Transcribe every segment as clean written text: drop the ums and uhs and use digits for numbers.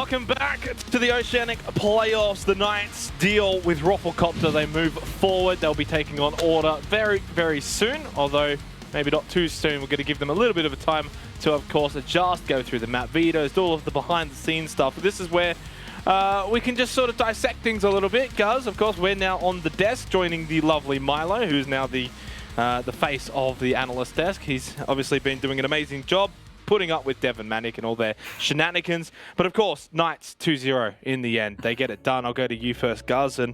Welcome back to the Oceanic Playoffs. The Knights deal with Rafflecopter. They move forward. They'll be taking on Order very, very soon, although maybe not too soon. We're going to give them a little bit of a time to, of course, adjust, go through the map vetoes, do all of the behind-the-scenes stuff. This is where we can just sort of dissect things a little bit, Guz. Of course, we're now on the desk, joining the lovely Milo, who's now the face of the analyst desk. He's obviously been doing an amazing job putting up with Devon Manic and all their shenanigans. But of course, Knights 2-0 in the end. They get it done. I'll go to you first, Guz, and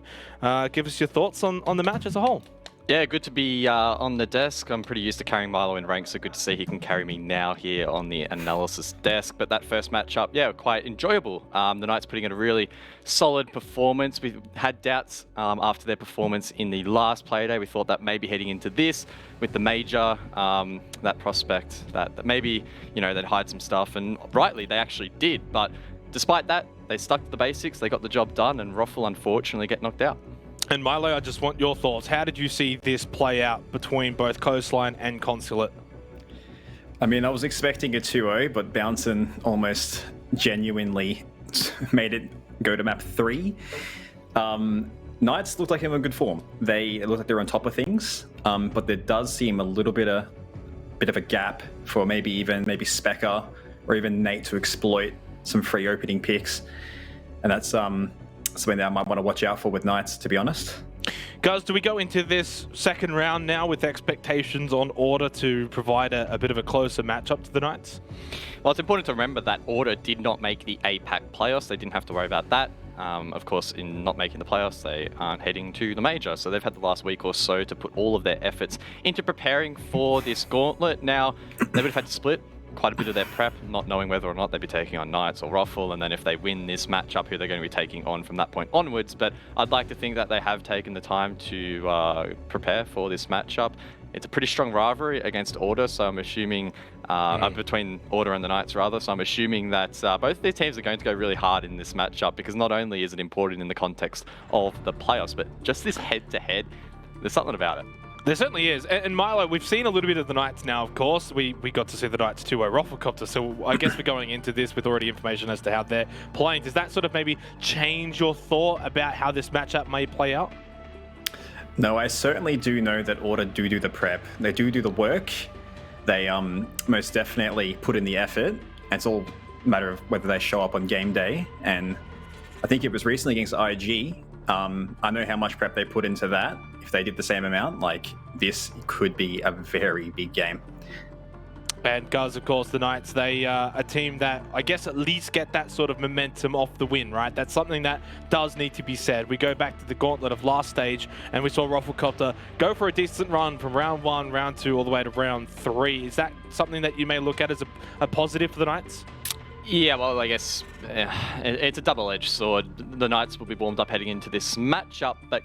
give us your thoughts on the match as a whole. Yeah, good to be on the desk. I'm pretty used to carrying Milo in ranks, so good to see he can carry me now here on the analysis desk. But that first matchup, yeah, quite enjoyable. The Knights putting in a really solid performance. We had doubts after their performance in the last play day. We thought that maybe heading into this with the major, that prospect, that maybe, you know, they'd hide some stuff, and rightly, they actually did. But despite that, they stuck to the basics, they got the job done, and Roffle unfortunately get knocked out. And Milo, I just want your thoughts. How did you see this play out between both Coastline and Consulate? I mean, I was expecting a 2-0, but Bouncin almost genuinely made it go to map 3. Knights looked like they were in good form. They looked like they're on top of things, but there does seem a little bit of a gap for maybe Specker or even Nate to exploit some free opening picks, and that's something that I might want to watch out for with Knights, to be honest. Guys, do we go into this second round now with expectations on Order to provide a bit of a closer matchup to the Knights? Well, it's important to remember that Order did not make the APAC playoffs. They didn't have to worry about that. Of course, in not making the playoffs, they aren't heading to the major. So they've had the last week or so to put all of their efforts into preparing for this gauntlet. Now, they would have had to split quite a bit of their prep, not knowing whether or not they'd be taking on Knights or Raffle, and then if they win this matchup, who they're going to be taking on from that point onwards. But I'd like to think that they have taken the time to prepare for this matchup. It's a pretty strong rivalry against Order, so I'm assuming, between Order and the Knights rather, so I'm assuming that both their teams are going to go really hard in this matchup, because not only is it important in the context of the playoffs, but just this head-to-head, there's something about it. There certainly is. And Milo, we've seen a little bit of the Knights now, of course. We got to see the Knights 2-0 Rafflecopter, so I guess we're going into this with already information as to how they're playing. Does that sort of maybe change your thought about how this matchup may play out? No, I certainly do know that Order do the prep. They do the work. They most definitely put in the effort. And it's all a matter of whether they show up on game day. And I think it was recently against IG. I know how much prep they put into that. If they did the same amount, like, this could be a very big game. And guys, of course, the Knights, they are a team that I guess at least get that sort of momentum off the win, right? That's something that does need to be said. We go back to the gauntlet of last stage, and we saw Rafflecopter go for a decent run from round 1, round 2, all the way to round 3. Is that something that you may look at as a positive for the Knights? Yeah, well, I guess it's a double-edged sword. The Knights will be warmed up heading into this matchup, but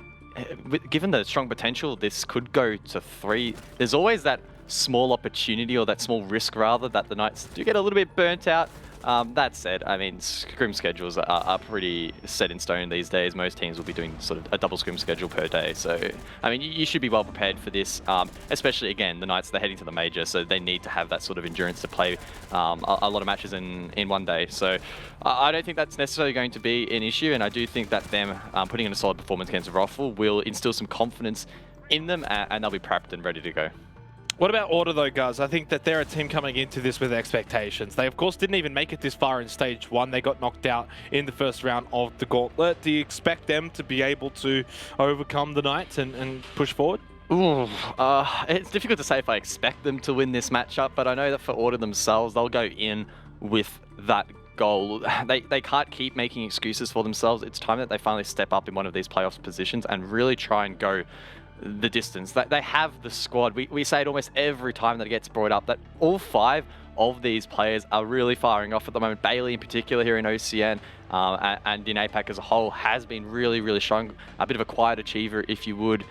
given the strong potential, this could go to 3. There's always that small opportunity, or that small risk rather, that the Knights do get a little bit burnt out. That said, I mean, scrim schedules are pretty set in stone these days. Most teams will be doing sort of a double scrim schedule per day. So, I mean, you should be well prepared for this, especially, again, the Knights, they're heading to the major, so they need to have that sort of endurance to play a lot of matches in one day. So I don't think that's necessarily going to be an issue, and I do think that them putting in a solid performance against Raffle will instill some confidence in them, and they'll be prepped and ready to go. What about Order, though, guys? I think that they're a team coming into this with expectations. They, of course, didn't even make it this far in Stage 1. They got knocked out in the first round of the Gauntlet. Do you expect them to be able to overcome the Knights and push forward? Ooh, it's difficult to say if I expect them to win this matchup, but I know that for Order themselves, they'll go in with that goal. They can't keep making excuses for themselves. It's time that they finally step up in one of these playoffs positions and really try and go the distance. They have the squad. We say it almost every time that it gets brought up, that all 5 of these players are really firing off at the moment. Bailey in particular here in OCN and in APAC as a whole has been really, really strong. A bit of a quiet achiever, if you would,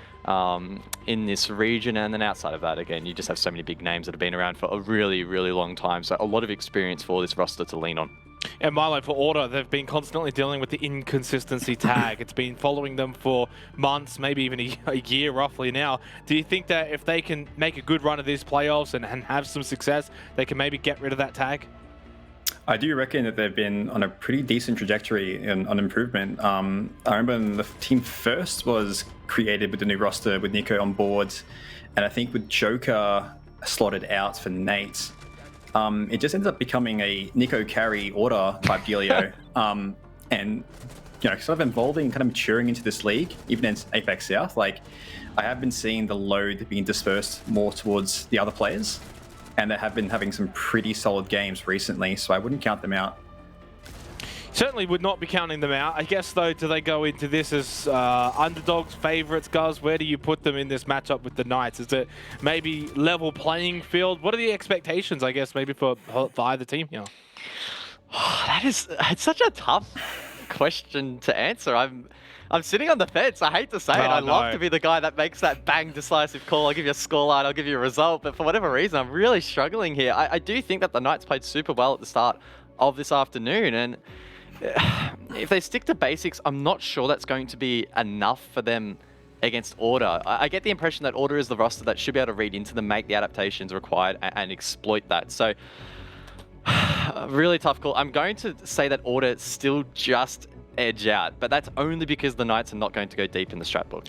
in this region. And then outside of that, again, you just have so many big names that have been around for a really, really long time. So a lot of experience for this roster to lean on. And Milo, for Order, they've been constantly dealing with the inconsistency tag. It's been following them for months, maybe even a year roughly now. Do you think that if they can make a good run of these playoffs and have some success, they can maybe get rid of that tag? I do reckon that they've been on a pretty decent trajectory on improvement. I remember when the team first was created with the new roster with Nico on board, and I think with Joker slotted out for Nate, it just ended up becoming a Nico carry order type dealio. And sort of evolving, kind of maturing into this league, even in Apex South. Like, I have been seeing the load being dispersed more towards the other players, and they have been having some pretty solid games recently, so I wouldn't count them out. Certainly would not be counting them out. I guess, though, do they go into this as underdogs, favorites, Guz? Where do you put them in this matchup with the Knights? Is it maybe level playing field? What are the expectations, I guess, maybe for either team? Yeah. It's such a tough question to answer. I'm sitting on the fence. I hate to say it. I love to be the guy that makes that bang decisive call. I'll give you a scoreline, I'll give you a result. But for whatever reason, I'm really struggling here. I do think that the Knights played super well at the start of this afternoon. And if they stick to basics, I'm not sure that's going to be enough for them against Order. I get the impression that Order is the roster that should be able to read into them, make the adaptations required, and exploit that. So, really tough call. I'm going to say that Order still just edge out, but that's only because the Knights are not going to go deep in the strat book.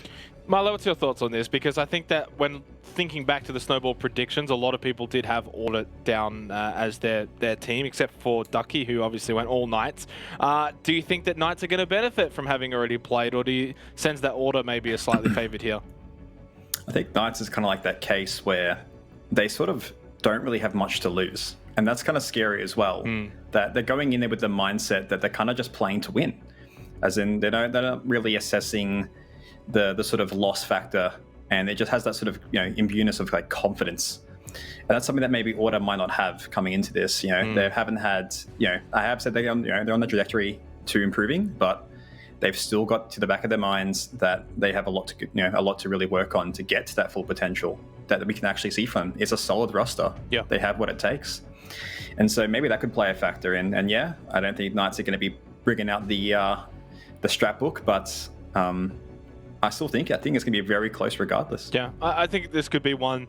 Marlo, what's your thoughts on this? Because I think that when thinking back to the snowball predictions, a lot of people did have Order down as their team, except for Ducky, who obviously went all Knights. Do you think that Knights are going to benefit from having already played, or do you sense that Order may be a slightly favoured here? I think Knights is kind of like that case where they sort of don't really have much to lose. And that's kind of scary as well, that they're going in there with the mindset that they're kind of just playing to win. As in, they're not really assessing the sort of loss factor, and it just has that sort of imbueness of like confidence. And that's something that maybe Order might not have coming into this. They haven't had, I have said they're on the trajectory to improving, but they've still got to the back of their minds that they have a lot to really work on to get to that full potential that we can actually see from them. It's a solid roster. Yeah, they have what it takes. And so maybe that could play a factor in. And yeah, I don't think Knights are going to be bringing out the strat book, but I think it's going to be very close regardless. Yeah, I think this could be one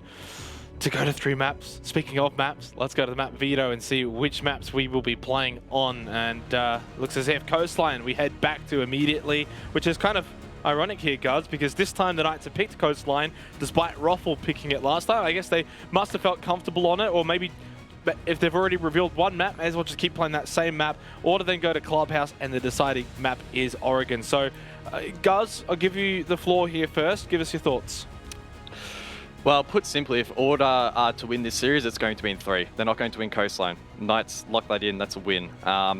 to go to 3 maps. Speaking of maps, let's go to the map Veto and see which maps we will be playing on. And looks as if Coastline we head back to immediately, which is kind of ironic here, Guards, because this time the Knights have picked Coastline, despite Roffle picking it last time. I guess they must have felt comfortable on it, or maybe if they've already revealed one map, may as well just keep playing that same map, or to then go to Clubhouse, and the deciding map is Oregon. So, Guz, I'll give you the floor here first. Give us your thoughts. Well, put simply, if Order are to win this series, it's going to be in 3. They're not going to win Coastline. Knights lock that in, that's a win.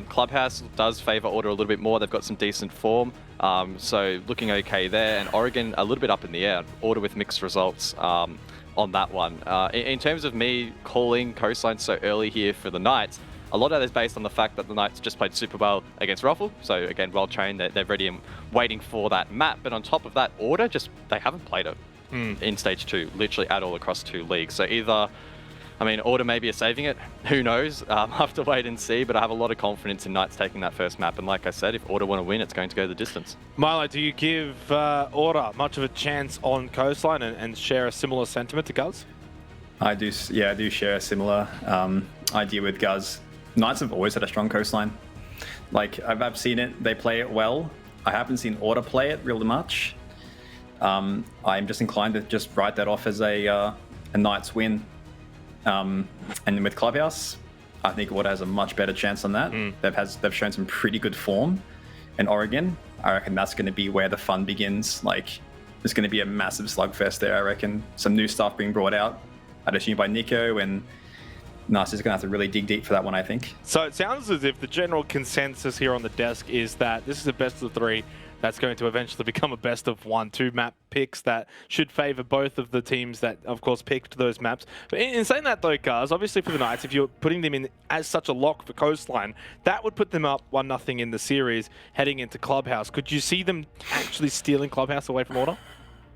Clubhouse does favour Order a little bit more. They've got some decent form, so looking okay there. And Oregon a little bit up in the air. Order with mixed results on that one. In terms of me calling Coastline so early here for the Knights, a lot of that is based on the fact that the Knights just played super well against Roffle. So again, well trained, they're ready and waiting for that map. But on top of that, Order they haven't played it in Stage 2, literally at all across 2 leagues. So either, Order maybe are saving it, who knows? I'll have to wait and see, but I have a lot of confidence in Knights taking that first map. And like I said, if Order want to win, it's going to go the distance. Milo, do you give Order much of a chance on Coastline and share a similar sentiment to Guz? I do share a similar idea with Guz. Knights have always had a strong Coastline. Like, I've seen it, they play it well. I haven't seen Order play it really much. I'm just inclined to just write that off as a Knights win. And with Clubhouse, I think Order has a much better chance on that. They've shown some pretty good form. In Oregon, I reckon that's going to be where the fun begins. Like, there's going to be a massive slugfest there, I reckon. Some new stuff being brought out, I'd assume by Nico, and Nice is going to have to really dig deep for that one, I think. So it sounds as if the general consensus here on the desk is that this is a best of 3 that's going to eventually become a best of 1. 2 map picks that should favour both of the teams that, of course, picked those maps. But in saying that, though, guys, obviously for the Knights, if you're putting them in as such a lock for Coastline, that would put them up 1-0 in the series heading into Clubhouse. Could you see them actually stealing Clubhouse away from Order?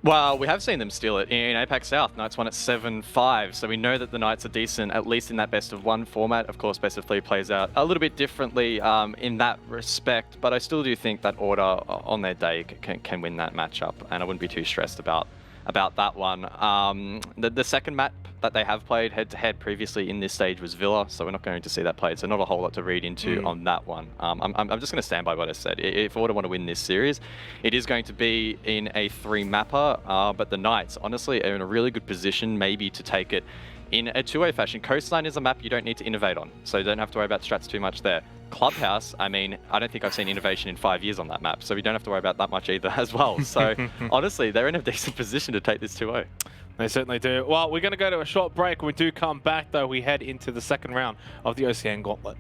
Well, we have seen them steal it in Apex South. Knights won at 7-5, so we know that the Knights are decent, at least in that best of 1 format. Of course, best of 3 plays out a little bit differently in that respect, but I still do think that Order on their day can win that matchup, and I wouldn't be too stressed about about that one. The second map that they have played head-to-head previously in this stage was Villa, so we're not going to see that played, so not a whole lot to read into on that one. I'm just going to stand by what I said. If Order want to win this series, it is going to be in a 3-mapper, but the Knights, honestly, are in a really good position maybe to take it in a 2-way fashion. Coastline is a map you don't need to innovate on, so you don't have to worry about strats too much there. Clubhouse, I mean, I don't think I've seen innovation in 5 years on that map, so we don't have to worry about that much either as well. So honestly, they're in a decent position to take this 2-0. They certainly do. Well, we're going to go to a short break. When we do come back, though, we head into the second round of the OCN Gauntlet.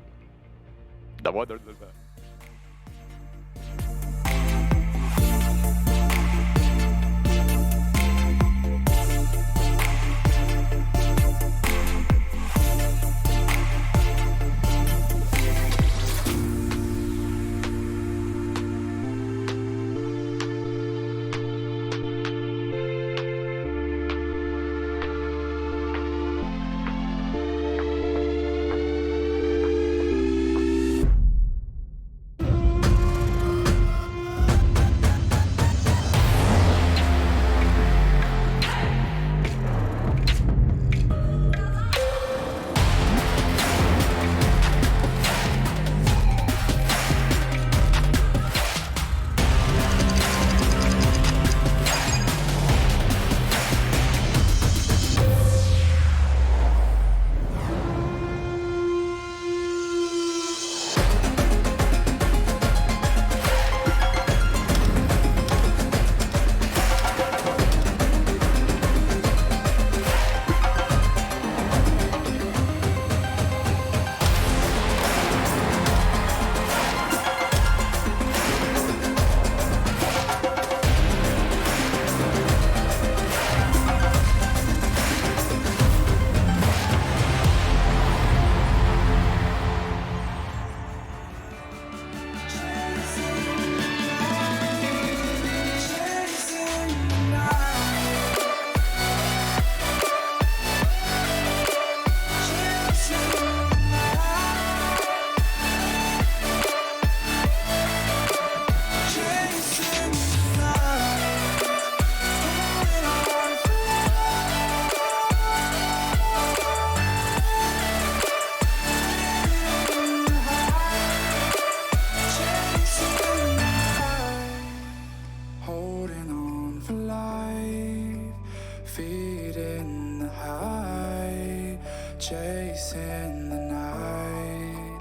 Chasing the night,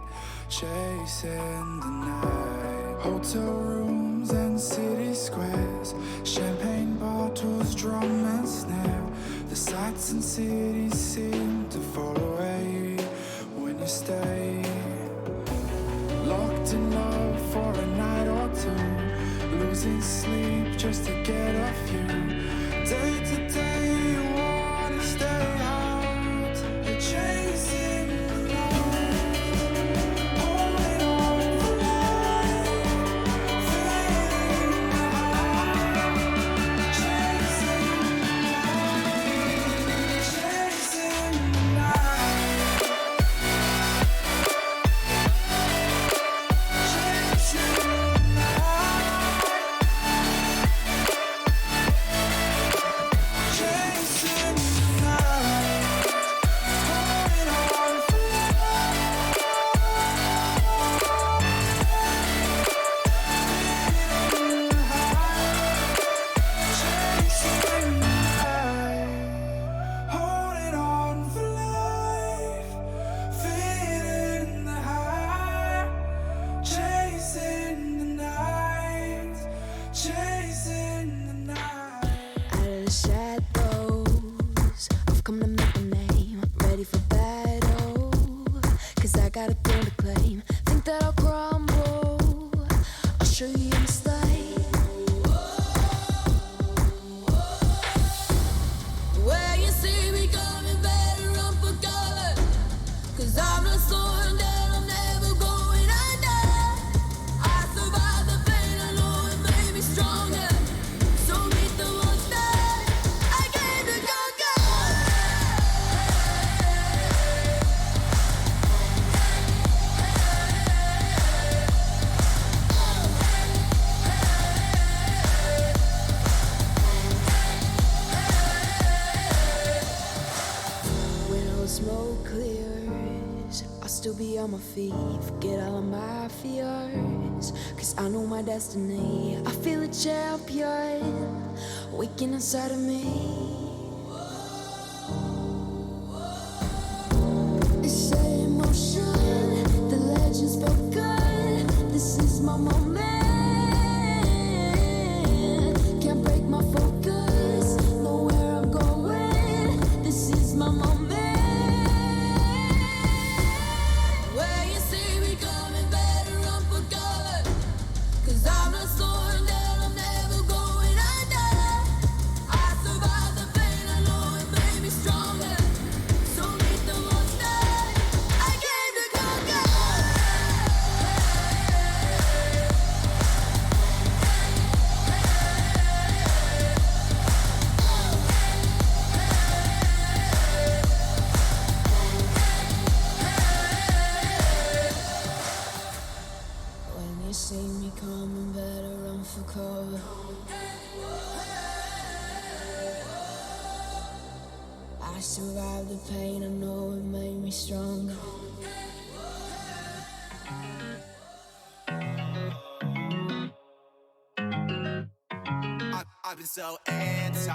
chasing the night. Hotel rooms and city squares, champagne bottles, drum and snare. The sights and cities seem to fall away when you stay. Locked in love for a night or two, losing sleep just to get off you. Day to day you wanna stay out, you're chasing the light, holding on for life, feeling the high, chasing the light, chasing the night, chasing the night, chasing the night, holding on for life, feeling the high, chasing the night, holding on for life, feeling the high, chasing the night, chasing the night. Out of the shadows, I've come to make a name. Ready for battle, 'cause I got a throne to claim. Think that I'll crumble, I'll show you in the slide. Where you see me coming, better run for cover, 'cause I'm not slowing down, I'm never going under. I survived the pain, I know it made me stronger. on my feet, forget all of my fears. Cause I know my destiny, I feel a champion waking inside of me. It's in motion, the legend's spoken. This is my moment. Can't break my focus, know where I'm going. This is my moment. Where you see me coming, better run for cover. Cause I'm not slowing down, I'm never going under. I survived the pain, I know it made me stronger. So meet the monster, I came to conquer. When you see me coming, better run for cover. I survived the pain, I know it made me stronger. I've been so anti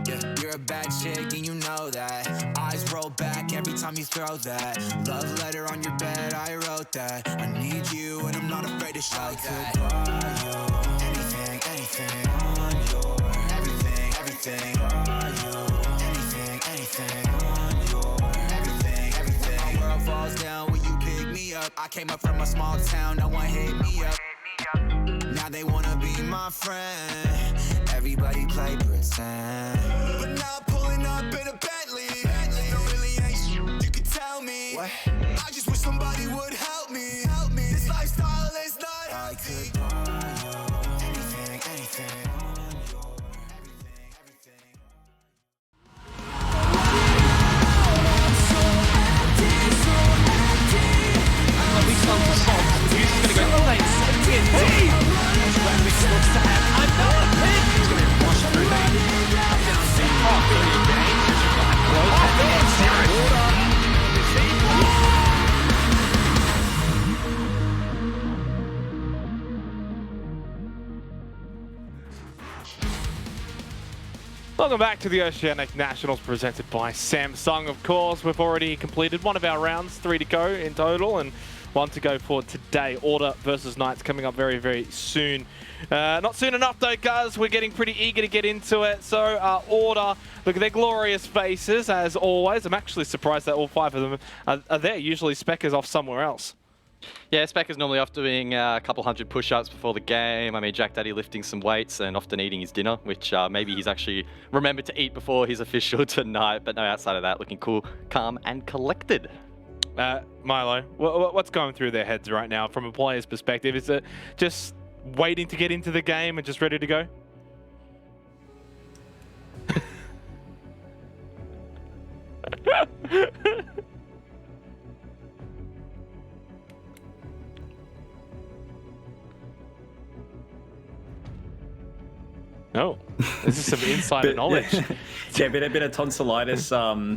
yeah, you're a bad chick and you know that. Eyes roll back every time you throw that. Love letter on your bed, I wrote that. I need you and I'm not afraid to show that. I could buy you anything, anything on your everything, everything. Buy you anything, anything on your everything, everything. My world falls down when you pick me up. I came up from a small town, no one hit me up. Now they wanna be my friend. Everybody play pretend. But now I'm pulling up in a Bentley. There really ain't shit you can tell me. What? I just wish somebody would help me. This lifestyle is not healthy. I could buy you anything, anything on your everything, everything. Welcome back to the Oceanic Nationals presented by Samsung. Of course, we've already completed one of our rounds, 3 to go in total, and 1 to go for today. Order versus Knights coming up very, very soon. Not soon enough though, guys. We're getting pretty eager to get into it. So Order, look at their glorious faces as always. I'm actually surprised that all 5 of them are there. Usually Spec is off somewhere else. Yeah, Spec is normally off doing a couple hundred push-ups before the game. I mean, Jack Daddy lifting some weights and often eating his dinner, which maybe he's actually remembered to eat before his official tonight. But no, outside of that, looking cool, calm and collected. Milo, what's going through their heads right now from a player's perspective? Is it just waiting to get into the game and just ready to go? Oh, this is some insider knowledge. Yeah, a bit of tonsillitis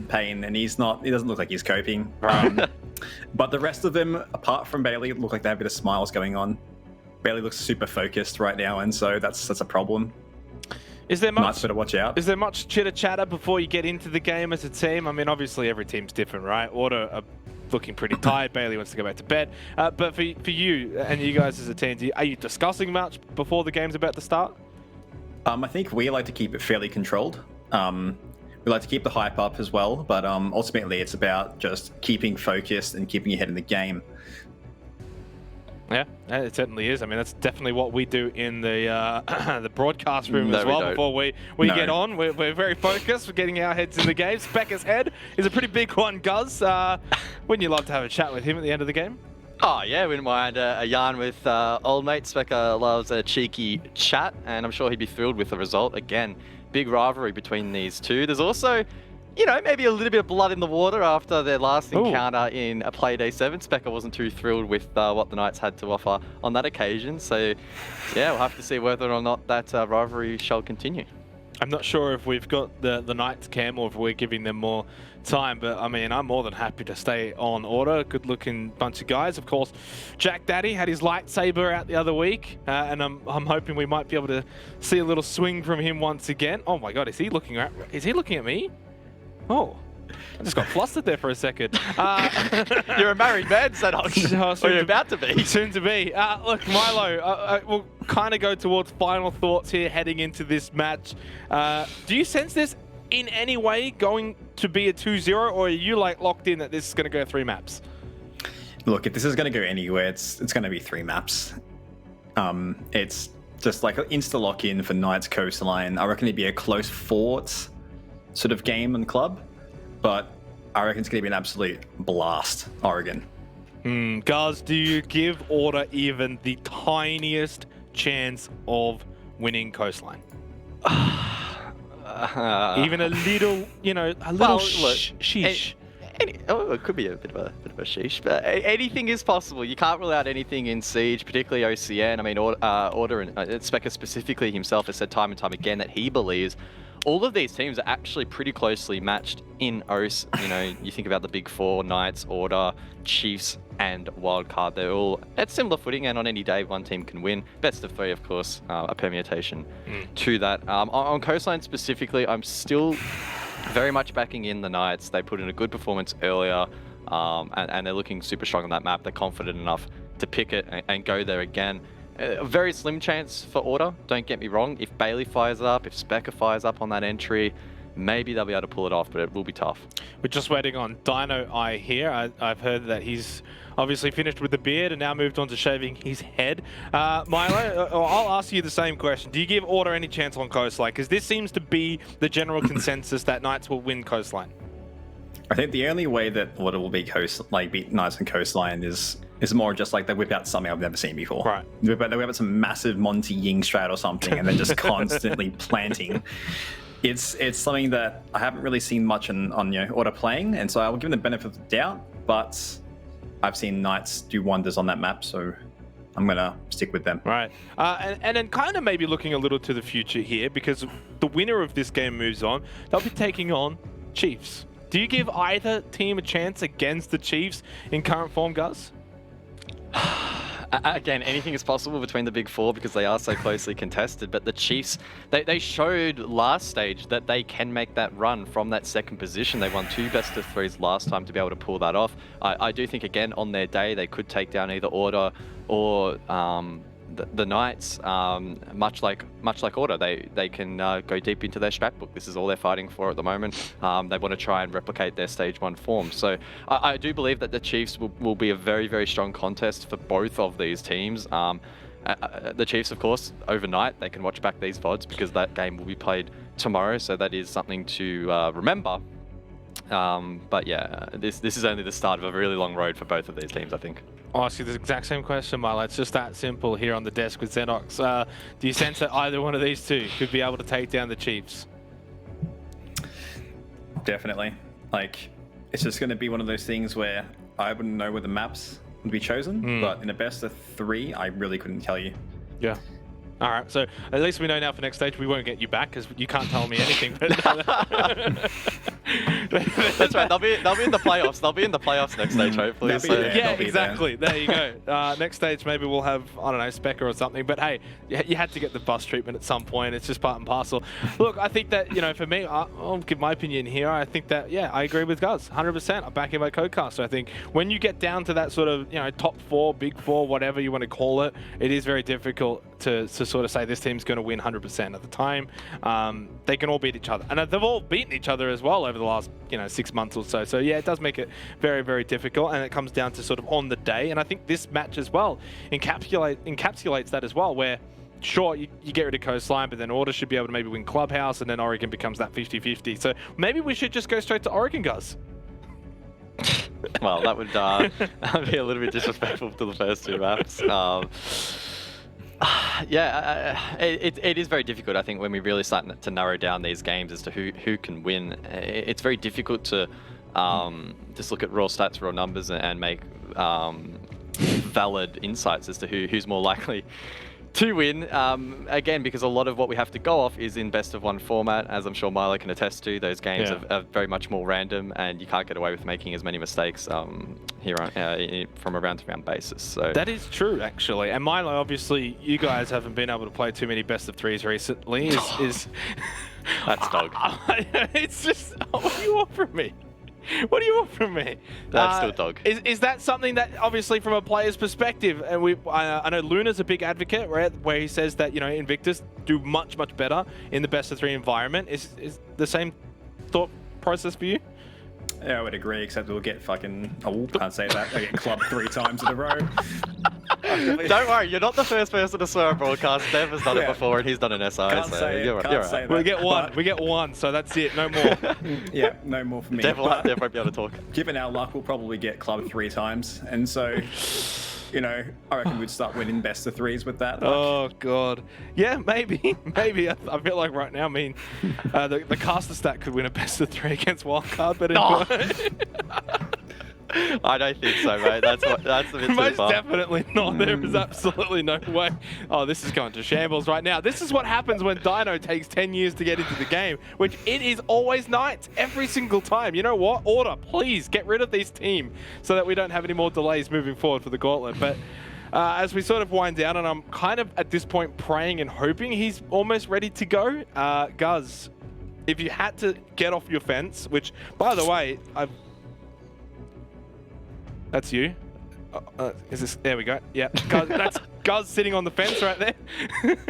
pain, and he doesn't look like he's coping. But the rest of them, apart from Bailey, look like they have a bit of smiles going on. Bailey looks super focused right now, and so that's a problem. Is there much? Knights better watch out. Is there much chitter chatter before you get into the game as a team? I mean, obviously every team's different, right? Order are looking pretty tired. Bailey wants to go back to bed. But for you and you guys as a team, are you discussing much before the game's about to start? I think we like to keep it fairly controlled. We like to keep the hype up as well, but ultimately it's about just keeping focused and keeping your head in the game. Yeah, it certainly is. I mean, that's definitely what we do in the the broadcast room as well. Before we get on, we're very focused. We're getting our heads in the game. Specker's head is a pretty big one, Guz. Wouldn't you love to have a chat with him at the end of the game? Oh yeah, wouldn't mind a yarn with old mate. Specker loves a cheeky chat, and I'm sure he'd be thrilled with the result. Again, big rivalry between these two. There's also, you know, maybe a little bit of blood in the water after their last encounter in a Playday 7. Specker wasn't too thrilled with what the Knights had to offer on that occasion. So yeah, we'll have to see whether or not that rivalry shall continue. I'm not sure if we've got the Knights cam or if we're giving them more time, but I mean, I'm more than happy to stay on order. Good looking bunch of guys. Of course, Jack Daddy had his lightsaber out the other week, and I'm hoping we might be able to see a little swing from him once again. Oh my God, is he looking at me? Oh. I just got flustered there for a second. You're a married man, Zenox. Or you're about to be. Soon to be. Look, Milo, we'll kind of go towards final thoughts here heading into this match. Do you sense this in any way going to be a 2-0, or are you like locked in that this is going to go 3 maps? Look, if this is going to go anywhere, it's going to be 3 maps. It's just like an insta lock in for Knights Coastline. I reckon it'd be a close fought sort of game and club. But I reckon it's going to be an absolute blast, Oregon. Guz, do you give Order even the tiniest chance of winning Coastline? Even a little, sheesh. It could be a bit of a sheesh, but anything is possible. You can't rule out anything in Siege, particularly OCN. I mean, Order and Specker specifically himself has said time and time again that he believes all of these teams are actually pretty closely matched in OCE. You know, you think about the big 4, Knights, Order, Chiefs, and Wildcard. They're all at similar footing, and on any day, one team can win. Best of 3, of course, a permutation to that. On Coastline specifically, I'm still very much backing in the Knights. They put in a good performance earlier, and they're looking super strong on that map. They're confident enough to pick it and go there again. A very slim chance for Order, don't get me wrong. If Bailey fires up, if Specker fires up on that entry, maybe they'll be able to pull it off, but it will be tough. We're just waiting on Dino Eye here. I've heard that he's obviously finished with the beard and now moved on to shaving his head. Milo, I'll ask you the same question. Do you give Order any chance on Coastline? Because this seems to be the general consensus that Knights will win Coastline. I think the only way that Order will beat Knights and Coastline is more just like they whip out something I've never seen before. Right. They whip out some massive Monty Ying strat or something, and they're just constantly planting. It's something that I haven't really seen much on Order playing, and so I will give them the benefit of the doubt. But I've seen Knights do wonders on that map, so I'm gonna stick with them. Right. And then kind of maybe looking a little to the future here, because the winner of this game moves on. They'll be taking on Chiefs. Do you give either team a chance against the Chiefs in current form, Guz? Again, anything is possible between the big 4 because they are so closely contested. But the Chiefs, they showed last stage that they can make that run from that second position. They won 2 best of 3s last time to be able to pull that off. I do think, again, on their day, they could take down either Order or the Knights. Much like Order, they can go deep into their strat book. This is all they're fighting for at the moment. They want to try and replicate their stage 1 form. So I do believe that the Chiefs will be a very, very strong contest for both of these teams. The Chiefs, of course, overnight, they can watch back these VODs because that game will be played tomorrow. So that is something to remember. But yeah, this is only the start of a really long road for both of these teams, I think. I'll ask you the exact same question, Milo. It's just that simple here on the desk with Zenox. Do you sense that either one of these two could be able to take down the Chiefs? Definitely. Like, it's just going to be one of those things where I wouldn't know where the maps would be chosen, but in a best of 3, I really couldn't tell you. Yeah. All right, so at least we know now for next stage we won't get you back because you can't tell me anything. That's right. They'll be in the playoffs. They'll be in the playoffs next stage, hopefully. So. Yeah, exactly. There you go. Next stage, maybe we'll have, I don't know, Specker or something. But hey, you had to get the bus treatment at some point. It's just part and parcel. Look, I think that, for me, I'll give my opinion here. I think that, yeah, I agree with Guz, 100%. I'm backing my co-cast. So I think when you get down to that sort of, top 4, big 4, whatever you want to call it, it is very difficult to sort of say this team's going to win 100% of the time. They can all beat each other. And they've all beaten each other as well over the last, 6 months or so. So yeah, it does make it very, very difficult. And it comes down to sort of on the day. And I think this match as well encapsulates that as well, where sure, you get rid of Coastline, but then Order should be able to maybe win Clubhouse, and then Oregon becomes that 50-50. So maybe we should just go straight to Oregon, Guz. Well, that would be a little bit disrespectful to the first 2 maps. Yeah, it is very difficult, I think, when we really start to narrow down these games as to who can win. It's very difficult to just look at raw stats, raw numbers, and make valid insights as to who's more likely to win. Again, because a lot of what we have to go off is in best of one format, as I'm sure Milo can attest to. Those games are very much more random, and you can't get away with making as many mistakes here on, from a round-to-round basis. So that is true, actually. And Milo, obviously, you guys haven't been able to play too many best of threes recently. Is that's dog. It's just, what do you want from me? What do you want from me? That's still dog. Is that something that, obviously, from a player's perspective, and I know Luna's a big advocate, right, where he says that, you know, Invictus do much, much better in the best of three environment. Is the same thought process for you? Yeah, I would agree, except we'll get fucking... Oh, can't say that. I get clubbed 3 times in a row. Don't worry, you're not the first person to swear on broadcast. Dev has done it before, and he's done an SI. Can't say it, you're can't say right. that. We get one. We get one, so that's it. No more. Yeah, no more for me. Dev won't But be able to talk. given our luck, we'll probably get clubbed 3 times. And so, you know, I reckon we'd start winning best of threes with that. Oh, God. Yeah, maybe. Maybe. I feel like right now, the caster stat could win a best of 3 against Wildcard, but I don't think so, mate. That's a bit too most far. definitely not. There is absolutely no way. Oh, this is going to shambles right now. This is what happens when Dino takes 10 years to get into the game, which it is always Knights every single time. You know what? Order, please get rid of these team so that we don't have any more delays moving forward for the Gauntlet. But as we sort of wind down, and I'm kind of at this point praying and hoping he's almost ready to go. Guz, if you had to get off your fence, which, by the way, that's you. Is this? There we go. Yeah, that's Guz sitting on the fence right there.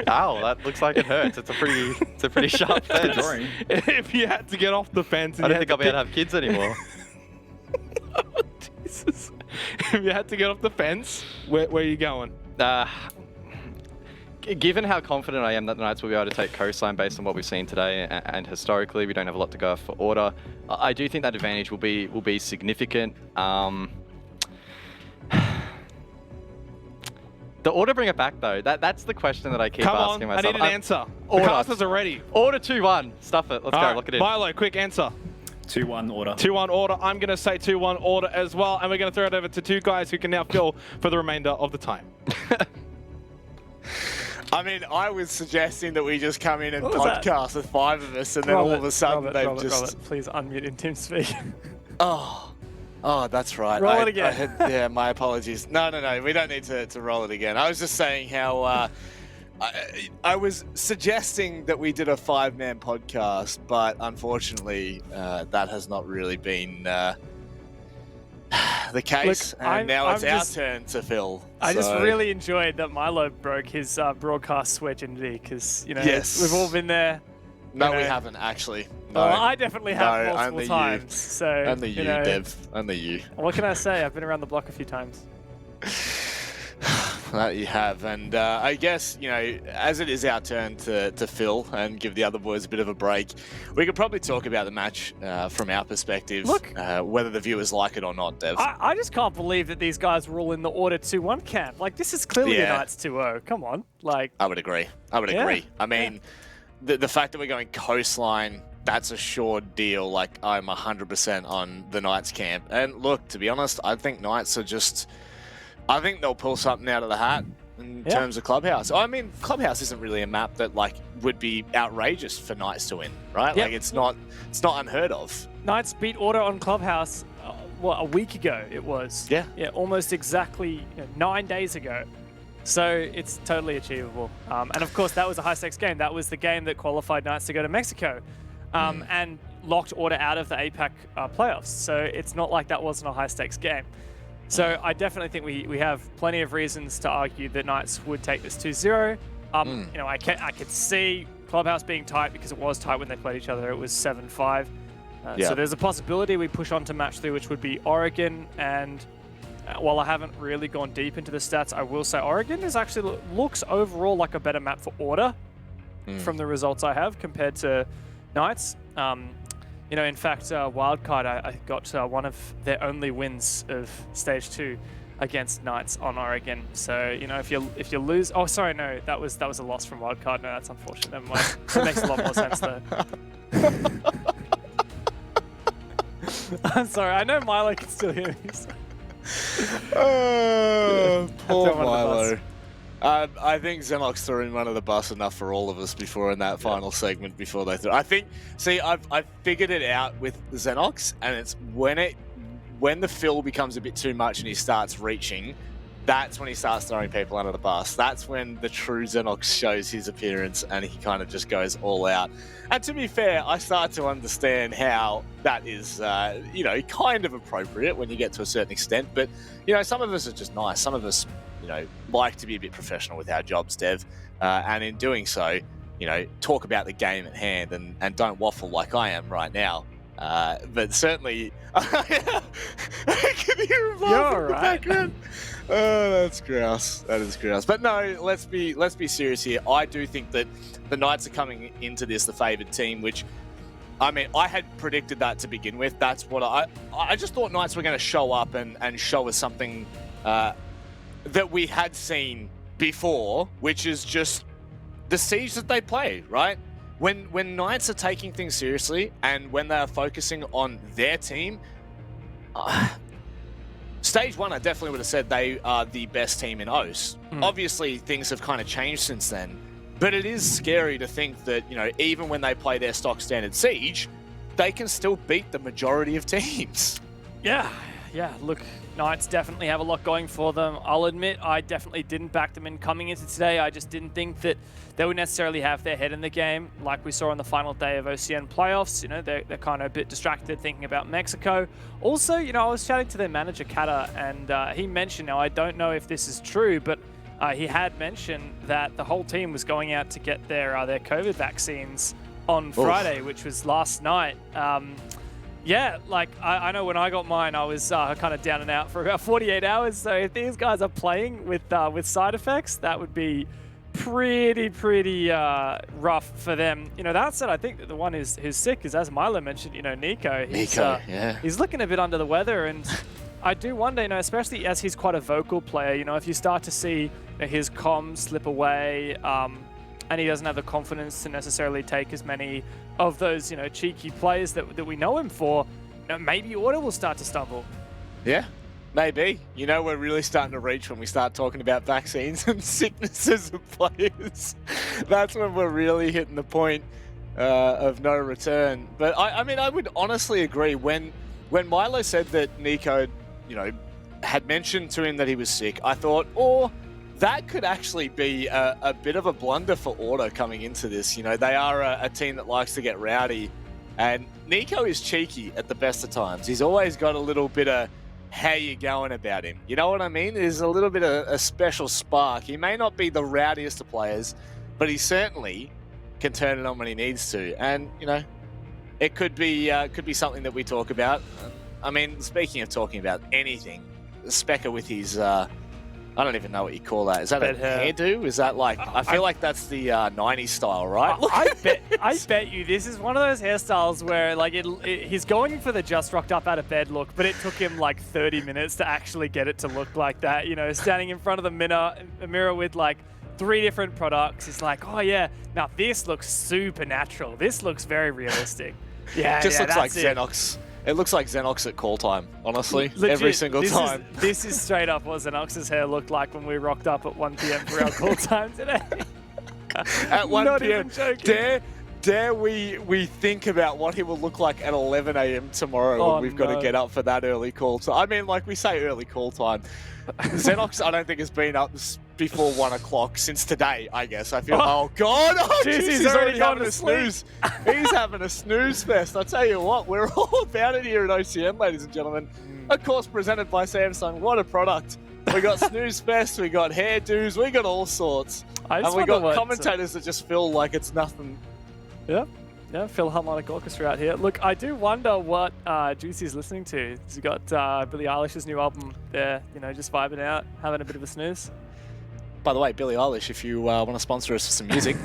Ow, that looks like it hurts. It's a pretty sharp fence. If you had to get off the fence, and I don't think I'll be able to have kids anymore. Oh, Jesus. If you had to get off the fence, where are you going? Given how confident I am that the Knights will be able to take coastline based on what we've seen today, and historically we don't have a lot to go for order, I do think that advantage will be significant. The order bring it back though. That's the question that I keep asking myself. I need an answer. Order. The casters are ready. Order 2-1. Stuff it. Let's go. Right, Lock it in. Milo, quick answer. 2-1 order. 2-1 order. I'm going to say 2-1 order as well. And we're going to throw it over to 2 guys who can now fill for the remainder of the time. I mean, I was suggesting that we just come in and podcast with 5 of us, and then all of a sudden they've just... Robert, please unmute in TeamSpeak. Oh, that's right. Roll it again. Yeah, my apologies. No, we don't need to roll it again. I was just saying how I was suggesting that we did a 5-man podcast, but unfortunately that has not really been the case. Look, and now it's just, our turn to fill. I just really enjoyed that Milo broke his broadcast virginity because, you know, yes. we've all been there. No, you know. we haven't actually. No. Well, I definitely have multiple only times. You. So only you, know, Dev. Only you. What can I say? I've been around the block a few times. That you have, and I guess, you know, as it is our turn to fill and give the other boys a bit of a break, we could probably talk about the match from our perspective. Look, whether the viewers like it or not, Dev. I just can't believe that these guys were all in the order 2-1 camp. Like, this is clearly a Knights 2-0. Come on, like. I would agree. I mean, the fact that we're going coastline, that's a sure deal. Like, I'm 100% on the Knights camp. And look, to be honest, I think Knights are just... I think they'll pull something out of the hat in terms of Clubhouse. I mean, Clubhouse isn't really a map that, like, would be outrageous for Knights to win, right? Yep. Like, it's not unheard of. Knights beat Order on Clubhouse, a week ago it was. Yeah. Yeah, almost exactly 9 days ago. So it's totally achievable. And of course, that was a high-stakes game. That was the game that qualified Knights to go to Mexico and locked Order out of the APAC playoffs. So it's not like that wasn't a high-stakes game. So I definitely think we have plenty of reasons to argue that Knights would take this 2-0. You know, I could see Clubhouse being tight because it was tight when they played each other. It was 7-5. So there's a possibility we push on to match 3, which would be Oregon. And while I haven't really gone deep into the stats, I will say Oregon is actually looks overall like a better map for Order from the results I have compared to Knights. You know, in fact, Wildcard, I got one of their only wins of Stage 2 against Knights on Oregon. So, you know, if you lose... Oh, sorry, no, that was a loss from Wildcard. No, that's unfortunate. Never mind. That makes a lot more sense, though. I'm sorry. I know Milo can still hear me. So. Poor Milo. I think Xenox threw in one of the bus enough for all of us before in that final segment before they threw. I think, see, I've figured it out with Xenox, and it's when the fill becomes a bit too much and he starts reaching, that's when he starts throwing people under the bus. That's when the true Xenox shows his appearance and he kind of just goes all out. And to be fair, I start to understand how that is, kind of appropriate when you get to a certain extent. But, some of us are just nice. Some of us, like to be a bit professional with our jobs, Dev. And in doing so, talk about the game at hand and don't waffle like I am right now. But certainly, I can hear him laughing in the background. Oh, that's grouse. That is grouse. But no, let's be serious here. I do think that the Knights are coming into this the favoured team, which, I mean, I had predicted that to begin with. That's what I just thought Knights were going to show up and show us something that we had seen before, which is just the siege that they play, right? When Knights are taking things seriously and when they are focusing on their team, Stage 1, I definitely would have said they are the best team in OCE. Obviously, things have kind of changed since then, but it is scary to think that, even when they play their stock standard siege, they can still beat the majority of teams. Yeah, look, Knights definitely have a lot going for them. I'll admit, I definitely didn't back them in coming into today. I just didn't think that they would necessarily have their head in the game like we saw on the final day of OCN playoffs. They're kind of a bit distracted thinking about Mexico. Also, I was chatting to their manager, Kata, and he mentioned, now I don't know if this is true, but he had mentioned that the whole team was going out to get their COVID vaccines on Friday, which was last night. Yeah, I know when I got mine, I was kind of down and out for about 48 hours. So if these guys are playing with side effects, that would be pretty rough for them. That said, I think that the one who's sick is, as Milo mentioned, Nico. He's looking a bit under the weather, and I do wonder, especially as he's quite a vocal player, if you start to see his comms slip away, and he doesn't have the confidence to necessarily take as many of those, cheeky plays that we know him for, maybe Order will start to stumble. Yeah, maybe. We're really starting to reach when we start talking about vaccines and sicknesses of players. That's when we're really hitting the point of no return. But I mean, I would honestly agree when Milo said that Nico, had mentioned to him that he was sick, I thought, that could actually be a bit of a blunder for Order coming into this. They are a team that likes to get rowdy, and Nico is cheeky at the best of times. He's always got a little bit of how you going about him. You know what I mean? There's a little bit of a special spark. He may not be the rowdiest of players, but he certainly can turn it on when he needs to. And, it could be something that we talk about. I mean, speaking of talking about anything, Specker with his... I don't even know what you call that. Is that a hairdo? Is that I feel like that's the 90s style, right? I bet you this is one of those hairstyles where he's going for the just rocked up out of bed look, but it took him 30 minutes to actually get it to look like that. Standing in front of the mirror with 3 different products. It's oh yeah, now this looks supernatural. This looks very realistic. Yeah, just looks like it. Xenox. It looks like Xenox at call time, honestly. Legit, every single time. This is straight up what Xenox's hair looked like when we rocked up at 1 p.m. for our call time today. At 1 Not p.m. even joking. Dare we think about what he will look like at 11 a.m. tomorrow when we've got to get up for that early call time. I mean, we say early call time. Xenox, I don't think, has been up before 1 o'clock since today, I guess. I feel, oh God, he's already having a snooze. He's having a snooze fest. I tell you what, we're all about it here at OCN, ladies and gentlemen. Of course, presented by Samsung. What a product. We got snooze fest, we got hairdos, we got all sorts. And we got commentators that just feel like it's nothing. Yeah, Philharmonic Orchestra out here. Look, I do wonder what Juicy's listening to. He's got Billie Eilish's new album there, just vibing out, having a bit of a snooze. By the way, Billie Eilish, if you want to sponsor us for some music,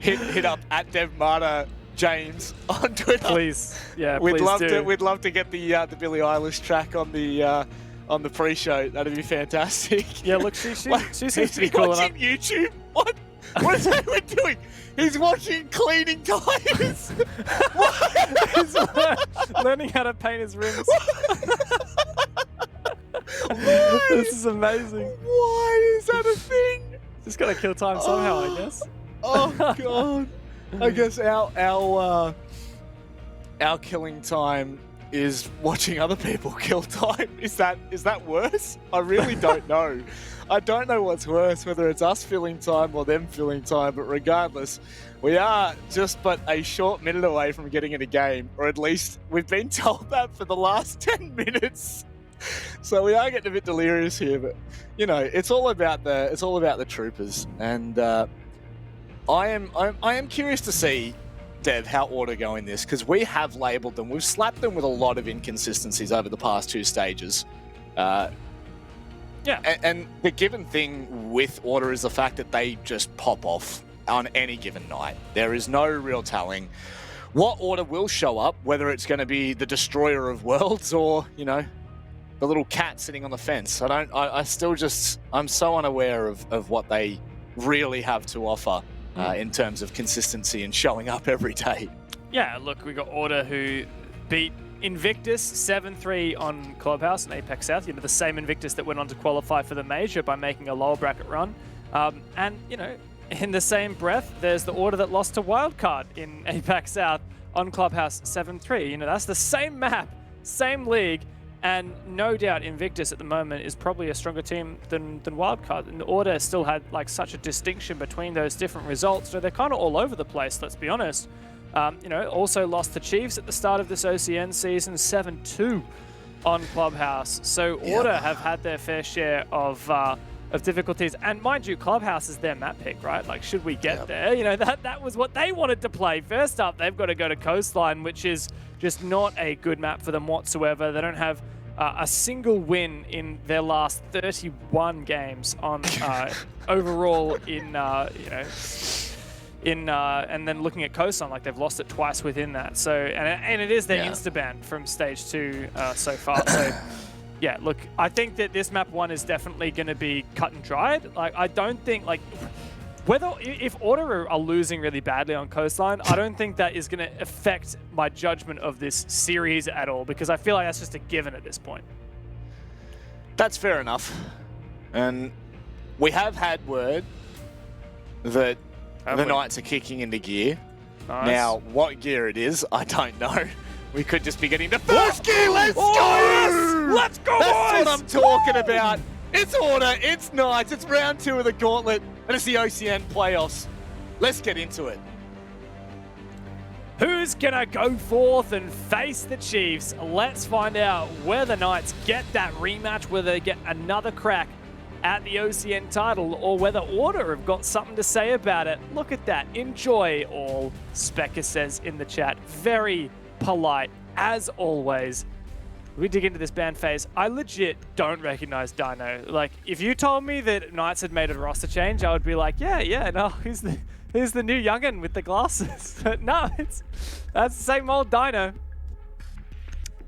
hit up at DevMarta James on Twitter. Please, yeah, we'd please love do. to. We'd love to get the Billie Eilish track on the pre-show. That'd be fantastic. Yeah, look, she seems to be cool watching YouTube. What? What is that we're doing? He's watching cleaning tires. He's learning how to paint his rims. This is amazing. Why is that a thing? Just gotta kill time somehow, I guess. Oh god. I guess our killing time is watching other people kill time. Is that worse? I really don't know. I don't know what's worse, whether it's us filling time or them filling time, but regardless, we are just but a short minute away from getting in a game, or at least we've been told that for the last 10 minutes. So we are getting a bit delirious here, but you know, it's all about the troopers, and I am curious to see, Dev, how Order go in this, because we have labelled them, we've slapped them with a lot of inconsistencies over the past 2 stages. Yeah. And the given thing with Order is the fact that they just pop off on any given night. There is no real telling what Order will show up, whether it's going to be the destroyer of worlds or, you know, the little cat sitting on the fence. I'm so unaware of what they really have to offer in terms of consistency and showing up every day. Yeah, look, we got Order who beat Invictus 7-3 on Clubhouse and Apex South. You know, the same Invictus that went on to qualify for the major by making a lower bracket run. And, you know, in the same breath, there's the Order that lost to Wildcard in Apex South on Clubhouse 7-3. You know, that's the same map, same league, and no doubt Invictus at the moment is probably a stronger team than Wildcard. And the Order still had like such a distinction between those different results, so they're kind of all over the place, let's be honest. You know, also lost to Chiefs at the start of this OCN season, 7-2 on Clubhouse. So Order have had their fair share of difficulties. And mind you, Clubhouse is their map pick, right? Like, should we get there? You know, that was what they wanted to play. First up, they've got to go to Coastline, which is just not a good map for them whatsoever. They don't have a single win in their last 31 games on overall in, you know, and then looking at Coastline, like they've lost it twice within that. So, and it is their insta-ban from stage 2 so far. So, yeah, look, I think that this map 1 is definitely going to be cut and dried. Like, I don't think, like, if Order are losing really badly on Coastline, I don't think that is going to affect my judgment of this series at all, because I feel like that's just a given at this point. That's fair enough. And we have had word that the Knights are kicking into gear. Nice. Now, what gear it is, I don't know. We could just be getting to first gear. Let's go! Yes! Let's go, That's boys! what I'm talking about. It's Order, it's Knights, it's round 2 of the gauntlet, and it's the OCN playoffs. Let's get into it. Who's gonna go forth and face the Chiefs? Let's find out where the Knights get that rematch, whether they get another crack at the OCN title, or whether Order have got something to say about it. Look at that. Enjoy all, Specker says in the chat. Very polite, as always. We dig into this ban phase. I legit don't recognize Dino. Like, if you told me that Knights had made a roster change, I would be like, yeah, no, who's the new youngin with the glasses? But no, that's the same old Dino.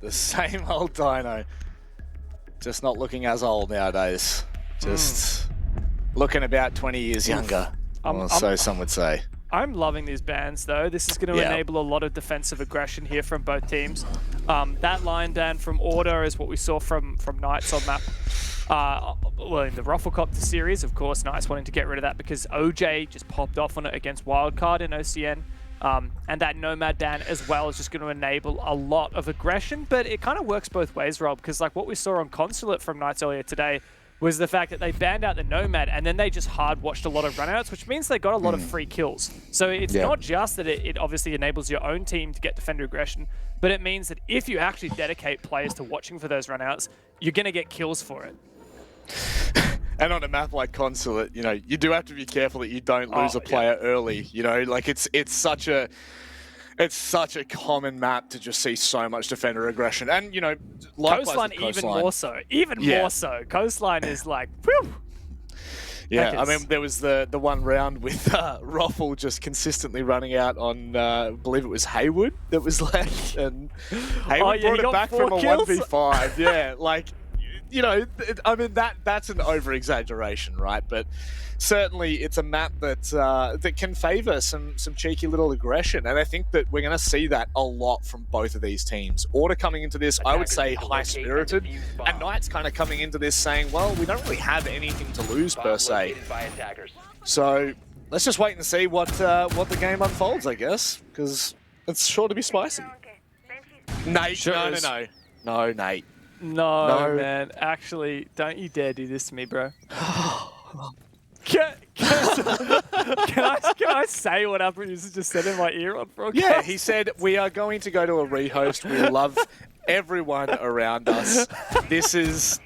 The same old Dino. Just not looking as old nowadays. Just looking about 20 years younger, so some would say. I'm loving these bans, though. This is going to enable a lot of defensive aggression here from both teams. That line ban from Order is what we saw from Knights on map. Well, in the Rufflecopter series, of course, Knights wanting to get rid of that because OJ just popped off on it against Wildcard in OCN. And that Nomad ban as well is just going to enable a lot of aggression, but it kind of works both ways, Rob, because like what we saw on Consulate from Knights earlier today was the fact that they banned out the Nomad and then they just hard-watched a lot of runouts, which means they got a lot of free kills. So it's not just that it obviously enables your own team to get defender aggression, but it means that if you actually dedicate players to watching for those runouts, you're going to get kills for it. And on a map like Consulate, you know, you do have to be careful that you don't lose a player early. You know, like it's such a common map to just see so much defender aggression, and you know, Coastline even more so. More so. Coastline is like, whew. Yeah, I mean, there was the one round with Roffle just consistently running out on, I believe it was Haywood that was left, and Haywood brought it back from a 1v5. Yeah, like, you know, I mean that's an over-exaggeration, right? But certainly it's a map that that can favour some cheeky little aggression, and I think that we're going to see that a lot from both of these teams. Order coming into this, I would say, high-spirited, and Knights kind of coming into this saying, well, we don't really have anything to lose per se. So let's just wait and see what the game unfolds, I guess, because it's sure to be spicy. Nate, Sure no, is. no, Nate. No, No. man. Actually, don't you dare do this to me, bro. Can I say what our producer just said in my ear on broadcast? Yeah, he said, we are going to go to a rehost. We love everyone around us. This is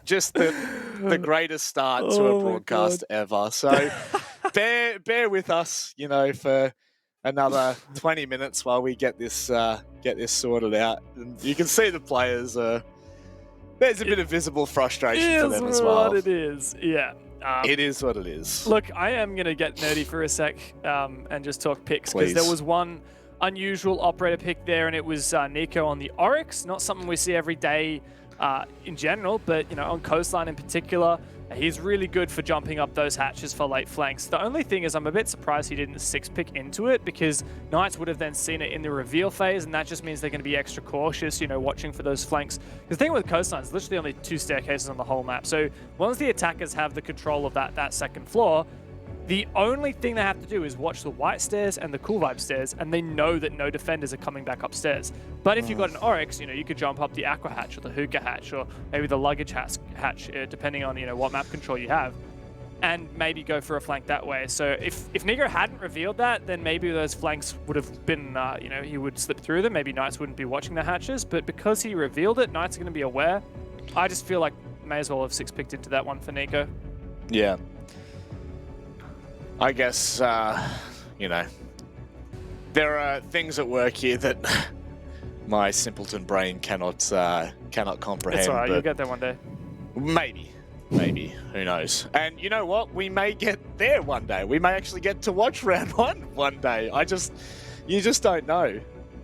just the greatest start to Oh a my broadcast ever. So bear with us, you know, for another 20 minutes while we get this sorted out. And you can see the players, there's a bit of visible frustration for them as well. What it is, yeah. It is what it is. Look, I am going to get nerdy for a sec and just talk picks, because Please. there was one unusual operator pick there, and it was Nico on the Oryx. Not something we see every day in general, but, you know, on Coastline in particular, he's really good for jumping up those hatches for late flanks. The only thing is I'm a bit surprised he didn't 6-pick into it, because Knights would have then seen it in the reveal phase, and that just means they're going to be extra cautious, you know, watching for those flanks. The thing with Coastline is literally only 2 staircases on the whole map, so once the attackers have the control of that second floor, the only thing they have to do is watch the white stairs and the cool vibe stairs, and they know that no defenders are coming back upstairs. But if you've got an Oryx, you know, you could jump up the Aqua hatch or the Hookah hatch or maybe the luggage hatch, depending on, you know, what map control you have, and maybe go for a flank that way. So if Negro hadn't revealed that, then maybe those flanks would have been, you know, he would slip through them. Maybe Knights wouldn't be watching the hatches, but because he revealed it, Knights are going to be aware. I just feel like may as well have 6-picked into that one for Nico. Yeah. I guess, you know, there are things at work here that my simpleton brain cannot comprehend. It's alright, but you'll get there one day. Maybe, who knows? And you know what? We may get there one day. We may actually get to watch round one day. You just don't know.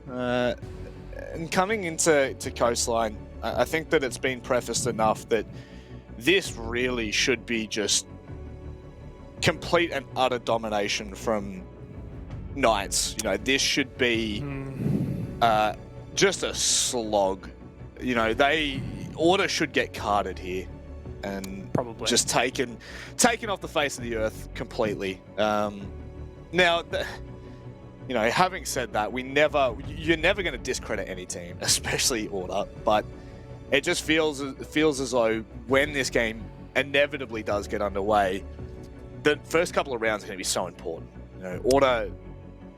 And coming into Coastline, I think that it's been prefaced enough that this really should be just complete and utter domination from Knights. You know, this should be just a slog. You know, Order should get carded here and Probably. just taken off the face of the earth completely. Now, you know, having said that, you're never going to discredit any team, especially Order, but it just feels as though when this game inevitably does get underway, the first couple of rounds are going to be so important. You know,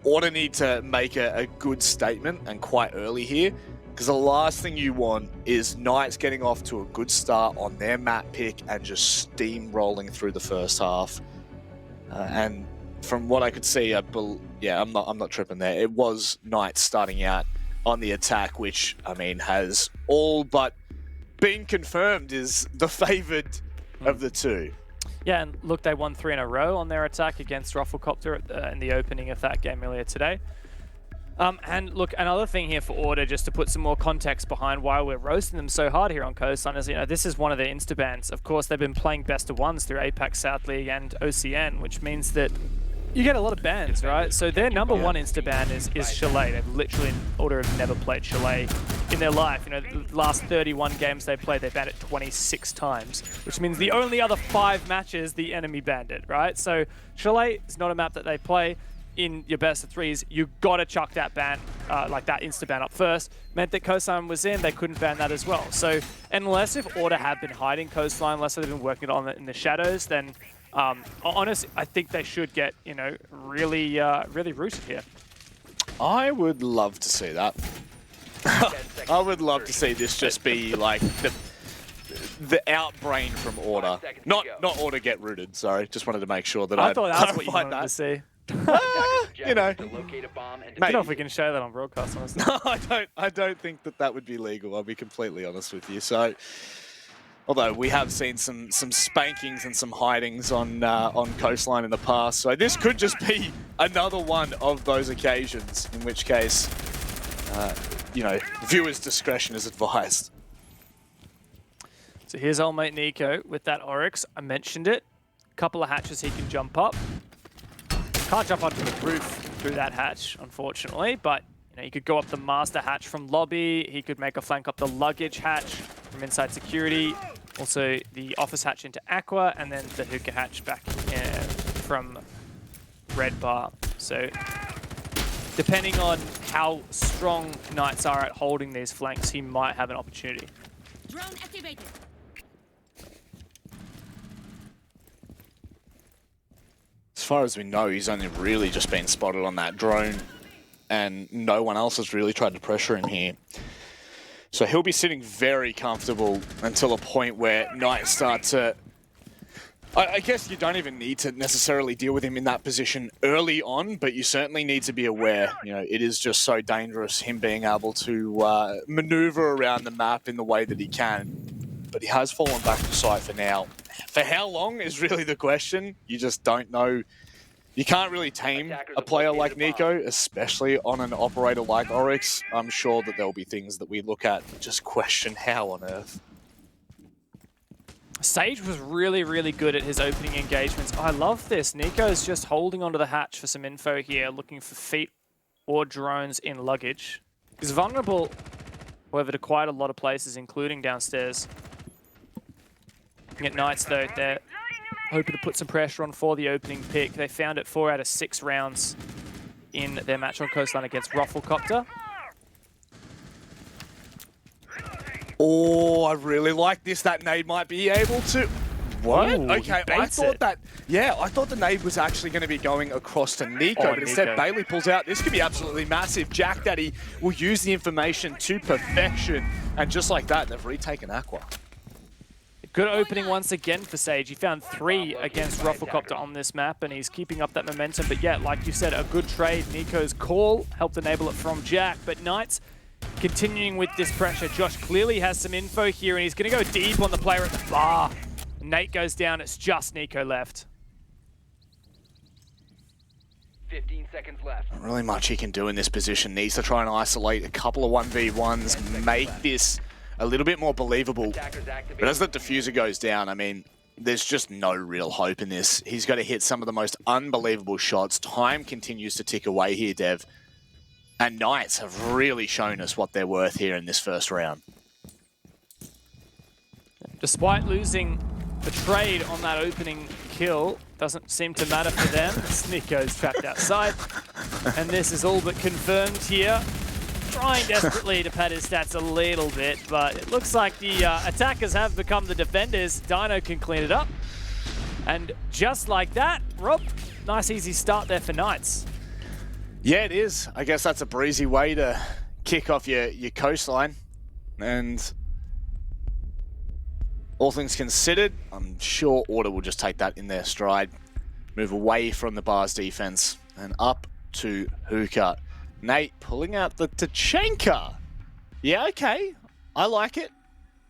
Order need to make a good statement, and quite early here, because the last thing you want is Knights getting off to a good start on their map pick and just steamrolling through the first half. And from what I could see, I'm not tripping there. It was Knights starting out on the attack, which I mean has all but been confirmed is the favoured of the two. Yeah, and look, they won 3 in a row on their attack against Rufflecopter in the opening of that game earlier today. And look, another thing here for Order, just to put some more context behind why we're roasting them so hard here on Coastline, is, you know, this is one of their insta-bans. Of course, they've been playing best of ones through APAC South League and OCN, which means that you get a lot of bans, right? So their number one insta-ban is Chalet. They've literally, Order have never played Chalet in their life. You know, the last 31 games they played, they banned it 26 times, which means the only other 5 matches the enemy banned it, right? So Chalet is not a map that they play. In your best of 3s, you gotta chuck that ban, like that insta-ban up first. Meant that Coastline was in, they couldn't ban that as well. So unless if Order have been hiding Coastline, unless they've been working on it in the shadows, then honestly, I think they should get, you know, really rooted here. I would love to see that. I would love to see this just be like the outbrain from Order. Not Order get rooted, sorry. Just wanted to make sure that I thought that's what you clarified wanted to see. You know, I don't know if we can show that on broadcast, honestly. no, I don't think that would be legal. I'll be completely honest with you. So, although we have seen some spankings and some hidings on Coastline in the past, so this could just be another one of those occasions. In which case, you know, viewers' discretion is advised. So here's old mate Nico with that Oryx. I mentioned it. Couple of hatches he can jump up. Can't jump onto the roof through that hatch, unfortunately, but you know, he could go up the master hatch from lobby. He could make a flank up the luggage hatch from inside security. Also the office hatch into Aqua, and then the hookah hatch back from Red Bar. So depending on how strong Knights are at holding these flanks, he might have an opportunity. Drone activated. As far as we know, he's only really just been spotted on that drone, and no one else has really tried to pressure him here. So he'll be sitting very comfortable until a point where Knights start to... I guess you don't even need to necessarily deal with him in that position early on, but you certainly need to be aware. You know, it is just so dangerous, him being able to maneuver around the map in the way that he can. But he has fallen back to sight for now. For how long is really the question. You just don't know. You can't really tame a player like Nico, especially on an operator like Oryx. I'm sure that there'll be things that we look at and just question how on earth. Sage was really, really good at his opening engagements. I love this. Nico's just holding onto the hatch for some info here, looking for feet or drones in luggage. He's vulnerable, however, to quite a lot of places, including downstairs. At Knights, though, they're hoping to put some pressure on for the opening pick. They found it 4 out of 6 rounds in their match on Coastline against Rufflecopter. Oh, I really like this. That nade might be able to... What? Ooh, Okay, I thought that... Yeah, I thought the nade was actually going to be going across to Nico, but instead Nico. Bailey pulls out. This could be absolutely massive. Jack Daddy will use the information to perfection, and just like that, they've retaken Aqua. Good opening once again for Sage. He found 3 against Rufflecopter on this map, and he's keeping up that momentum. But yeah, like you said, a good trade. Nico's call helped enable it from Jack, but Knights continuing with this pressure. Josh clearly has some info here, and he's going to go deep on the player at the bar. Nate goes down. It's just Nico left. 15 seconds left. Not really much he can do in this position. Needs to try and isolate a couple of 1v1s, make this a little bit more believable. But as the diffuser goes down, I mean, there's just no real hope in this. He's got to hit some of the most unbelievable shots. Time continues to tick away here, Dev. And Knights have really shown us what they're worth here in this first round. Despite losing the trade on that opening kill, doesn't seem to matter for them. Nico's trapped outside. And this is all but confirmed here. Trying desperately to pad his stats a little bit, but it looks like the attackers have become the defenders. Dino can clean it up. And just like that, Rob, nice easy start there for Knights. Yeah, it is. I guess that's a breezy way to kick off your coastline. And all things considered, I'm sure Order will just take that in their stride. Move away from the Bar's defense and up to Hookah. Nate pulling out the Tachanka. Yeah, okay. I like it.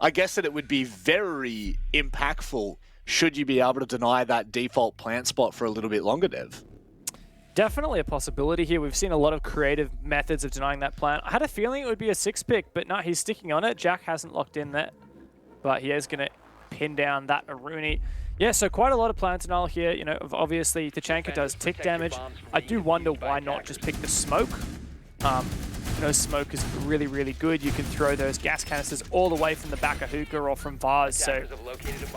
I guess that it would be very impactful should you be able to deny that default plant spot for a little bit longer, Dev. Definitely a possibility here. We've seen a lot of creative methods of denying that plant. I had a feeling it would be a 6-pick, but no, he's sticking on it. Jack hasn't locked in that, but he is going to pin down that Aruni. Yeah, so quite a lot of plant denial here. You know, obviously Tachanka does tick damage. I do wonder why not just pick the smoke. You know, smoke is really, really good. You can throw those gas canisters all the way from the back of Hookah or from Vars. So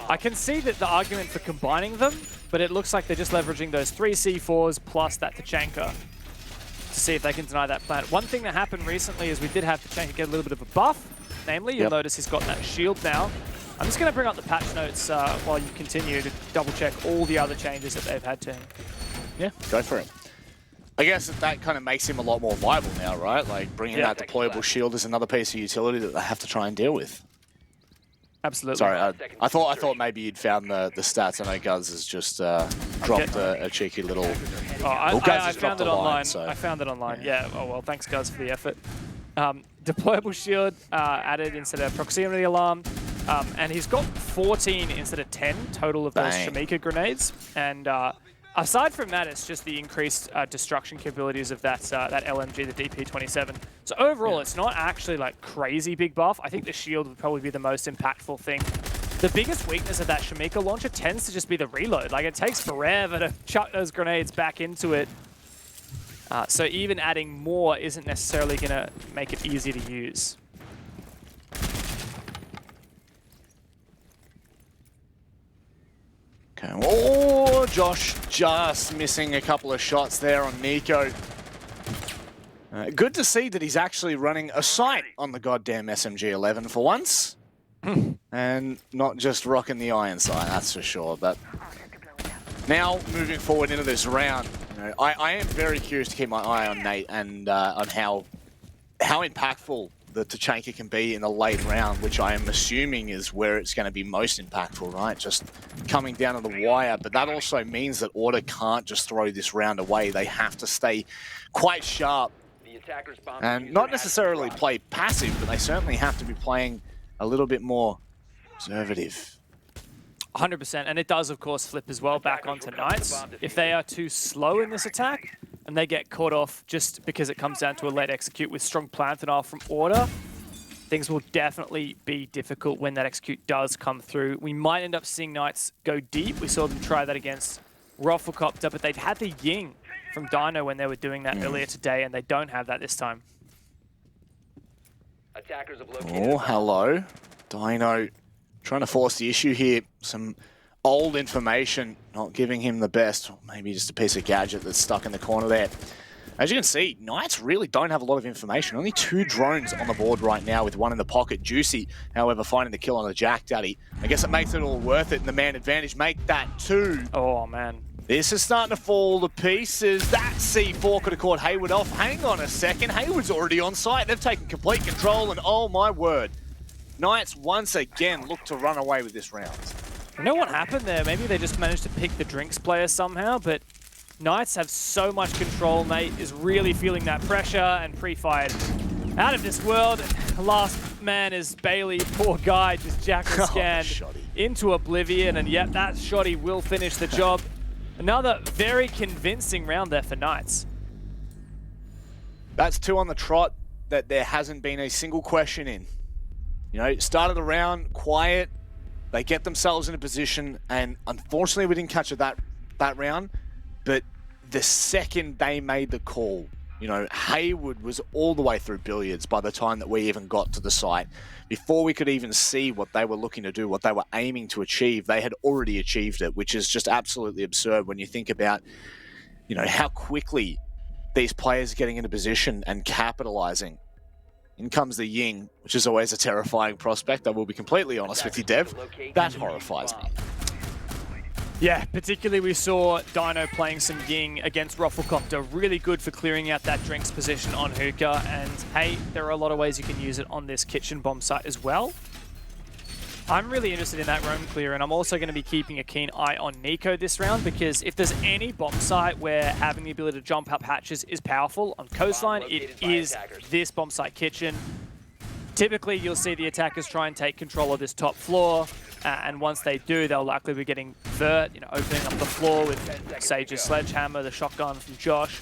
I can see that the argument for combining them, but it looks like they're just leveraging those 3 C4s plus that Tachanka to see if they can deny that plant. One thing that happened recently is we did have Tachanka get a little bit of a buff. Namely, you'll notice he's got that shield now. I'm just going to bring up the patch notes while you continue to double check all the other changes that they've had to him. Yeah, go for it. I guess that kind of makes him a lot more viable now, right? Like bringing that deployable shield is another piece of utility that they have to try and deal with. Absolutely. Sorry, I thought maybe you'd found the stats. I know Guz has just dropped a cheeky little... I found it online. So. I found it online. Yeah. Oh well, thanks Guz for the effort. Deployable shield added instead of proximity alarm. And he's got 14 instead of 10 total of those Shamika grenades. And aside from that, it's just the increased destruction capabilities of that LMG, the DP-27. So overall, it's not actually like crazy big buff. I think the shield would probably be the most impactful thing The biggest weakness of that Shamika launcher tends to just be the reload. Like, it takes forever to chuck those grenades back into it. So even adding more isn't necessarily going to make it easy to use. Okay. Oh, Josh just missing a couple of shots there on Nico. Good to see that he's actually running a sight on the goddamn SMG-11 for once. And not just rocking the iron sight, that's for sure. But now, moving forward into this round, you know, I am very curious to keep my eye on Nate and on how impactful the Tachanka can be in the late round, which I am assuming is where it's going to be most impactful, right? Just coming down to the wire. But that also means that Order can't just throw this round away. They have to stay quite sharp and not necessarily play passive, but they certainly have to be playing a little bit more conservative. 100%, and it does, of course, flip as well back onto Knights. If they are too slow in this attack, and they get caught off just because it comes down to a late execute with strong plan denial from Order, things will definitely be difficult when that execute does come through. We might end up seeing Knights go deep. We saw them try that against Roffelcopter, but they'd had the Ying from Dino when they were doing that earlier today, and they don't have that this time. Attackers have located. Oh, hello. Dino trying to force the issue here. Some old information, not giving him the best. Or maybe just a piece of gadget that's stuck in the corner there. As you can see, Knights really don't have a lot of information. Only 2 drones on the board right now with 1 in the pocket. Juicy, however, finding the kill on the Jack Daddy. I guess it makes it all worth it, and the man advantage make that 2. Oh, man. This is starting to fall to pieces. That C4 could have caught Hayward off. Hang on a second. Hayward's already on site. They've taken complete control, and oh my word. Knights once again look to run away with this round. You know what happened there? Maybe they just managed to pick the drinks player somehow, but Knights have so much control. Nate is really feeling that pressure, and pre-fired out of this world. Last man is Bailey. Poor guy just jackal scanned into oblivion, and yep, that shotty will finish the job. Another very convincing round there for Knights. That's 2 on the trot that there hasn't been a single question in. You know, started the round quiet. They get themselves in a position, and unfortunately we didn't catch it that round. But the second they made the call, you know, Hayward was all the way through billiards by the time that we even got to the site. Before we could even see what they were looking to do, what they were aiming to achieve, they had already achieved it, which is just absolutely absurd when you think about, you know, how quickly these players are getting into position and capitalizing. In comes the Ying, which is always a terrifying prospect. I will be completely honest with you, Dev. That horrifies me. Yeah, particularly we saw Dino playing some Ying against Roffelcopter. Really good for clearing out that drinks position on Hookah. And hey, there are a lot of ways you can use it on this kitchen bomb site as well. I'm really interested in that roam clear, and I'm also going to be keeping a keen eye on Nico this round, because if there's any bomb site where having the ability to jump up hatches is powerful on Coastline, it is this bomb site kitchen. Typically, you'll see the attackers try and take control of this top floor, and once they do, they'll likely be getting Vert, you know, opening up the floor with Sage's sledgehammer, the shotgun from Josh,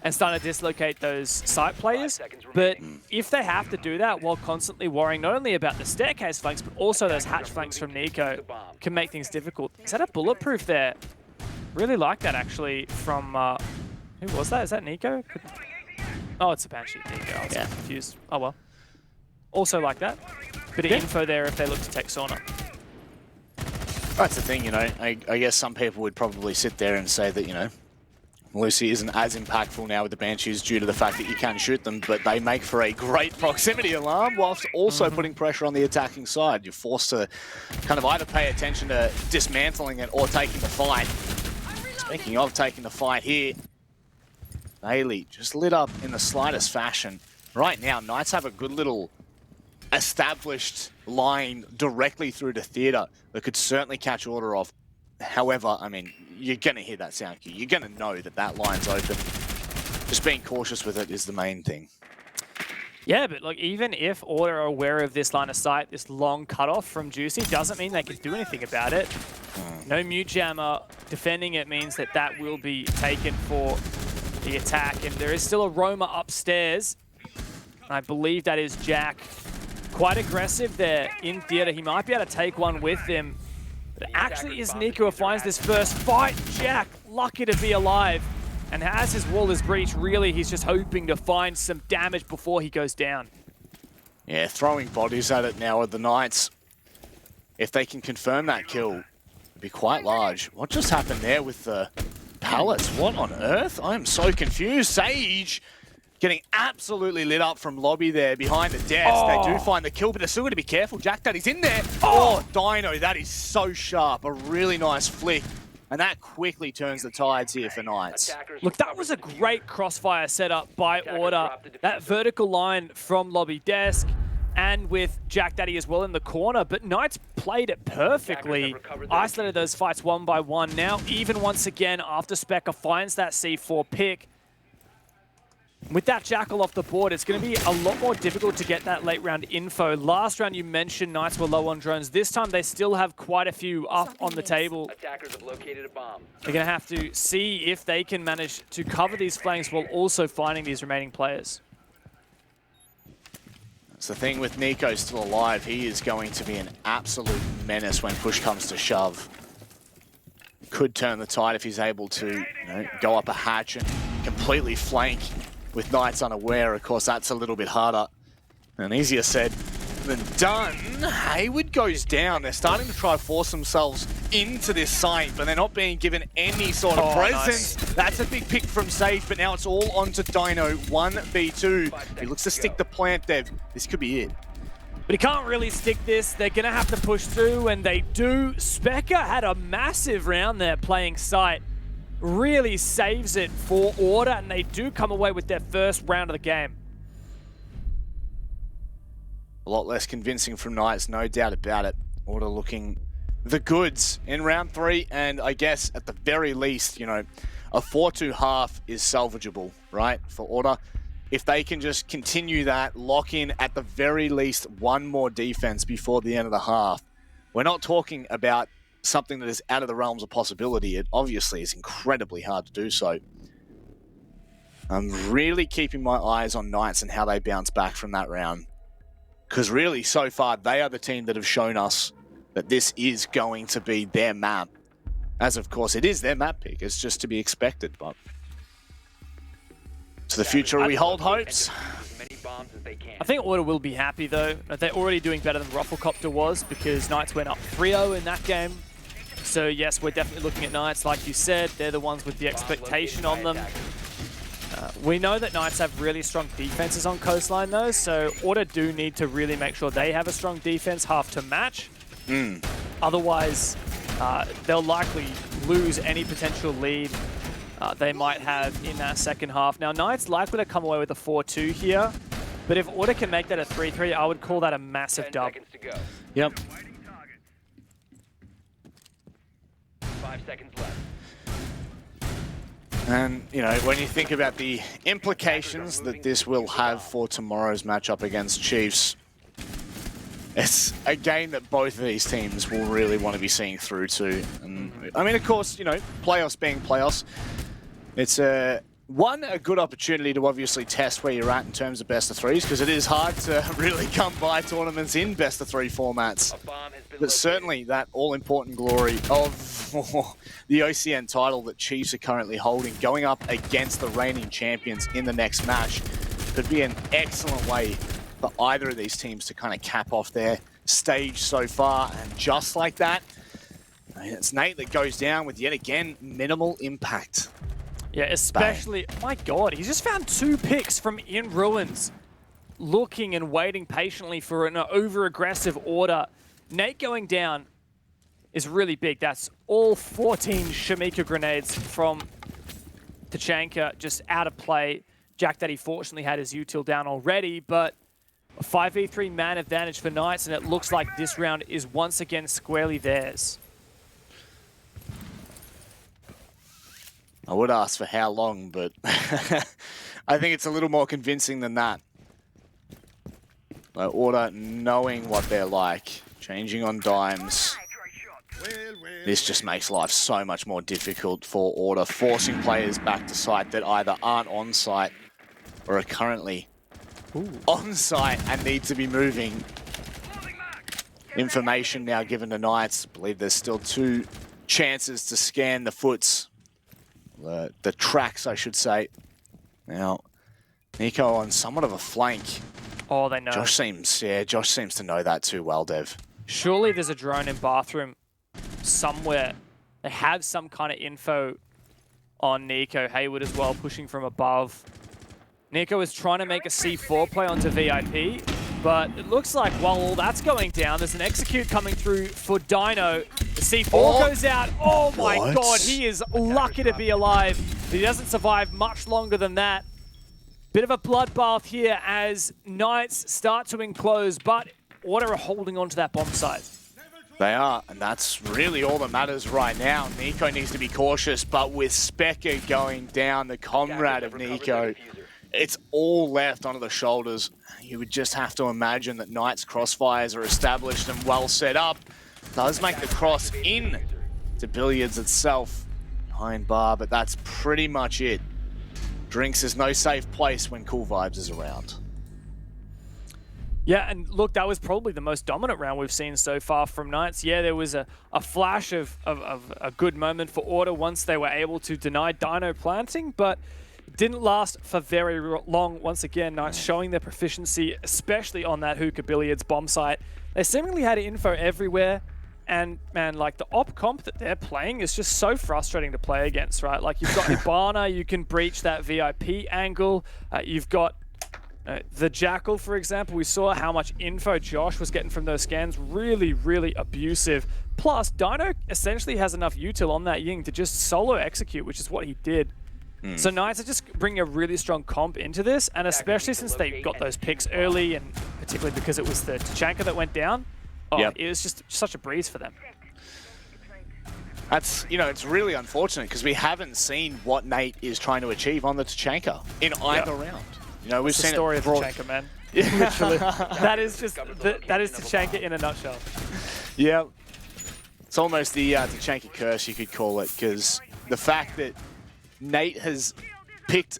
and starting to dislocate those site players. But if they have to do that while constantly worrying not only about the staircase flanks, but also those hatch flanks from Nico, can make things difficult. Is that a bulletproof there? Really like that, actually, from... who was that? Is that Nico? Oh, it's a Banshee. Nico. I was confused. Oh, well. Also like that. Bit of info there if they look to take Sauna. That's the thing, you know. I guess some people would probably sit there and say that, you know, Lucy isn't as impactful now with the Banshees due to the fact that you can shoot them, but they make for a great proximity alarm whilst also putting pressure on the attacking side. You're forced to kind of either pay attention to dismantling it or taking the fight. Speaking of taking the fight here, Bailey just lit up in the slightest fashion. Right now, Knights have a good little established line directly through the theatre that could certainly catch Order off. However, I mean, you're going to hear that sound cue. You're going to know that that line's open. Just being cautious with it is the main thing. Yeah, but like, even if Order are aware of this line of sight, this long cutoff from Juicy, doesn't mean they can do anything about it. No mute jammer defending it means that that will be taken for the attack. And there is still a roamer upstairs. I believe that is Jack. quite aggressive there in theater. He might be able to take one with him. But it actually is Nico who finds this first fight. Jack, lucky to be alive. And as his wall is breached, really, he's just hoping to find some damage before he goes down. Yeah, throwing bodies at it now with the Knights. If they can confirm that kill, it'd be quite large. What just happened there with the pallets? What on earth? I am so confused. Sage getting absolutely lit up from lobby there behind the desk. They do find the kill, but they're still going to be careful. Jack Daddy's in there. Oh, Dino, that is so sharp. A really nice flick. And that quickly turns the tides here for Knights. Look, that was a great crossfire setup by Order. That vertical line from lobby desk and with Jack Daddy as well in the corner. But Knights played it perfectly. Isolated those fights one by one. Now, even once again, after Specker finds that C4 pick, with that Jackal off the board, it's going to be a lot more difficult to get that late round info. Last round, you mentioned Knights were low on drones. This time, they still have quite a few up on the table. Attackers have located a bomb. They're going to have to see if they can manage to cover these flanks while also finding these remaining players. That's the thing with Nico still alive. He is going to be an absolute menace when push comes to shove. Could turn the tide if he's able to go up a hatch and completely flank with Knights unaware. Of course, that's a little bit harder and easier said than done. Hayward goes down. They're starting to try to force themselves into this site, but they're not being given any sort of presence. Nice. That's a big pick from Sage, but now it's all onto Dino. 1v2. He looks to stick the plant, Dev. This could be it. But he can't really stick this. They're going to have to push through, and they do. Specker had a massive round there playing site. Really saves it for Order, and they do come away with their first round of the game. A lot less convincing from Knights, no doubt about it. Order looking the goods in round 3, and I guess at the very least, a 4-2 half is salvageable, right, for Order. If they can just continue that, lock in at the very least one more defense before the end of the half. We're not talking about something that is out of the realms of possibility. It obviously is incredibly hard to do so. I'm really keeping my eyes on Knights and how they bounce back from that round. Because really, so far, they are the team that have shown us that this is going to be their map. As, of course, it is their map pick. It's just to be expected, but... To the future, we hold hopes. I think Order will be happy, though. They're already doing better than Rufflecopter was, because Knights went up 3-0 in that game. So, yes, we're definitely looking at Knights. Like you said, they're the ones with the expectation on them. We know that Knights have really strong defenses on Coastline, though, so Order do need to really make sure they have a strong defense half to match. Otherwise, they'll likely lose any potential lead they might have in that second half. Now, Knights likely to come away with a 4-2 here, but if Order can make that a 3-3, I would call that a massive dub. Yep. 5 seconds left. And, when you think about the implications that this will have for tomorrow's matchup against Chiefs, it's a game that both of these teams will really want to be seeing through to. And, I mean, of course, playoffs being playoffs, it's a good opportunity to obviously test where you're at in terms of best of threes, because it is hard to really come by tournaments in best of 3 formats. But certainly that all-important glory of the OCN title that Chiefs are currently holding, going up against the reigning champions in the next match, could be an excellent way for either of these teams to kind of cap off their stage so far. And just like that, it's Nate that goes down with, yet again, minimal impact. Yeah, especially, my God, he's just found 2 picks from In Ruins, looking and waiting patiently for an over-aggressive Order. Nate going down is really big. That's all 14 Shamika grenades from Tachanka just out of play. Jack Daddy fortunately had his util down already, but a 5v3 man advantage for Knights, and it looks like this round is once again squarely theirs. I would ask for how long, but I think it's a little more convincing than that. Order knowing what they're like, changing on dimes. This just makes life so much more difficult for Order, forcing players back to site that either aren't on site or are currently on site and need to be moving information now given to Knights. I believe there's still 2 chances to scan the foots. The tracks, I should say. Now, Nico on somewhat of a flank. Oh, they know. Josh seems to know that too well, Dev. Surely there's a drone in bathroom somewhere. They have some kind of info on Nico. Hayward as well, pushing from above. Nico is trying to make a C4 play onto VIP, but it looks like while all that's going down, there's an execute coming through for Dino. The C4 goes out. Oh my god, he is lucky to be alive. He doesn't survive much longer than that. Bit of a bloodbath here as Knights start to enclose, but Order are holding on to that bomb site. They are, and that's really all that matters right now. Nico needs to be cautious, but with Specker going down, the comrade of Nico, it's all left onto the shoulders. You would just have to imagine that Knights crossfires are established and well set up. Does make the cross in to Billiards itself behind bar, but that's pretty much it. Drinks is no safe place when Cool Vibes is around. Yeah, and look, that was probably the most dominant round we've seen so far from Knights. Yeah, there was a flash of a good moment for Order once they were able to deny Dino planting, but didn't last for very long. Once again, Knights showing their proficiency, especially on that Hookah Billiards bomb site. They seemingly had info everywhere, and man, like the op comp that they're playing is just so frustrating to play against, right? Like you've got Hibana, you can breach that VIP angle. You've got the Jackal, for example. We saw how much info Josh was getting from those scans. Really, really abusive. Plus, Dino essentially has enough util on that Ying to just solo execute, which is what he did. So Knights are just bringing a really strong comp into this, and especially since they got those picks early, and particularly because it was the Tachanka that went down, it was just such a breeze for them. That's, you know, it's really unfortunate because we haven't seen what Nate is trying to achieve on the Tachanka in either round. You know, we've seen the story it of Tachanka, man. Literally. That is just, that is Tachanka in a nutshell. Yeah. It's almost the Tachanka curse, you could call it, because the fact that Nate has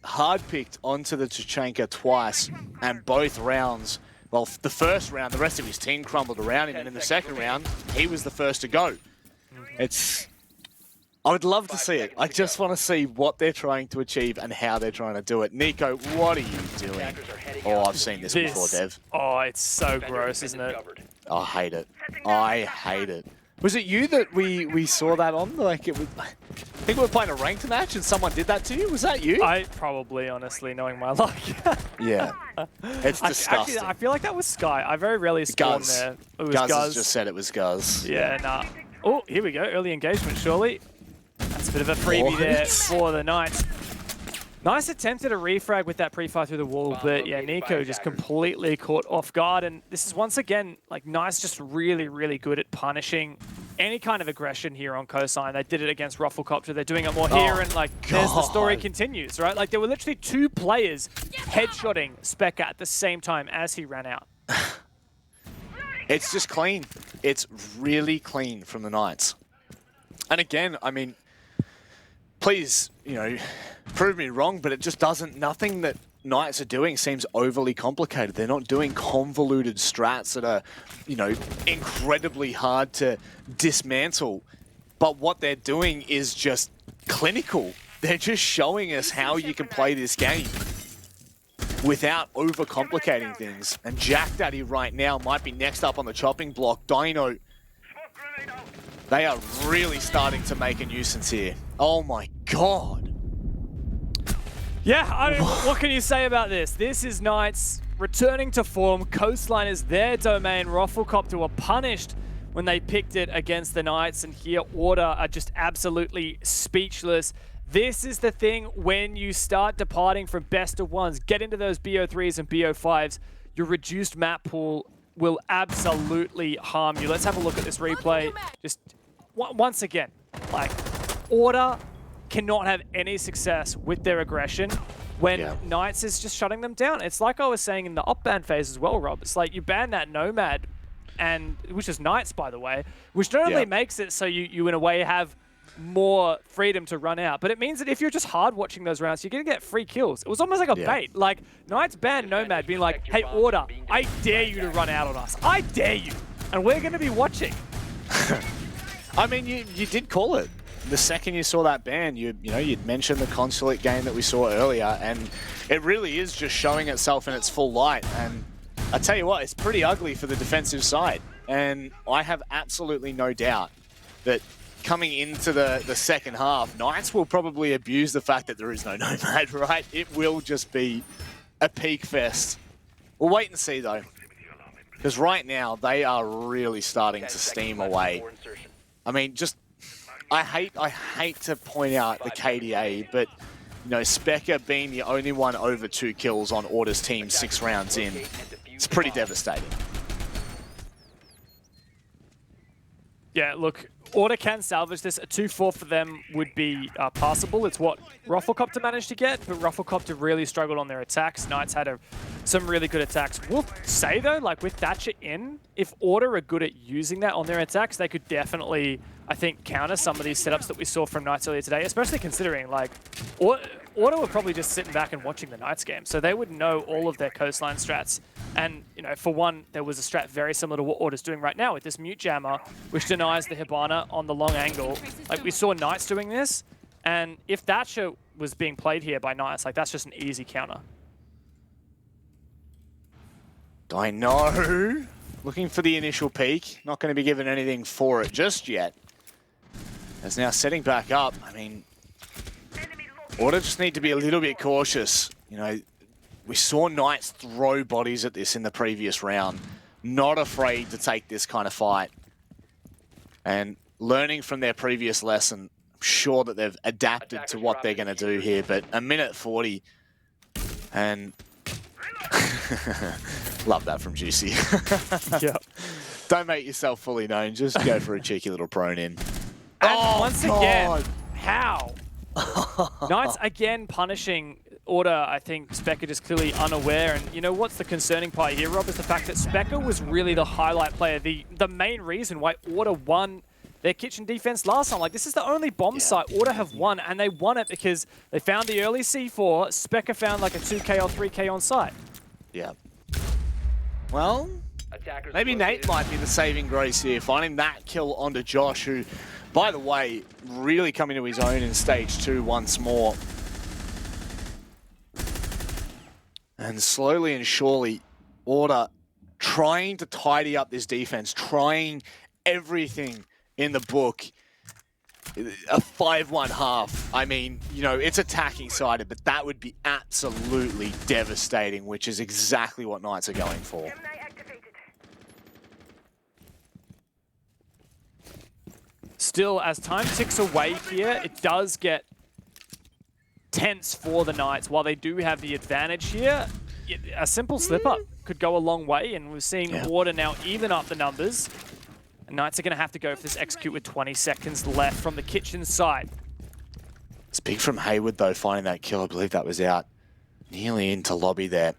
hard-picked onto the Tachanka twice, and both rounds, well, the first round, the rest of his team crumbled around him, and in the second round, he was the first to go. I would love to see it. I just want to see what they're trying to achieve and how they're trying to do it. Nico, what are you doing? Oh, I've seen this before, Dev. Oh, it's so gross, isn't it? I hate it. I hate it. Was it you that we saw that on? Like it was, I think we were playing a ranked match and someone did that to you. Was that you? I probably, honestly, knowing my luck. Yeah. It's disgusting. Actually, I feel like that was Sky. I very rarely spawn there. It was Guz Guz. has just said it was Guz. Yeah, nah. Oh, here we go. Early engagement, surely. That's a bit of a freebie there for the Knights. Nice attempt at a refrag with that pre-fire through the wall, but yeah, Nico just completely caught off guard. And this is once again, like, Nice just really, really good at punishing any kind of aggression here on Coastline. They did it against Rufflecopter. They're doing it more here, and like, there's the story continues, right? Like, there were literally 2 players headshotting Specker at the same time as he ran out. It's just clean. It's really clean from the Knights. And again, I mean, please, you know, prove me wrong, but it just doesn't, nothing that Knights are doing seems overly complicated. They're not doing convoluted strats that are, you know, incredibly hard to dismantle. But what they're doing is just clinical. They're just showing us how you can play this game without overcomplicating things. And Jack Daddy right now might be next up on the chopping block. Dino, they are really starting to make a nuisance here. Oh my god. Yeah, what can you say about this? This is Knights returning to form. Coastline is their domain. Rufflecopter were punished when they picked it against the Knights, and here Order are just absolutely speechless. This is the thing when you start departing from best of ones, get into those BO3s and BO5s, your reduced map pool will absolutely harm you. Let's have a look at this replay. Just once again, like, Order cannot have any success with their aggression when Knights is just shutting them down. It's like I was saying in the up-ban phase as well, Rob. It's like you ban that Nomad, and which is Knights, by the way, which not only makes it so you in a way have more freedom to run out, but it means that if you're just hard watching those rounds, you're going to get free kills. It was almost like a bait. Like, Knights banned Nomad being like, hey, Order, I dare you to run out on us. I dare you. and we're going to be watching. I mean, you did call it. The second you saw that ban, you'd mentioned the Consulate game that we saw earlier, and it really is just showing itself in its full light. And I tell you what, it's pretty ugly for the defensive side. And I have absolutely no doubt that coming into the second half, Knights will probably abuse the fact that there is no Nomad, right? It will just be a peak fest. We'll wait and see, though. Because right now, they are really starting to steam away. I mean, just... I hate to point out the KDA, but Specker being the only one over 2 kills on Order's team 6 rounds in, it's pretty devastating. Yeah, look, Order can salvage this. A 2-4 for them would be passable. It's what Rufflecopter managed to get, but Rufflecopter really struggled on their attacks. Knights had some really good attacks. We'll say, though, like with Thatcher in, if Order are good at using that on their attacks, they could definitely, I think, counter some of these setups that we saw from Knights earlier today, especially considering, like, Order were probably just sitting back and watching the Knights game, so they would know all of their coastline strats. And, for one, there was a strat very similar to what Order's doing right now with this Mute Jammer, which denies the Hibana on the long angle. Like, we saw Knights doing this, and if Thatcher was being played here by Knights, like, that's just an easy counter. I know. Looking for the initial peak. Not going to be given anything for it just yet. As now setting back up, I mean, Order just need to be a little bit cautious. We saw Knights throw bodies at this in the previous round. Not afraid to take this kind of fight. And learning from their previous lesson, I'm sure that they've adapted to what they're going to do here. But a minute 40, and love that from Juicy. Yep. Don't make yourself fully known. Just go for a cheeky little prone in. And once again, how? Knights again punishing Order. I think Specker just clearly unaware. And what's the concerning part here, Rob, is the fact that Specker was really the highlight player, the main reason why Order won their kitchen defense last time. Like, this is the only bomb site Order have won, and they won it because they found the early C4. Specker found like a 2K or 3K on site. Yeah. Well, maybe Nate might be the saving grace here, finding that kill onto Josh, who, by the way, really coming to his own in stage 2 once more. And slowly and surely, Order trying to tidy up this defense, trying everything in the book. A 5-1 half. I mean, it's attacking sided, but that would be absolutely devastating, which is exactly what Knights are going for. Still, as time ticks away here, it does get tense for the Knights. While they do have the advantage here, a simple slip-up could go a long way, and we're seeing Order now even up the numbers. And Knights are going to have to go for this execute with 20 seconds left from the kitchen side. It's big from Hayward, though, finding that kill. I believe that was out nearly into lobby there.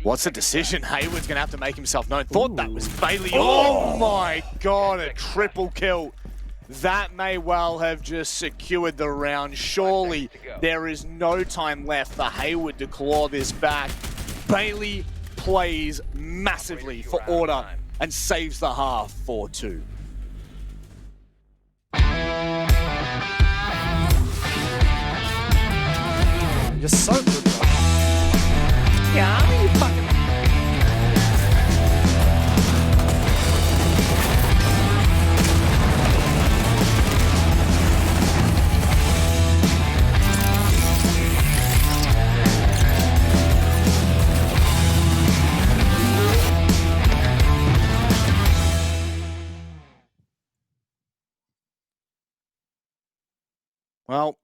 What's the decision? Hayward's going to have to make himself known. Thought that was Bailey. Oh my God, a triple kill. That may well have just secured the round. Surely there is no time left for Hayward to claw this back. Bailey plays massively for Order and saves the half 4-2. You're so good, bro. Yeah, you fucking... Well,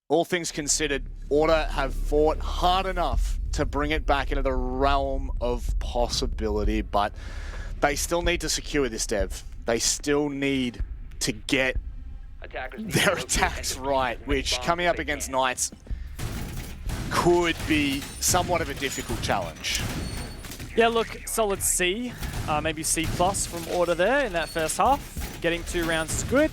all things considered, Order have fought hard enough to bring it back into the realm of possibility, but they still need to secure this, Dev. They still need to get their attacks right, which coming up against Knights could be somewhat of a difficult challenge. Yeah, look, solid C, maybe C+ from Order there in that first half. Getting 2 rounds is good.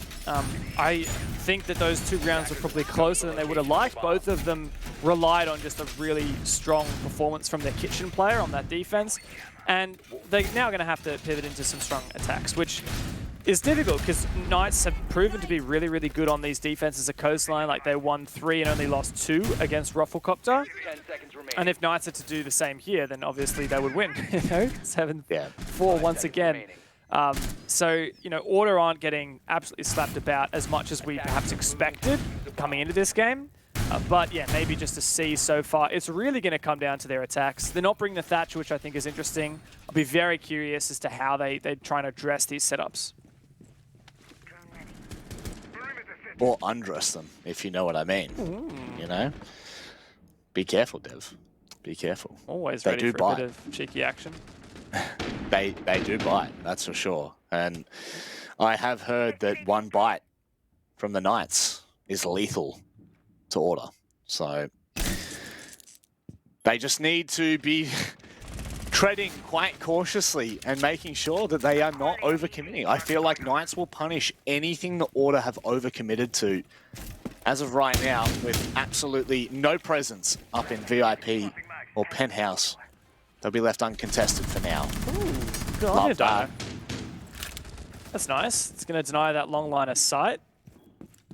I think that those 2 rounds were probably closer than they would have liked. Both of them relied on just a really strong performance from their kitchen player on that defense. And they're now going to have to pivot into some strong attacks, which is difficult because Knights have proven to be really, really good on these defenses at Coastline. Like they won 3 and only lost 2 against Rufflecopter. 10 seconds remaining. And if Knights are to do the same here, then obviously they would win. 7-4 5 once seconds again. remaining. So, Order aren't getting absolutely slapped about as much as we perhaps expected coming into this game. But yeah, maybe just a C so far. It's really going to come down to their attacks. They're not bringing the Thatcher, which I think is interesting. I'll be very curious as to how they try and address these setups. Or undress them, if you know what I mean. You know? Be careful, Dev. Be careful. Always They ready do for bite. a bit of cheeky action. They do bite, that's for sure. And I have heard that one bite from the Knights is lethal to Order. So they just need to be treading quite cautiously and making sure that they are not overcommitting. I feel like Knights will punish anything the Order have overcommitted to as of right now, with absolutely no presence up in VIP or Penthouse. They'll be left uncontested for now. Ooh, good on you, Love that. Dino. That's nice. It's going to deny that long line of sight.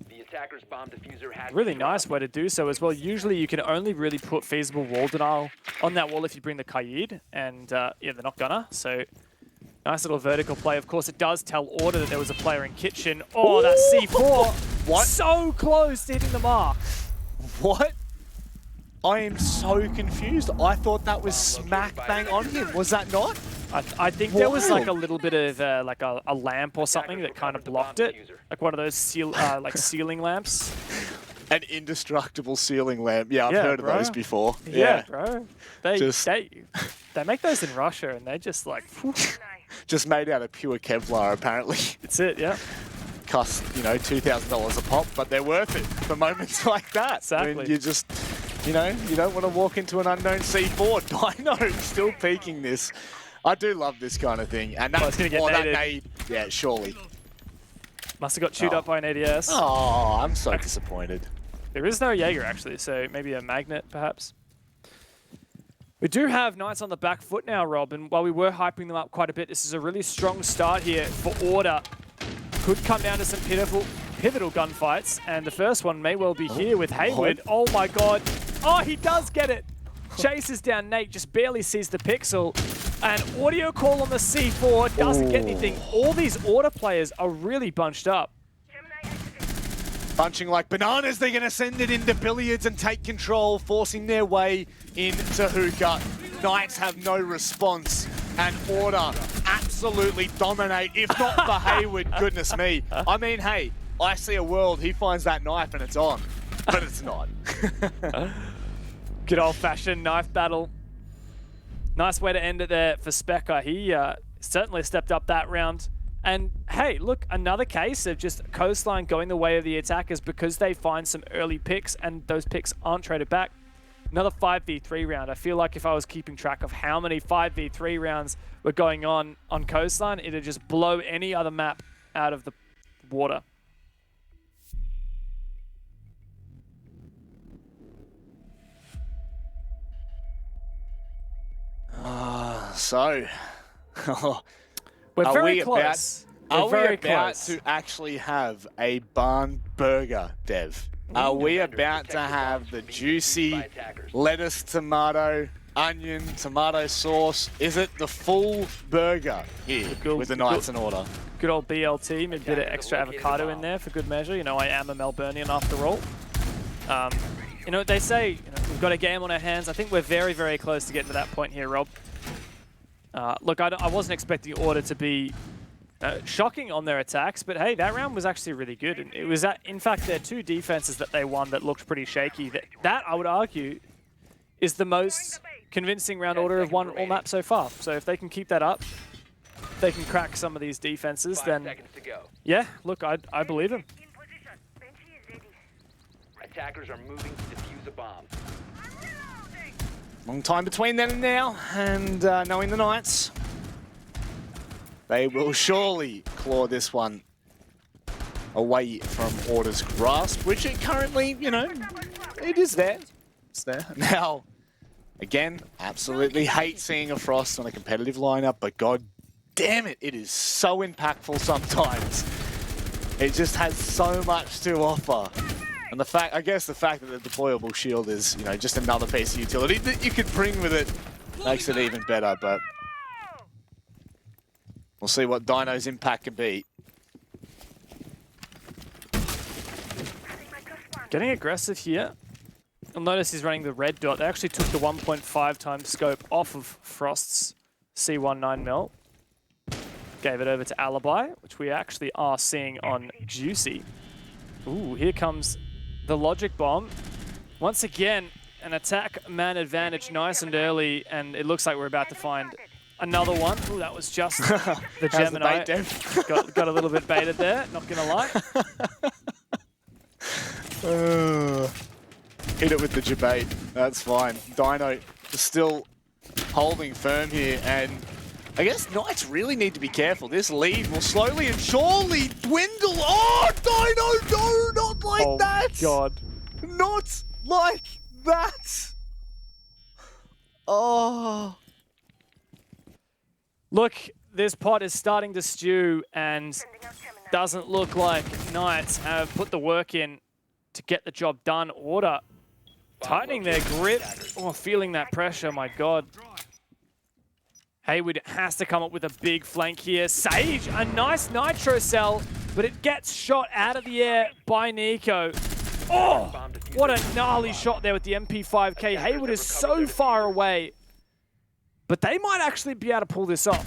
The attacker's bomb diffuser has Really been nice dropped. way to do so as well. Usually you can only really put feasible wall denial on that wall if you bring the Qaid, and yeah, they're not gonna. So nice little vertical play. Of course, it does tell Order that there was a player in kitchen. Oh, that C4! What? So close to hitting the mark. What? I am so confused. I thought that was smack bang on him. Was that not? I think there was like Wow. a little bit of like a lamp or something that kind of blocked it, like one of those like ceiling lamps. An indestructible ceiling lamp. Yeah, I've Yeah, heard of bro. those before. Yeah, bro. They Just- they make those in Russia, and they just like whew, Just made out of pure Kevlar, apparently. it's it. Yeah, Cost, $2,000 a pop, but they're worth it for moments like that. Exactly. When you just, you don't want to walk into an unknown C4. Dino still peeking this. I do love this kind of thing. And it's gonna get that naded. nade, yeah, surely. must have got chewed Oh. up by an ADS. Oh, I'm so disappointed. There is no Jaeger actually, so maybe a magnet perhaps. We do have Knights on the back foot now, Rob, and while we were hyping them up quite a bit, this is a really strong start here for Order. Could come down to some pivotal gunfights, and the first one may well be here with Hayward. Oh my god. Oh, he does get it. Chases down Nate, just barely sees the pixel. And audio call on the C4 doesn't get anything. All these Order players are really bunched up. Bunching like bananas, they're going to send it into billiards and take control, forcing their way into hookah. Knights have no response, and Order absolutely dominate, if not for Hayward, goodness me. I mean, hey, I see a world, he finds that knife and it's on, but it's not. Good old-fashioned knife battle. Nice way to end it there for Specker. He certainly stepped up that round. And hey, look, another case of just Coastline going the way of the attackers because they find some early picks and those picks aren't traded back. Another 5v3 round. I feel like if I was keeping track of how many 5v3 rounds were going on Coastline, it'd just blow any other map out of the water. So, We're Are very we close. are We're we very about close. to actually have a barn burger, Dev? Are we about to have the juicy lettuce, tomato, onion, tomato sauce? Is it the full burger here Good- with the Knights in Order? Good old BLT, maybe a bit of extra avocado in there for good measure. I am a Melburnian after all. They say we've got a game on our hands. I think we're very, very close to getting to that point here, Rob. Look, I wasn't expecting Order to be shocking on their attacks, but hey, that round was actually really good. And it was, in fact, their 2 defenses that they won that looked pretty shaky. That I would argue, is the most convincing round Order have won all maps so far. So if they can keep that up, they can crack some of these defenses, 5 then seconds to go. yeah, look, I believe them. Attackers are moving to defuse a bomb. Long time between then and now, and knowing the Knights, they will surely claw this one away from Order's grasp, which it currently, it is there. traps there. Now, again, absolutely hate seeing a Frost on a competitive lineup, but god damn it, it is so impactful sometimes. It just has so much to offer. And I guess the fact that the deployable shield is, you know, just another piece of utility that you could bring with it makes it even better, but we'll see what Dino's impact can be. Getting aggressive here. You'll notice he's running the red dot. They actually took the 1.5 times scope off of Frost's C19 mil. Gave it over to Alibi, which we actually are seeing on Juicy. Ooh, here comes the logic bomb. Once again, an attack man advantage nice and early, and it looks like we're about to find another one. Ooh, that was just the Gemini. The bait, got a little bit baited there, not gonna lie. Hit it with the debate. That's fine. Dino still holding firm here, and I guess Knights really need to be careful. This lead will slowly and surely dwindle. Oh, Dino, no, not like that. Oh, God. Not like that. Oh. Look, this pot is starting to stew, and doesn't look like Knights have put the work in to get the job done. Order tightening their grip. Oh, feeling that pressure, my God. Haywood has to come up with a big flank here. Sage, a nice nitro cell, but it gets shot out of the air by Nico. Oh, what a gnarly shot there with the MP5K. Haywood is so far away, but they might actually be able to pull this off.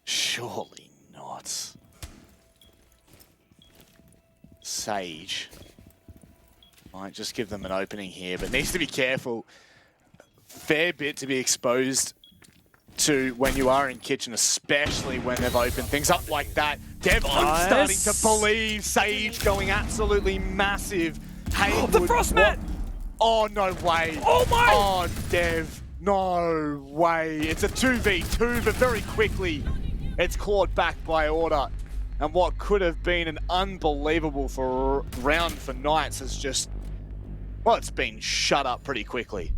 Surely not. Sage might just give them an opening here, but needs to be careful. Fair bit to be exposed to when you are in kitchen, especially when they've opened things up like that. Dev, I'm starting to believe. Sage going absolutely massive. Haywood, the frost mat! Oh, no way. Oh my! Oh, Dev, no way. It's a 2v2, but very quickly it's clawed back by Order. And what could have been an unbelievable round for Knights has just, well, it's been shut up pretty quickly.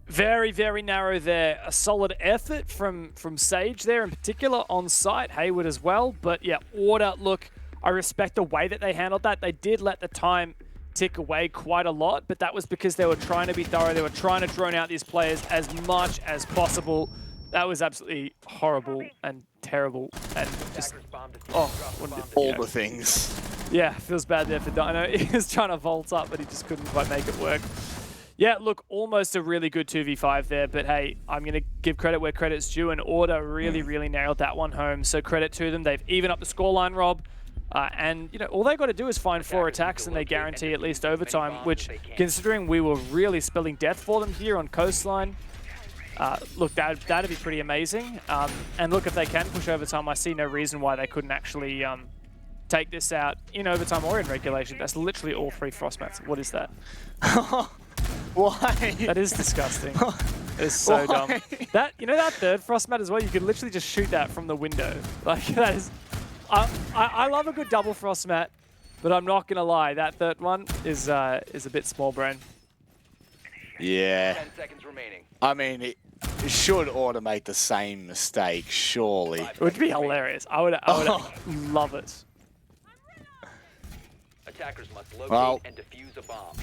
Very, very narrow there. A solid effort from Sage there in particular on site. Haywood as well. But yeah, Order, look, I respect the way that they handled that. They did let the time tick away quite a lot, but that was because they were trying to be thorough. They were trying to drone out these players as much as possible. That was absolutely horrible and terrible and just, oh, all the things. Yeah, feels bad there for Dino. He was trying to vault up, but he just couldn't quite make it work. Yeah, look, almost a really good 2v5 there, but hey, I'm going to give credit where credit's due, and Order really, really nailed that one home. So credit to them. They've evened up the scoreline, Rob. And, you know, all they got to do is find 4 attacks and they guarantee at least overtime, which, considering we were really spelling death for them here on Coastline, look, that'd be pretty amazing. And look, if they can push overtime, I see no reason why they couldn't actually take this out in overtime or in regulation. That's literally all 3 frost mats. What is that? Why? That is disgusting. It is so dumb. That, you know, that third frost mat as well, you could literally just shoot that from the window. Like, that is... I love a good double frost mat, but I'm not gonna lie, that third one is a bit small brain. Yeah. 10 seconds remaining. I mean, it should Order make the same mistake, surely. It would be hilarious. I would love it. Attackers must locate and defuse a bomb.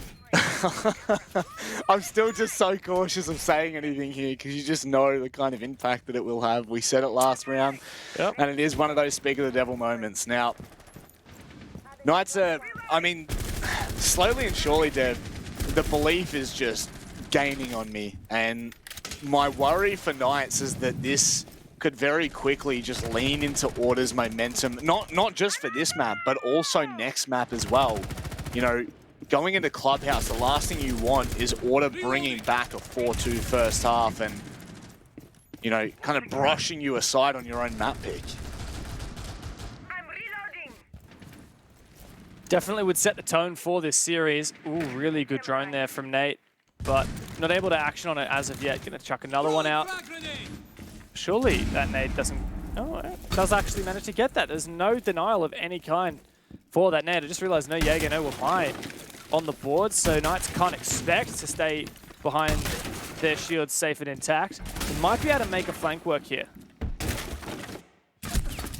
I'm still just so cautious of saying anything here because you just know the kind of impact that it will have. We said it last round, and it is one of those speak of the devil moments. Now, Knights are, I mean, slowly and surely, Dev, the belief is just gaining on me. And my worry for Knights is that this could very quickly just lean into Order's momentum, not just for this map, but also next map as well. You know, going into Clubhouse, the last thing you want is Order bringing back a 4-2 first half and, you know, kind of brushing you aside on your own map pick. Definitely would set the tone for this series. Ooh, really good drone there from Nate, but not able to action on it as of yet. Gonna chuck another one out. Surely that nade doesn't... Oh, it does actually manage to get that. There's no denial of any kind for that nade. I just realized no Jaeger, no Wapai. on the board, so Knights can't expect to stay behind their shields safe and intact. They might be able to make a flank work here.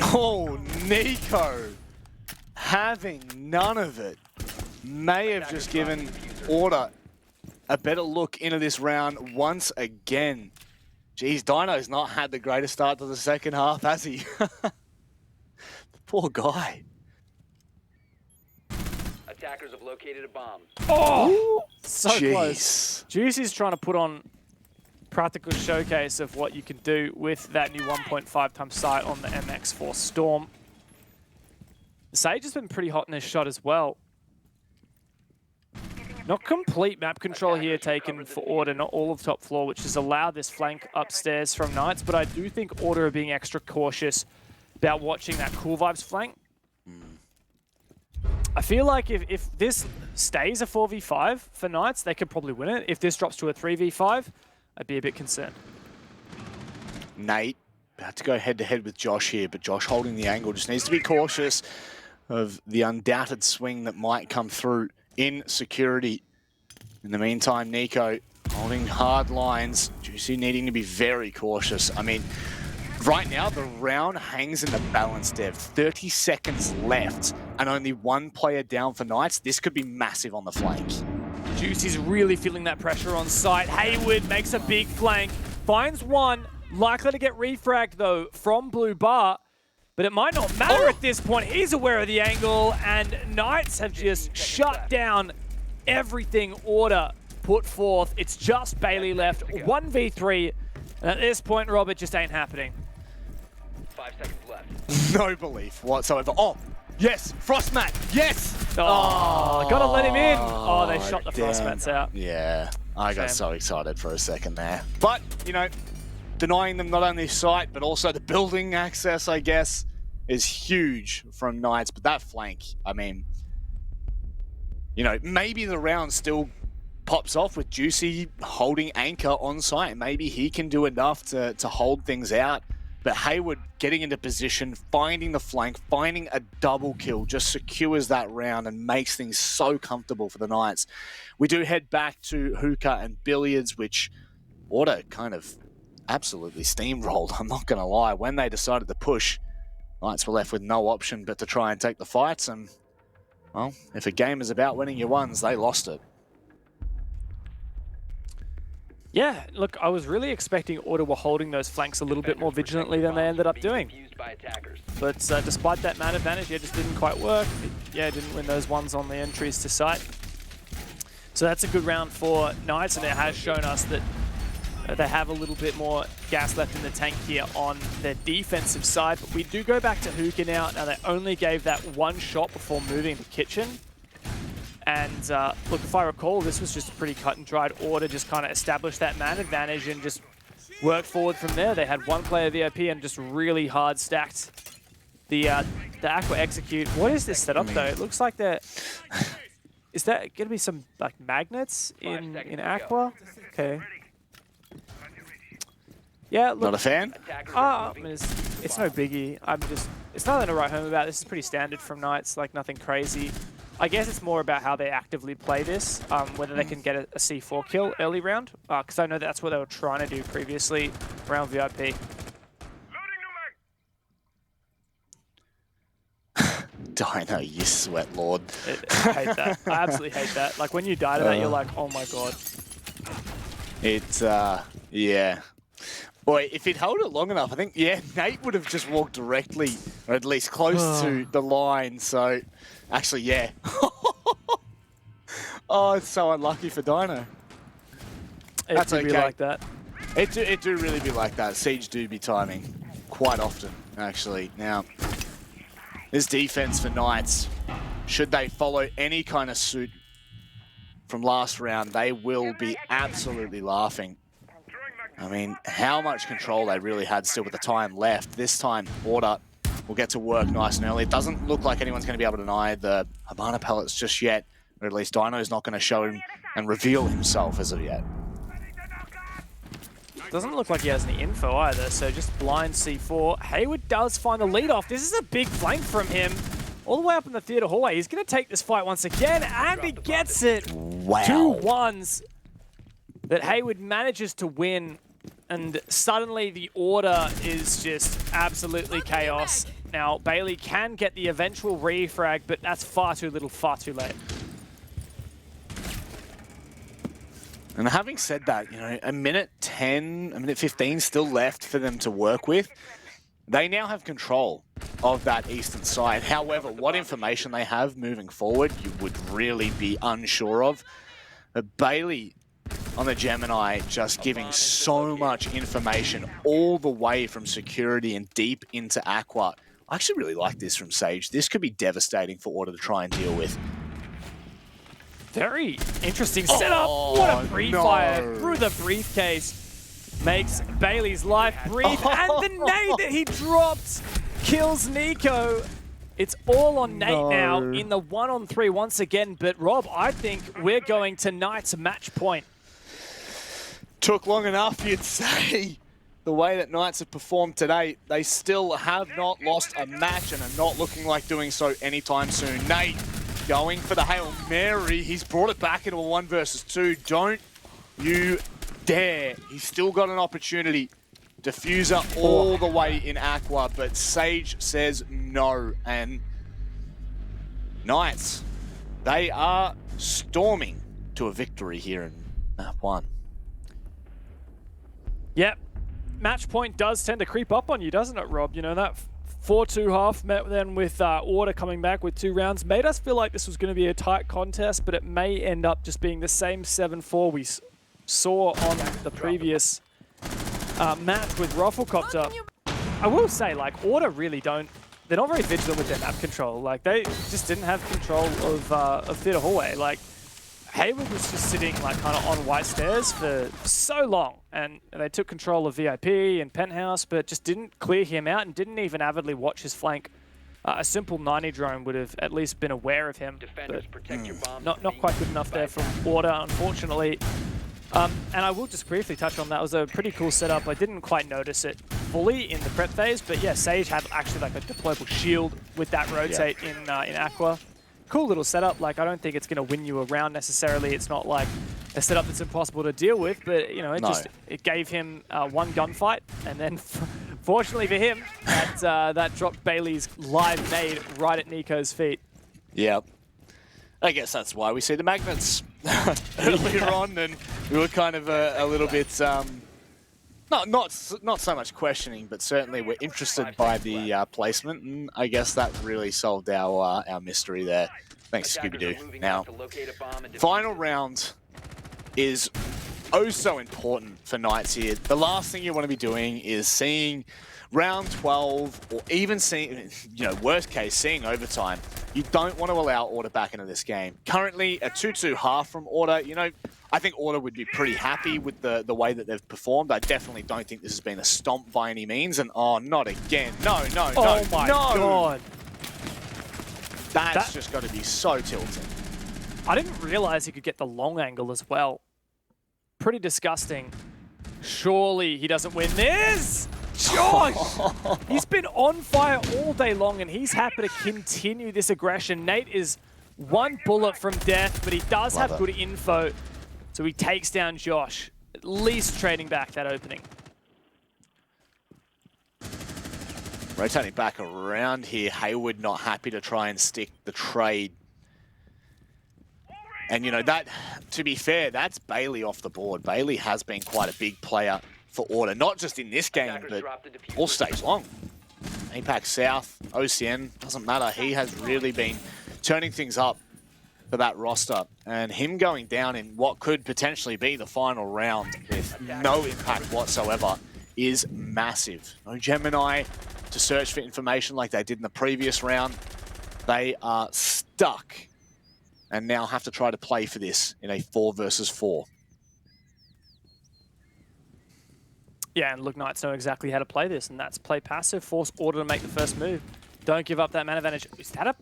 Oh, Nico having none of it may have just given Order a better look into this round once again. Geez, Dino's not had the greatest start to the second half, has he? The poor guy. Attackers have located a bomb. Oh, so Jeez. close. Juicy's trying to put on practical showcase of what you can do with that new 1.5 times sight on the MX4 Storm. Sage has been pretty hot in his shot as well. Not complete map control here taken for Order, not all of top floor, which has allowed this flank upstairs from Knights, but I do think Order are being extra cautious about watching that Cool Vibes flank. I feel like if this stays a 4v5 for Knights, they could probably win it. If this drops to a 3v5, I'd be a bit concerned. Nate about to go head-to-head with Josh here, but Josh holding the angle, just needs to be cautious of the undoubted swing that might come through in security. In the meantime, Nico holding hard lines. Juicy needing to be very cautious. I mean, right now the round hangs in the balance, Dev. 30 seconds left and only one player down for Knights. This could be massive on the flank. Juicy's really feeling that pressure on site. Hayward makes a big flank, finds one, likely to get refragged though from Blue Bar. But it might not matter at this point. He's aware of the angle, and Knights have just shut down everything Order put forth. It's just Bailey left, 1v3. And at this point, Rob, it just ain't happening. 5 seconds left. No belief whatsoever. Oh, yes, Frostmat, yes! Oh, gotta let him in. Oh, they shot the damn. Frostmats out. Yeah, I got Shame. so excited for a second there. But, you know, denying them not only sight, but also the building access, I guess, is huge from Knights. But that flank, I mean, you know, maybe the round still pops off with Juicy holding anchor on site. Maybe he can do enough to hold things out. But Hayward getting into position, finding the flank, finding a double kill, just secures that round and makes things so comfortable for the Knights. We do head back to hookah and billiards, which Order kind of absolutely steamrolled, I'm not going to lie. When they decided to push, Knights were left with no option but to try and take the fights. And, well, if a game is about winning your ones, they lost it. Yeah, look, I was really expecting Order were holding those flanks a little bit more vigilantly than they ended up doing. But despite that man advantage, it just didn't quite work. Didn't win those ones on the entries to site. So that's a good round for Knights, and it has shown us that they have a little bit more gas left in the tank here on their defensive side. But we do go back to hookah now. Now, they only gave that one shot before moving to kitchen. And look, if I recall, this was just a pretty cut and dried Order, just kind of establish that man advantage and just work forward from there. They had one player VIP and just really hard stacked the Aqua execute. What is this setup though? It looks like they're... Is that going to be some like magnets in Aqua? Okay. Yeah, look. Not a fan? I mean, it's no biggie. It's nothing to write home about. This is pretty standard from Knights, like nothing crazy. I guess it's more about how they actively play this, whether they can get a C4 kill early round, because I know that's what they were trying to do previously around VIP. Dino, you sweat lord. I hate that. I absolutely hate that. Like when you die to that, you're like, oh my god. It's, yeah. Boy, if he'd held it long enough, I think, yeah, Nate would have just walked directly, or at least close to the line. So, actually, yeah. Oh, it's so unlucky for Dino. That's okay. Be like that. It do really be like that. Siege do be timing quite often, actually. Now, this defense for Knights, should they follow any kind of suit from last round, they will be absolutely laughing. I mean, how much control they really had still with the time left. This time, Order will get to work nice and early. It doesn't look like anyone's going to be able to deny the Habana pellets just yet, or at least Dino's not going to show him and reveal himself as of yet. Doesn't look like he has any info either, so just blind C4. Hayward does find the lead off. This is a big flank from him. all the way up in the theater hallway. He's going to take this fight once again, and he gets it. Wow. 2-1s that Hayward manages to win, and suddenly the order is just absolutely chaos. Now, Bailey can get the eventual refrag, but that's far too little, far too late. And having said that, you know, a minute 10, a minute 15 still left for them to work with. They now have control of that eastern side. However, what information they have moving forward, you would really be unsure of. But Bailey on the Gemini just giving so much information all the way from security and deep into Aqua. I actually really like this from Sage. This could be devastating for Order to try and deal with. Very interesting setup. What a pre-fire through the briefcase. Makes Bailey's life brief. And the nade that he dropped kills Nico. It's all on Nate now in the 1-on-3 once again. But Rob, I think we're going to Knight's match point. Took long enough, you'd say. The way that Knights have performed today, they still have not lost a match and are not looking like doing so anytime soon. Nate going for the Hail Mary. He's brought it back into a 1 versus 2. Don't you dare. He's still got an opportunity. Diffuser all the way in Aqua, but Sage says no. And Knights, they are storming to a victory here in map 1. Yep. Match point does tend to creep up on you, doesn't it, Rob? You know, that 4-2 half met then with Order coming back with 2 rounds made us feel like this was going to be a tight contest, but it may end up just being the same 7-4 we saw on the previous match with Rufflecopter. I will say, like, Order really don't... They're not very vigilant with their map control. Like, they just didn't have control of Theater Hallway. Like, Hayward was just sitting like kind of on white stairs for so long, and they took control of VIP and Penthouse, but just didn't clear him out and didn't even avidly watch his flank. A simple 90 drone would have at least been aware of him, but not quite good enough there from Order, unfortunately. And I will just briefly touch on that. It was a pretty cool setup. I didn't quite notice it fully in the prep phase, but yeah, Sage had actually like a deployable shield with that rotate in Aqua. Cool little setup. Like, I don't think it's going to win you a round necessarily. It's not like a setup that's impossible to deal with, but you know, it gave him one gunfight, and then fortunately for him, that dropped Bailey's live nade right at Nico's feet. Yep. I guess that's why we see the magnets earlier on, and we were kind of a little bit not so much questioning, but certainly we're interested by the placement, and I guess that really solved our mystery there. Thanks, Scooby-Doo. Now, final round is oh so important for Knights here. The last thing you want to be doing is seeing round 12, or even seeing, you know, worst case, seeing overtime. You don't want to allow Order back into this game. Currently, a 2-2 half from Order, you know, I think Order would be pretty happy with the way that they've performed. I definitely don't think this has been a stomp by any means. And oh, not again. No. Oh my God. That's just got to be so tilting. I didn't realize he could get the long angle as well. Pretty disgusting. Surely he doesn't win this. Josh! He's been on fire all day long, and he's happy to continue this aggression. Nate is one bullet from death, but he does have good info. So he takes down Josh, at least trading back that opening. Rotating back around here, Hayward not happy to try and stick the trade. And you know, that, to be fair, that's Bailey off the board. Bailey has been quite a big player for Order, not just in this game, but all stage long. APAC South, OCN, doesn't matter. He has really been turning things up for that roster. And him going down in what could potentially be the final round with no impact whatsoever is massive. No Gemini to search for information like they did in the previous round. They are stuck and now have to try to play for this in a 4 versus 4. Yeah, and look, Knights know exactly how to play this, and that's play passive, force Order to make the first move. Don't give up that man advantage. Is that a...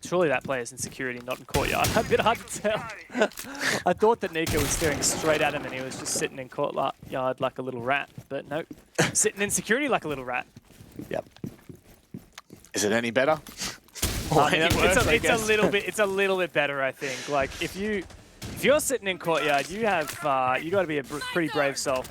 Surely that player's in security, not in courtyard. A bit hard to tell. I thought that Nico was staring straight at him and he was just sitting in courtyard like a little rat, but nope. Sitting in security like a little rat. Yep. Is it any better? It's a little bit better, I think. Like if you're sitting in courtyard, you got to be a pretty brave soul.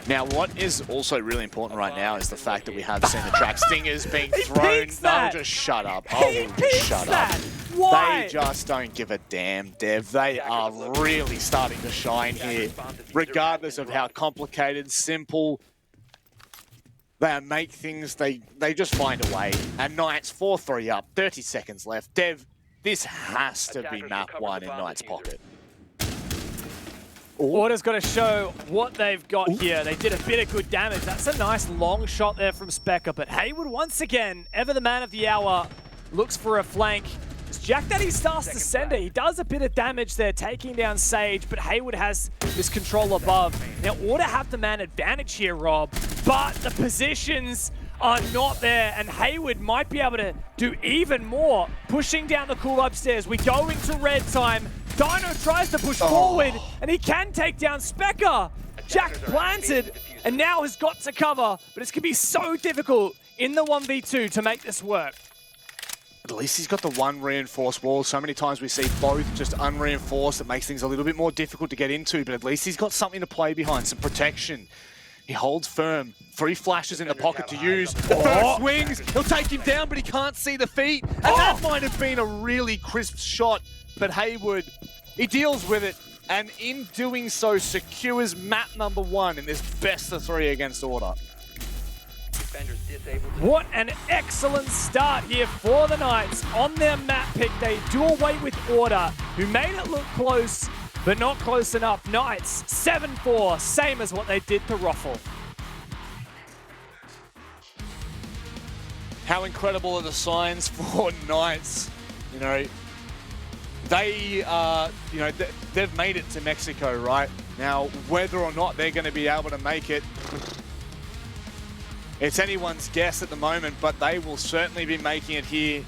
Now, what is also really important right now is the fact that we have seen the track stingers being thrown. that. No, just shut up. Oh, just shut up. Why? They just don't give a damn, Dev. They are really starting to shine here, regardless of how complicated, simple. They make things, they just find a way. And Knights 4-3 up, 30 seconds left. Dev, this has to be map 1 in Knights' pocket. Order's got to show what they've got here. They did a bit of good damage. That's a nice long shot there from Specker. But Haywood, once again, ever the man of the hour, looks for a flank. As Jack Daddy starts to send it. He does a bit of damage there, taking down Sage, but Haywood has this control above. Now, Order have the man advantage here, Rob, but the positions are not there, and Haywood might be able to do even more. Pushing down the cool upstairs. We go into red time. Dino tries to push forward, and he can take down Specker. Jack planted, and now has got to cover, but it's going to be so difficult in the 1v2 to make this work. At least he's got the one reinforced wall. So many times we see both just unreinforced. It makes things a little bit more difficult to get into, but at least he's got something to play behind, some protection. He holds firm. 3 flashes in the pocket to use. The first swings. He'll take him down, but he can't see the feet. And that might have been a really crisp shot. But Haywood, he deals with it. And in doing so, secures map number 1 in this best of 3 against Order. What an excellent start here for the Knights. On their map pick, they do away with Order, who made it look close, but not close enough. Knights, 7-4, same as what they did to Ruffle. How incredible are the signs for Knights? You know, they they've made it to Mexico, right? Now, whether or not they're going to be able to make it, it's anyone's guess at the moment, but they will certainly be making it here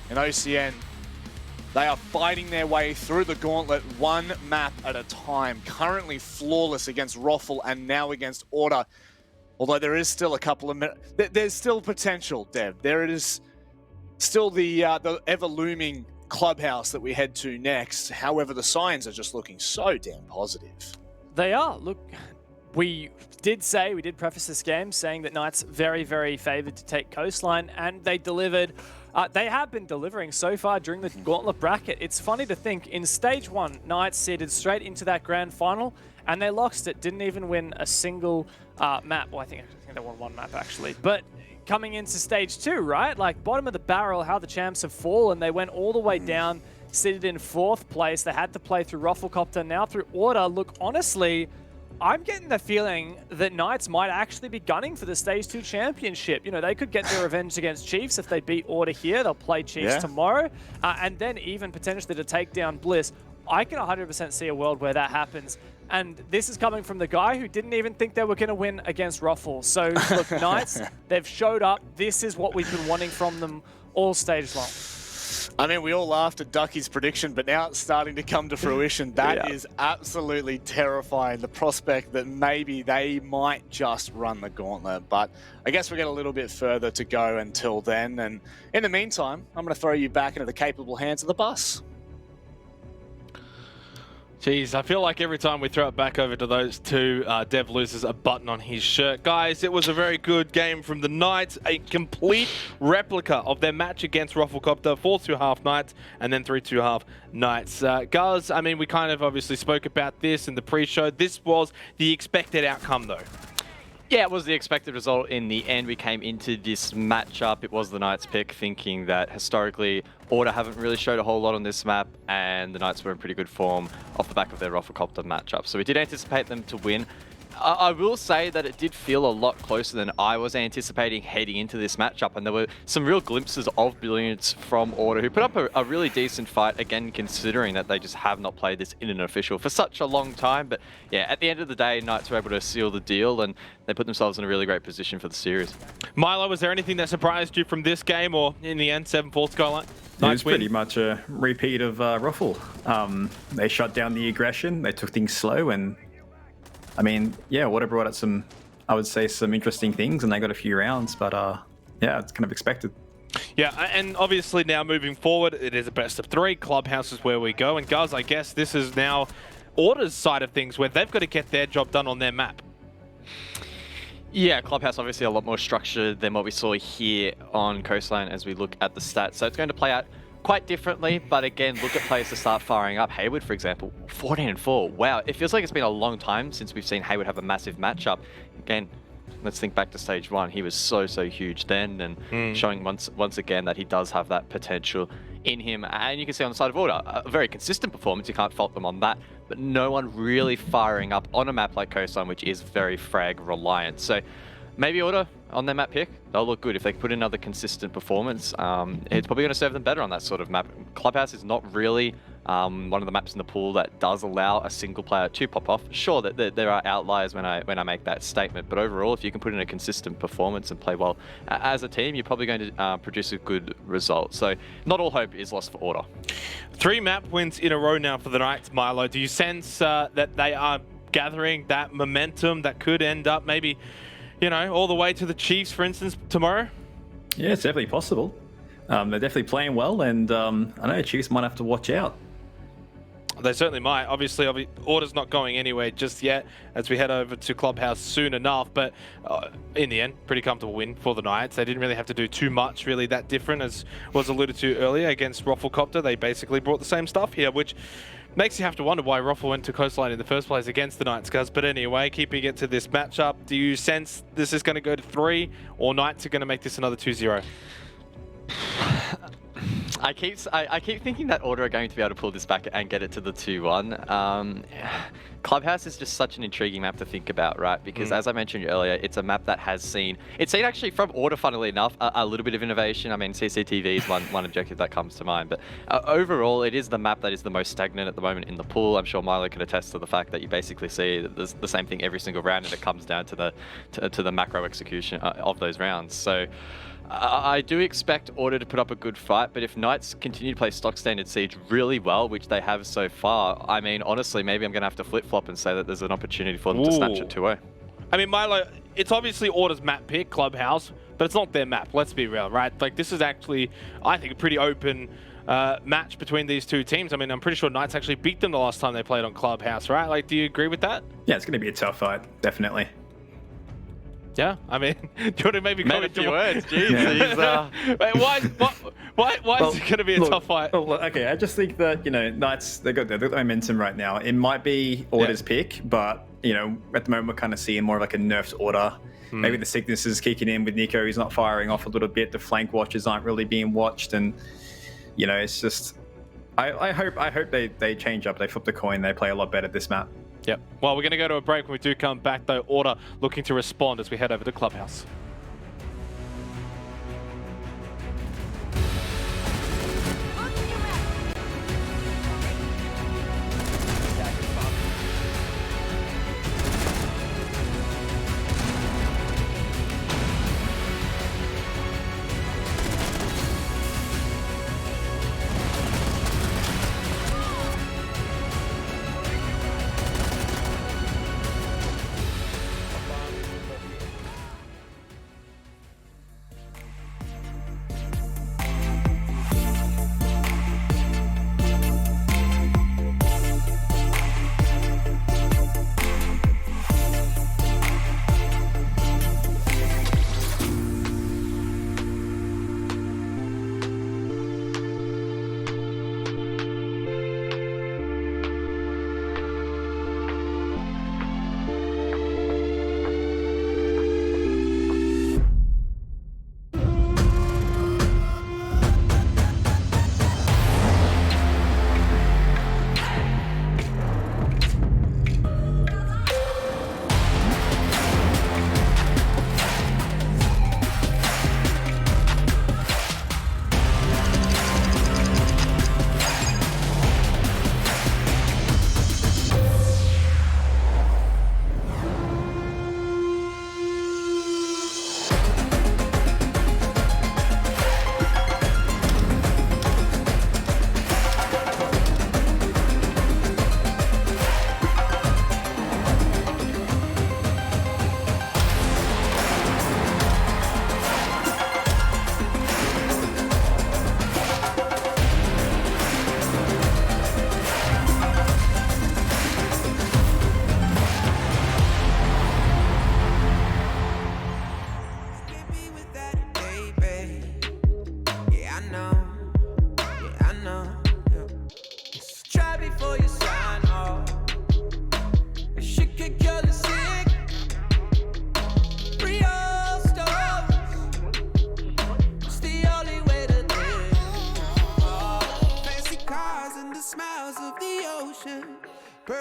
in OCN. They are fighting their way through the gauntlet, one map at a time. Currently flawless against Ruffle and now against Order. Although there is still a couple of minutes. There's still potential, Dev. There is still the ever-looming clubhouse that we head to next. However, the signs are just looking so damn positive. They are. Look, we did preface this game saying that Knights very, very favored to take Coastline, and they delivered. They have been delivering so far during the gauntlet bracket. It's funny to think, in Stage 1, Knights seeded straight into that grand final, and they lost it. Didn't even win a single map. Well, I think they won one map, actually. But coming into Stage 2, right? Like, bottom of the barrel, how the champs have fallen. They went all the way down, seated in 4th place. They had to play through Rufflecopter, now through Order. Look, honestly, I'm getting the feeling that Knights might actually be gunning for the Stage 2 championship. You know, they could get their revenge against Chiefs if they beat Order here. They'll play Chiefs tomorrow. And then even potentially to take down Bliss. I can 100% see a world where that happens. And this is coming from the guy who didn't even think they were going to win against Ruffle. So, look, Knights, they've showed up. This is what we've been wanting from them all stage long. I mean, we all laughed at Ducky's prediction, but now it's starting to come to fruition. That is absolutely terrifying. The prospect that maybe they might just run the gauntlet. But I guess we get a little bit further to go until then. And in the meantime, I'm going to throw you back into the capable hands of the bus. Jeez, I feel like every time we throw it back over to those two, Dev loses a button on his shirt. Guys, it was a very good game from the Knights. A complete replica of their match against Rufflecopter. 4-2-half Knights and then 3-2-half Knights. Guys, I mean, we kind of obviously spoke about this in the pre-show. This was the expected outcome, though. Yeah, it was the expected result in the end. We came into this matchup. It was the Knights pick, thinking that historically Order haven't really showed a whole lot on this map, and the Knights were in pretty good form off the back of their Rufflecopter matchup. So we did anticipate them to win. I will say that it did feel a lot closer than I was anticipating heading into this matchup, and there were some real glimpses of brilliance from Order, who put up a really decent fight, again, considering that they just have not played this in an official for such a long time. But yeah, at the end of the day, Knights were able to seal the deal, and they put themselves in a really great position for the series. Milo, was there anything that surprised you from this game, or in the end, 7-4 scoreline? It was pretty much a repeat of Ruffle. They shut down the aggression, they took things slow, and I mean, yeah, Order brought out some, I would say, some interesting things, and they got a few rounds, but yeah, it's kind of expected. Yeah, and obviously now moving forward, it is a best of 3. Clubhouse is where we go. And guys, I guess this is now Order's side of things where they've got to get their job done on their map. Yeah, Clubhouse obviously a lot more structured than what we saw here on Coastline as we look at the stats. So it's going to play out quite differently, but again, look at players to start firing up. Hayward, for example, 14-4. Wow, it feels like it's been a long time since we've seen Hayward have a massive matchup. Again, let's think back to stage 1. He was so huge then, and showing once again that he does have that potential in him. And you can see on the side of Order, a very consistent performance. You can't fault them on that, but no one really firing up on a map like Coastline, which is very frag reliant. So maybe Order on their map pick, they'll look good if they can put in another consistent performance. It's probably going to serve them better on that sort of map. Clubhouse is not really one of the maps in the pool that does allow a single player to pop off. Sure, that there are outliers when I make that statement, but overall, if you can put in a consistent performance and play well as a team, you're probably going to produce a good result. So not all hope is lost for Order. 3 map wins in a row now for the Knights, Milo. Do you sense that they are gathering that momentum that could end up maybe, you know, all the way to the Chiefs, for instance, tomorrow? Yeah, it's definitely possible. They're definitely playing well, and I know Chiefs might have to watch out. They certainly might. Obviously, Order's not going anywhere just yet as we head over to Clubhouse soon enough. But in the end, pretty comfortable win for the Knights. They didn't really have to do too much really that different, as was alluded to earlier against Rafflecopter. They basically brought the same stuff here, which makes you have to wonder why Raffle went to Coastline in the first place against the Knights, guys. But anyway, keeping it to this matchup, do you sense this is going to go to 3, or Knights are going to make this another 2-0? I keep thinking that Order are going to be able to pull this back and get it to the 2-1. Clubhouse is just such an intriguing map to think about, right? Because as I mentioned earlier, it's a map that has seen actually from Order, funnily enough, a little bit of innovation. I mean, CCTV is one objective that comes to mind, but overall, it is the map that is the most stagnant at the moment in the pool. I'm sure Milo can attest to the fact that you basically see the same thing every single round, and it comes down to the macro execution of those rounds. So I do expect Order to put up a good fight, but if Knights continue to play stock standard Siege really well, which they have so far, I mean, honestly, maybe I'm going to have to flip-flop and say that there's an opportunity for them to snatch it 2-0. I mean, Milo, it's obviously Order's map pick, Clubhouse, but it's not their map, let's be real, right? Like, this is actually, I think, a pretty open match between these two teams. I mean, I'm pretty sure Knights actually beat them the last time they played on Clubhouse, right? Like, do you agree with that? Yeah, it's going to be a tough fight, definitely. Yeah, I mean, do you want to maybe Made a few words, jeez. Yeah. Wait, why is it going to be a tough fight? Okay, I just think that, you know, Knights, they've got the momentum right now. It might be Order's pick, but, you know, at the moment we're kind of seeing more of like a nerfed Order. Maybe the sickness is kicking in with Nico. He's not firing off a little bit. The flank watches aren't really being watched, and, you know, it's just, I hope they change up. They flip the coin. They play a lot better this map. Yep. Well, we're going to go to a break. When we do come back, though, Order looking to respond as we head over to Clubhouse.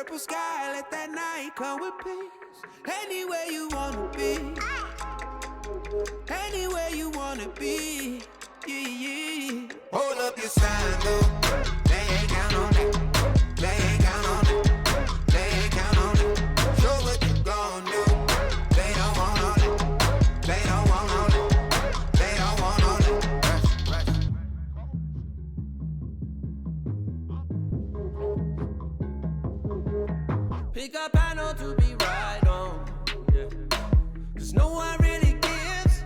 Purple sky, let that night come with peace. Anywhere you wanna be. Anywhere you wanna be. Yeah. Hold up your sign, though. They ain't count on that. They ain't count on that. They ain't count on that. Show what you gon' do. They don't want all that. They don't want all that. They don't want all that. Pick up, I know to be right on. Yeah. 'Cause no one really gives.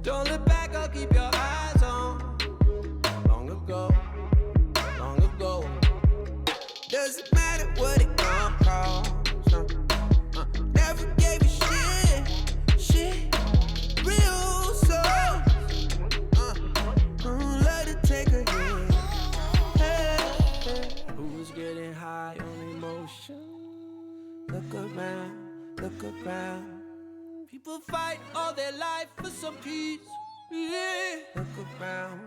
Don't look back, I'll keep your eyes on. Long ago. Doesn't matter what it gon' cost. Never gave a shit. Real soul. Let it take a hit. Hey. Who's getting high on emotion? Look around. People fight all their life for some peace. Yeah. Look around.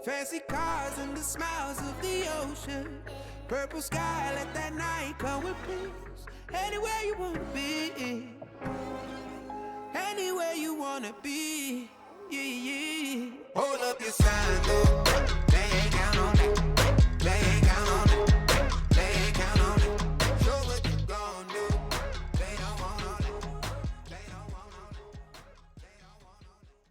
Fancy cars and the smiles of the ocean. Purple sky, let that night come with peace. Anywhere you wanna be. Anywhere you wanna be. Yeah. Hold up your sign, though. They ain't count on that. They ain't count on that. They ain't count on that. Show what you gon' do. They don't want all that. They don't want all that. They don't want all that.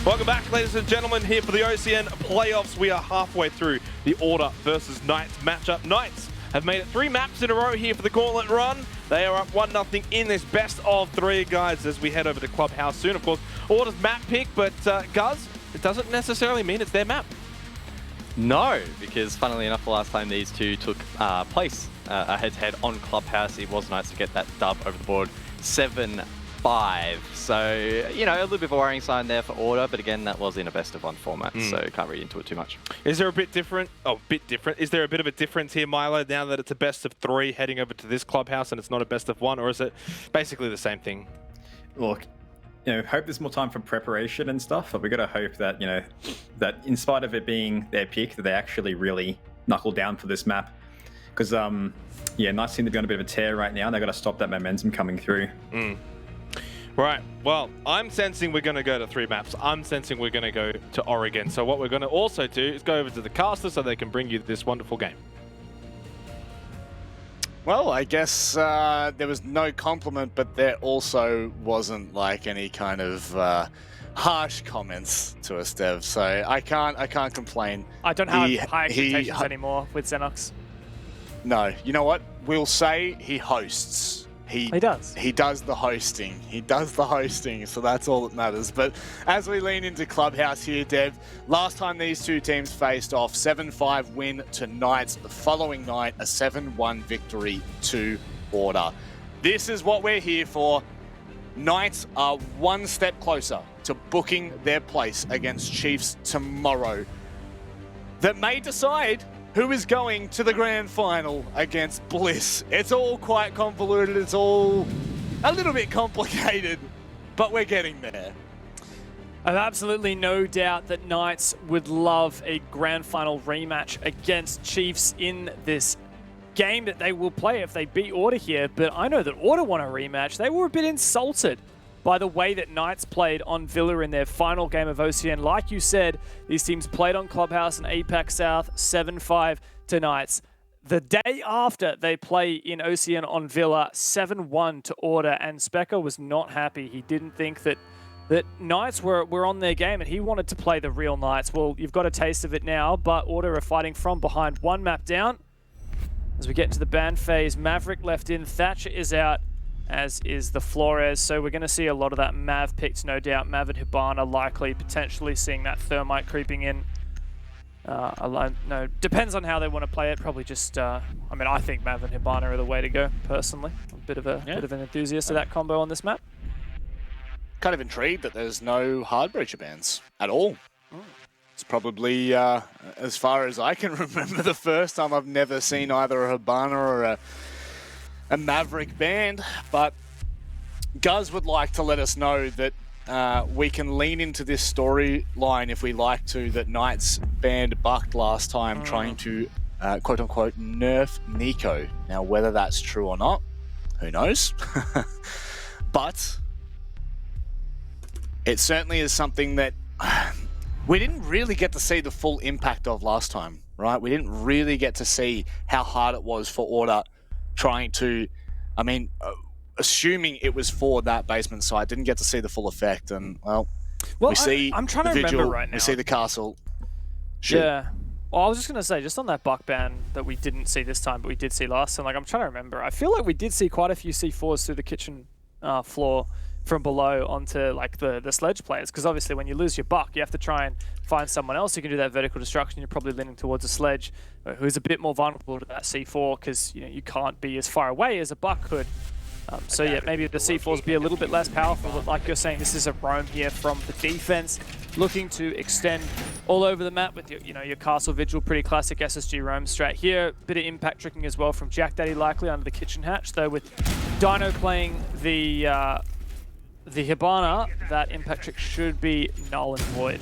Welcome back, ladies and gentlemen, here for the OCN playoffs. We are halfway through the Order versus Knights matchup. Knights have made it 3 maps in a row here for the Gauntlet run. They are up 1-0 in this best of 3, guys, as we head over to Clubhouse soon. Of course, Order's map pick, but Guz, it doesn't necessarily mean it's their map. No, because funnily enough, the last time these two took place a head-to-head on Clubhouse, it was Knights to get that dub over the board, 7-5. So, you know, a little bit of a worrying sign there for Order, but again, that was in a best-of-1 format, so can't read into it too much. Is there a bit different? Oh, bit different. Is there a bit of a difference here, Milo, now that it's a best of 3 heading over to this Clubhouse and it's not a best of 1, or is it basically the same thing? Look, you know, hope there's more time for preparation and stuff, but we got to hope that, you know, that in spite of it being their pick, that they actually really knuckle down for this map. Because, yeah, Knights seem to be on a bit of a tear right now, and they've got to stop that momentum coming through. Right, well, I'm sensing we're going to go to 3 maps. I'm sensing we're going to go to Oregon. So what we're going to also do is go over to the caster so they can bring you this wonderful game. Well, I guess there was no compliment, but there also wasn't like any kind of harsh comments to us, Dev. So I can't complain. I don't have high expectations anymore with Xenox. No, you know what? We'll say he hosts. He does. He does the hosting. He does the hosting, so that's all that matters. But as we lean into Clubhouse here, Dev, last time these two teams faced off, 7-5 win to Knights. The following night, a 7-1 victory to Order. This is what we're here for. Knights are one step closer to booking their place against Chiefs tomorrow. That may decide who is going to the grand final against Bliss. It's all quite convoluted. It's all a little bit complicated, but we're getting there. I have absolutely no doubt that Knights would love a grand final rematch against Chiefs in this game that they will play if they beat Order here, but I know that Order want a rematch. They were a bit insulted by the way that Knights played on Villa in their final game of OCN. Like you said, these teams played on Clubhouse and APAC South, 7-5 to Knights. The day after they play in OCN on Villa, 7-1 to Order, and Specker was not happy. He didn't think that Knights were on their game, and he wanted to play the real Knights. Well, you've got a taste of it now, but Order are fighting from behind, 1 map down. As we get into the ban phase, Maverick left in, Thatcher is out, as is the Flores. So we're going to see a lot of that Mav picked, no doubt. Mav and Hibana likely potentially seeing that Thermite creeping in. No, depends on how they want to play it. Probably just, I mean, I think Mav and Hibana are the way to go, personally. I'm a bit of an enthusiast of that combo on this map. Kind of intrigued that there's no hard breacher bans at all. It's probably, as far as I can remember, the first time I've never seen either a Hibana or a Maverick banned. But Guz would like to let us know that we can lean into this storyline if we like to, that Knights banned Bucked last time trying to, quote-unquote, nerf Nico. Now, whether that's true or not, who knows? But it certainly is something that we didn't really get to see the full impact of last time, right? We didn't really get to see how hard it was for Order trying to, I mean, assuming it was for that basement site, didn't get to see the full effect. And, well we see I'm trying the to Vigil, remember right now. we see the castle. Shoot. Yeah. Well, I was just going to say, just on that buck ban that we didn't see this time, but we did see last time, like, I'm trying to remember. I feel like we did see quite a few C4s through the kitchen floor from below onto, like, the sledge players, because obviously when you lose your buck, you have to try and find someone else who can do that vertical destruction. You're probably leaning towards a sledge who's a bit more vulnerable to that C4, because, you know, you can't be as far away as a buck could. So yeah, maybe the C4s be a little bit less powerful, but like you're saying, this is a roam here from the defense, looking to extend all over the map with your, you know, your Castle Vigil, pretty classic SSG roam strat here. Bit of impact tricking as well from Jack Daddy, likely under the kitchen hatch. Though with Dino playing the Hibana, that impact trick should be null and void.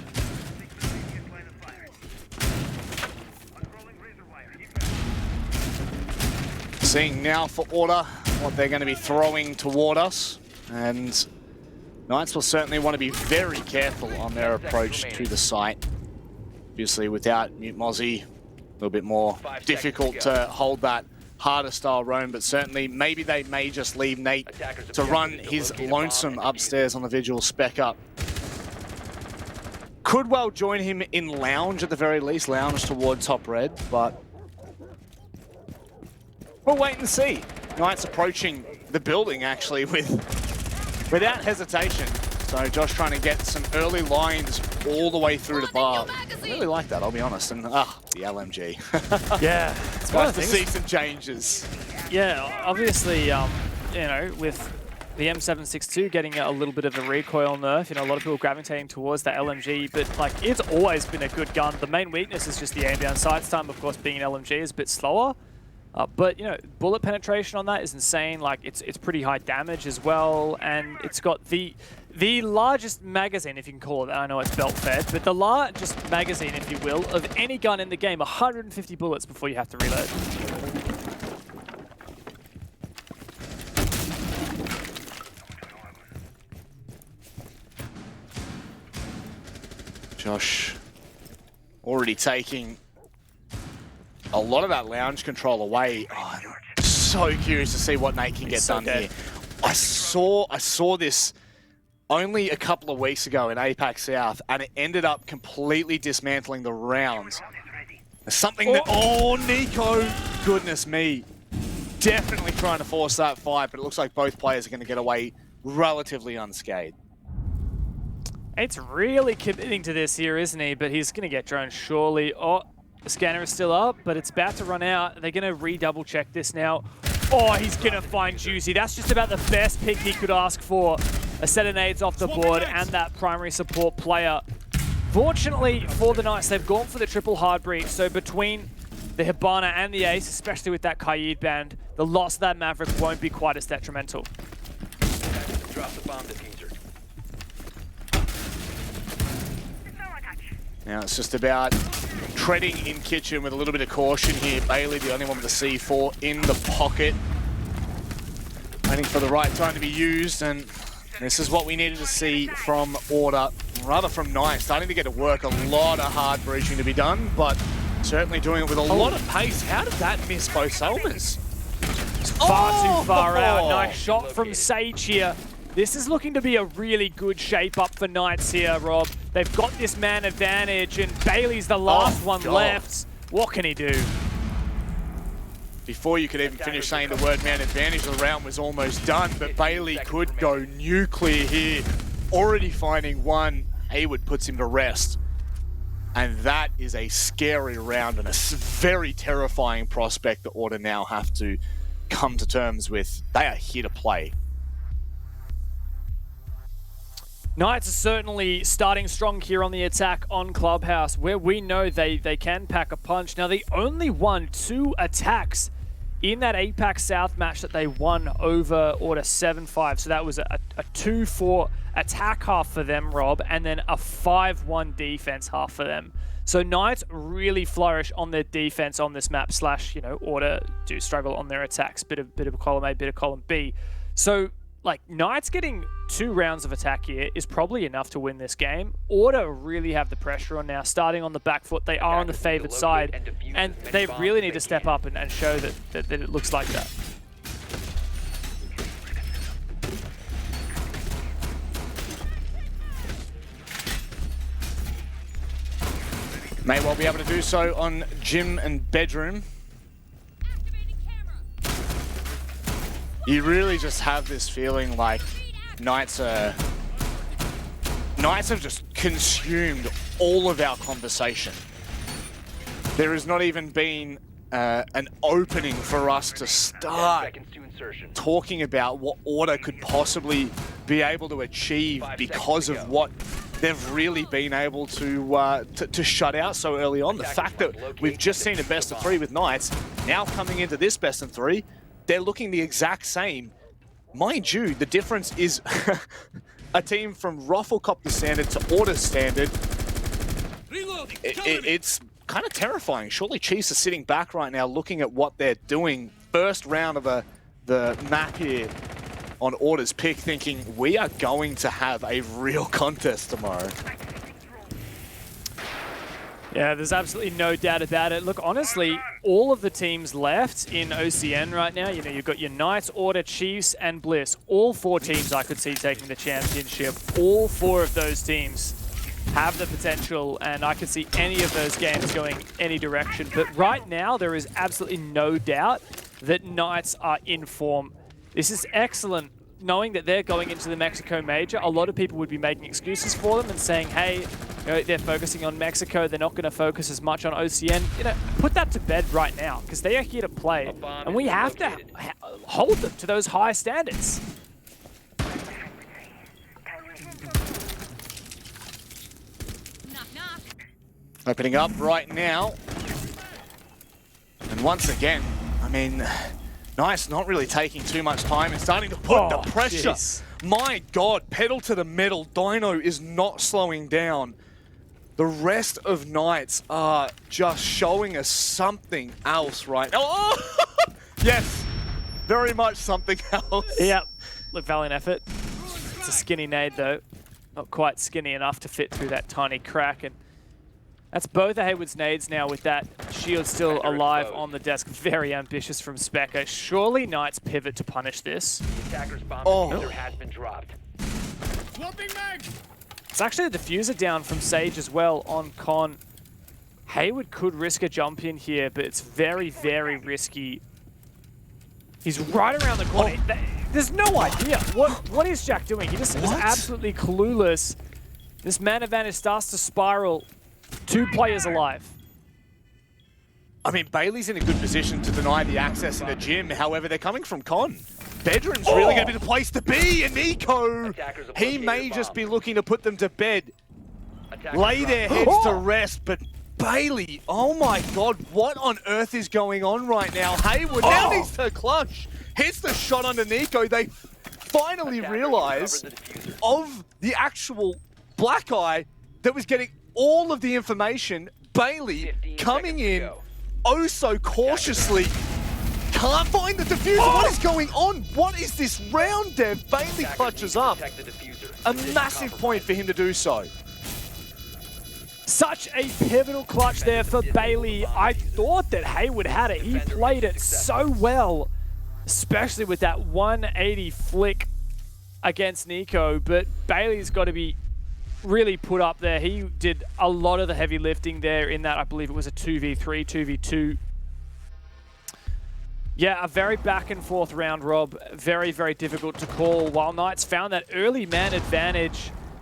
Seeing now for Order what they're going to be throwing toward us, and Knights will certainly want to be very careful on their approach to the site. Obviously, without Mute Mozzie, a little bit more difficult to hold that harder style roam, but certainly maybe they may just leave Nate to run his lonesome upstairs on the Vigil spec up. Could well join him in lounge at the very least, lounge toward top red, but we'll wait and see. Knights approaching the building actually without hesitation. So Josh trying to get some early lines all the way through the bar. I really like that, I'll be honest. And the LMG. Yeah, it's nice to see some changes. Yeah, obviously, you know, with the M762 getting a little bit of a recoil nerf, you know, a lot of people gravitating towards that LMG, but like, it's always been a good gun. The main weakness is just the aim down sights time. Of course, being an LMG is a bit slower. But, you know, bullet penetration on that is insane. Like, it's pretty high damage as well, and it's got the largest magazine, if you can call it that. I know it's belt-fed, but the largest magazine, if you will, of any gun in the game. 150 bullets before you have to reload. Josh already taking a lot of that lounge control away. Oh, I'm so curious to see what Nate can get done here. I saw this only a couple of weeks ago in APAC South, and it ended up completely dismantling the rounds. Something that, oh, Nico, goodness me. Definitely trying to force that fight, but it looks like both players are going to get away relatively unscathed. It's really committing to this here, isn't he? But he's going to get droned surely. Oh, the scanner is still up, but it's about to run out. They're going to re-double check this now. Oh, he's going to find Juicy. That's just about the best pick he could ask for. A set of nades off the board and that primary support player. Fortunately for the Knights, they've gone for the triple hard breach. So between the Hibana and the Ace, especially with that Kaid band, the loss of that Maverick won't be quite as detrimental. Drop the bomb diffuser. Now it's just about treading in kitchen with a little bit of caution here. Bailey, the only one with the C4 in the pocket. Waiting for the right time to be used, and this is what we needed to see from Order, rather from Knights. Starting to get to work, a lot of hard breaching to be done, but certainly doing it with a lot of pace. How did that miss both Salmers? Far too far out. Nice shot from Sage here. This is looking to be a really good shape up for Knights here, Rob. They've got this man advantage, and Bailey's the last one left. What can he do? Before you could even finish saying the word man advantage, the round was almost done, but Bailey could go nuclear here. Already finding one. Haywood puts him to rest. And that is a scary round and a very terrifying prospect that Order now have to come to terms with. They are here to play. Knights are certainly starting strong here on the attack on Clubhouse, where we know they can pack a punch. Now, they only won 2 attacks in that APAC South match that they won over Order 7-5. So that was a 2-4 attack half for them, Rob, and then a 5-1 defense half for them. So Knights really flourish on their defense on this map, slash, you know, Order do struggle on their attacks. Bit of column A, bit of column B. So, like, Knights getting 2 rounds of attack here is probably enough to win this game. Order really have the pressure on now, starting on the back foot. They are on the favoured side, and they really need to step up and show that it looks like that. May well be able to do so on Gym and Bedroom. You really just have this feeling like Knights have just consumed all of our conversation. There has not even been an opening for us to start talking about what Order could possibly be able to achieve because of what they've really been able to shut out so early on. The fact that we've just seen a best of 3 with Knights, now coming into this best of 3, they're looking the exact same. Mind you, the difference is a team from Rafflecopter standard to Order standard. It's kind of terrifying. Surely Chiefs are sitting back right now looking at what they're doing. First round of the map here on Order's pick, thinking we are going to have a real contest tomorrow. Yeah, there's absolutely no doubt about it. Look, honestly, all of the teams left in OCN right now, you know, you've got your Knights, Order, Chiefs, and Bliss. All 4 teams I could see taking the championship. All 4 of those teams have the potential, and I could see any of those games going any direction. But right now, there is absolutely no doubt that Knights are in form. This is excellent. Knowing that they're going into the Mexico Major, a lot of people would be making excuses for them and saying, hey, you know, they're focusing on Mexico, they're not going to focus as much on OCN. You know, put that to bed right now, because they are here to play, and we have to hold them to those high standards. Opening up right now. And once again, I mean, Nice, not really taking too much time and starting to put the pressure. Geez. My God, pedal to the metal. Dino is not slowing down. The rest of Knights are just showing us something else right now. Oh! Yes, very much something else. Yep, look, valiant effort. It's a skinny nade though. Not quite skinny enough to fit through that tiny crack. And that's both of Hayward's nades now with that shield still alive on the desk. Very ambitious from Specker. Surely Knights pivot to punish this. Attacker's bomb diffuser has been dropped. It's actually a diffuser down from Sage as well on Con. Hayward could risk a jump in here, but it's very, very risky. He's right around the corner. There's no idea. What is Jack doing? He just is absolutely clueless. This man advantage starts to spiral. 2 players alive. I mean, Bailey's in a good position to deny the access in the gym. However, they're coming from Con. Bedroom's really going to be the place to be. And Nico, he may just be looking to put them to bed. Lay their heads to rest. But Bailey, oh my God, what on earth is going on right now? Hayward now needs to clutch. Hits the shot under Nico. They finally realize of the actual Black Eye that was getting all of the information. Bailey coming in oh so cautiously. Can't find the diffuser. What is going on? What is this round, Dev? Bailey clutches up. A massive point for him to do so. Such a pivotal clutch there for Bailey. I thought that Hayward had it. He played it so well, especially with that 180 flick against Nico. But Bailey's got to be really put up there. He did a lot of the heavy lifting there in that, I believe it was a 2v3, 2v2. Yeah, a very back and forth round, Rob. Very, very difficult to call. While Knights found that early man advantage,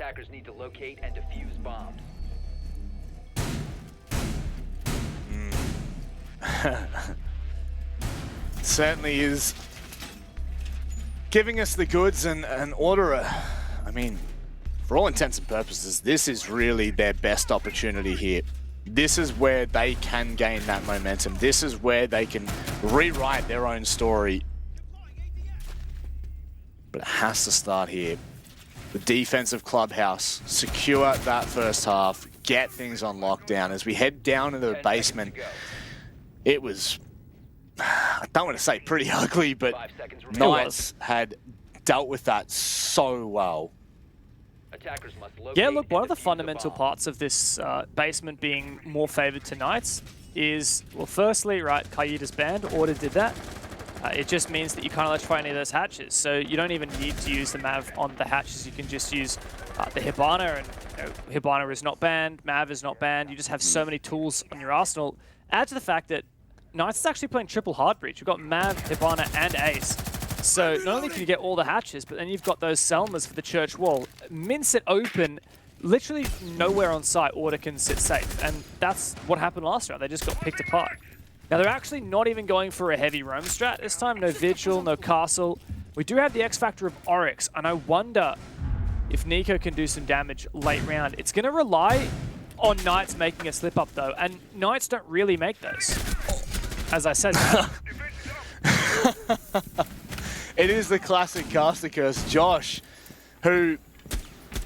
Attackers need to locate and defuse bombs. Certainly is giving us the goods, and Order, I mean, for all intents and purposes, this is really their best opportunity here. This is where they can gain that momentum. This is where they can rewrite their own story. But it has to start here. The defensive clubhouse, secure that first half, get things on lockdown. As we head down into the basement, it was, I don't want to say pretty ugly, but Knights had dealt with that so well. Attackers must locate Yeah, look, one of and the defuse fundamental bomb. parts of this basement being more favored to Knights is, well, firstly, right, Kaida's banned, Order did that. It just means that you can't electrify any of those hatches, so you don't even need to use the Mav on the hatches. You can just use the Hibana, and Hibana is not banned, Mav is not banned. You just have so many tools on your arsenal. Add to the fact that Knights is actually playing triple hard breach. You've got Mav, Hibana, and Ace. So not only can you get all the hatches, but then you've got those Selmas for the church wall. Mince it open, literally nowhere on site Order can sit safe, and that's what happened last round. They just got picked apart. Now they're actually not even going for a heavy roam strat this time. No Vigil, no Castle. We do have the X factor of Oryx, and I wonder if Nico can do some damage late round. It's going to rely on Knights making a slip up though, and Knights don't really make those. As I said. It is the classic caster curse. Josh, who,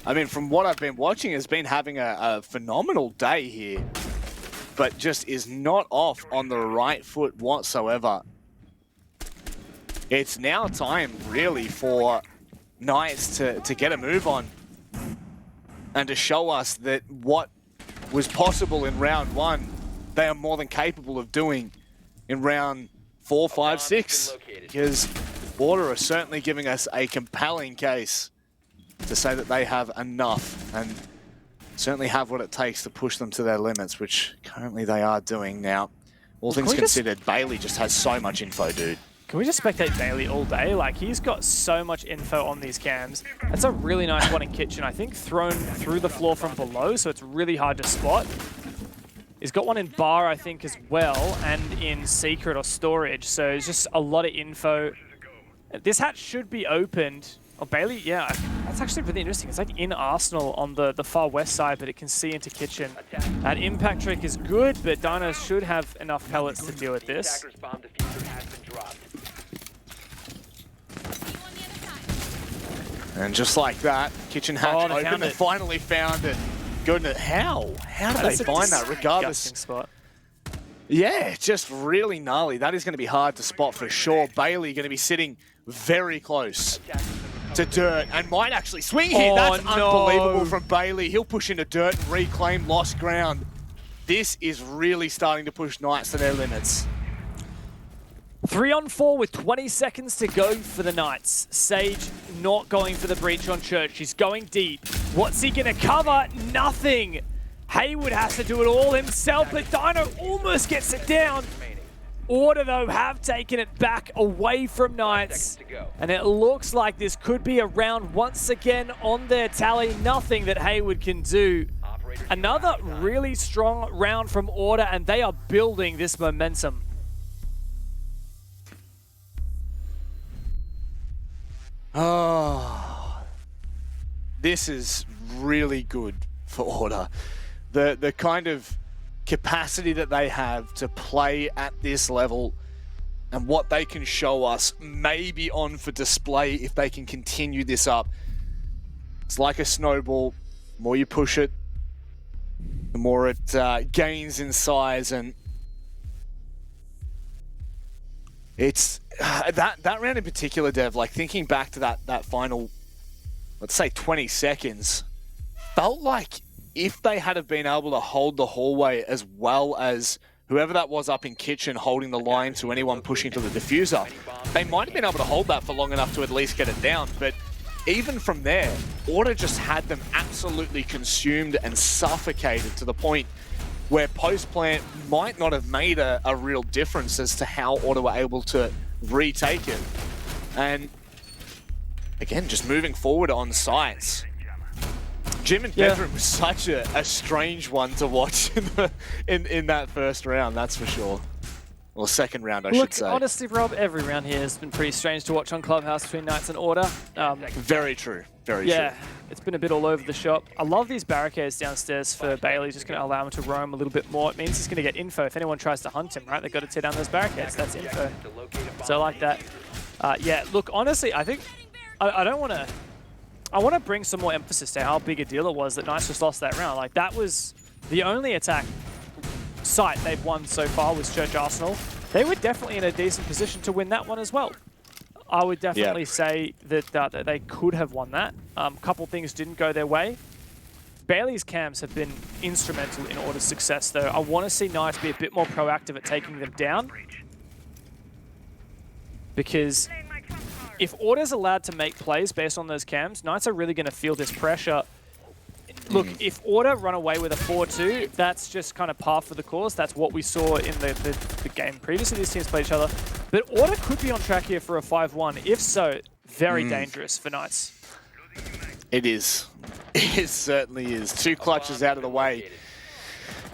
I mean, from what I've been watching, has been having a phenomenal day here, but just is not off on the right foot whatsoever. It's now time, really, for Knights to get a move on and to show us that what was possible in round 1, they are more than capable of doing in round 4, 5, 6. Because Order are certainly giving us a compelling case to say that they have enough and certainly have what it takes to push them to their limits, which currently they are doing now. All things considered, Bailey just has so much info, dude. Can we just spectate Bailey all day? Like, he's got so much info on these cams. That's a really nice one in Kitchen, I think, thrown through the floor from below, so it's really hard to spot. He's got one in Bar, I think, as well, and in Secret or Storage, so it's just a lot of info. This hatch should be opened. Oh, Bailey, yeah, that's actually really interesting. It's like in Arsenal on the far west side, but it can see into Kitchen. That impact trick is good, but Dinos should have enough pellets to deal with this. Attackers bomb diffuser has been dropped. And just like that, Kitchen hatch Oh, they open found and it. finally found it. Goodness, how? How did That's they a find that regardless? disgusting spot. Yeah, just really gnarly. That is going to be hard to spot for sure. Bailey going to be sitting very close to Dirt and might actually swing here. Oh, That's no. unbelievable from Bailey. He'll push into Dirt and reclaim lost ground. This is really starting to push Knights to their limits. 3-on-4 with 20 seconds to go for the Knights. Sage not going for the breach on Church. He's going deep. What's he going to cover? Nothing. Haywood has to do it all himself, but Dino almost gets it down. Order, though, have taken it back away from Knights. And it looks like this could be a round once again on their tally. Nothing that Haywood can do. Another really strong round from Order, and they are building this momentum. Oh, this is really good for Order. The kind of capacity that they have to play at this level and what they can show us may be on for display if they can continue this up. It's like a snowball. The more you push it, the more it gains in size, and it's that round in particular, Dev, like thinking back to that final, let's say 20 seconds, felt like if they had have been able to hold the hallway as well as whoever that was up in Kitchen holding the line to anyone pushing to the diffuser, they might have been able to hold that for long enough to at least get it down. But even from there, Order just had them absolutely consumed and suffocated to the point where post-plant might not have made a real difference as to how Order were able to retake it. And again, just moving forward on sites. Jim and Bedroom was such a strange one to watch in that first round, that's for sure. Or second round, I should say. Honestly, Rob, every round here has been pretty strange to watch on Clubhouse between Knights and Order. Very true. Very true. Yeah, it's been a bit all over the shop. I love these barricades downstairs for Bailey. Just going to allow him to roam a little bit more. It means he's going to get info. If anyone tries to hunt him, right, they've got to tear down those barricades. That's info. So I like that. Yeah, look, honestly, I think I don't want to... I want to bring some more emphasis to how big a deal it was that Knights just lost that round. Like, that was the only attack site they've won so far was Church Arsenal. They were definitely in a decent position to win that one as well. I would definitely say that, that they could have won that. A couple things didn't go their way. Bailey's cams have been instrumental in Order's success, though. I want to see Knights be a bit more proactive at taking them down. Because if Order's allowed to make plays based on those cams, Knights are really going to feel this pressure. Look, if Order run away with a 4-2, that's just kind of par for the course. That's what we saw in the game previously these teams played each other. But Order could be on track here for a 5-1. If so, very dangerous for Knights. It is. It certainly is. 2 clutches out of the way.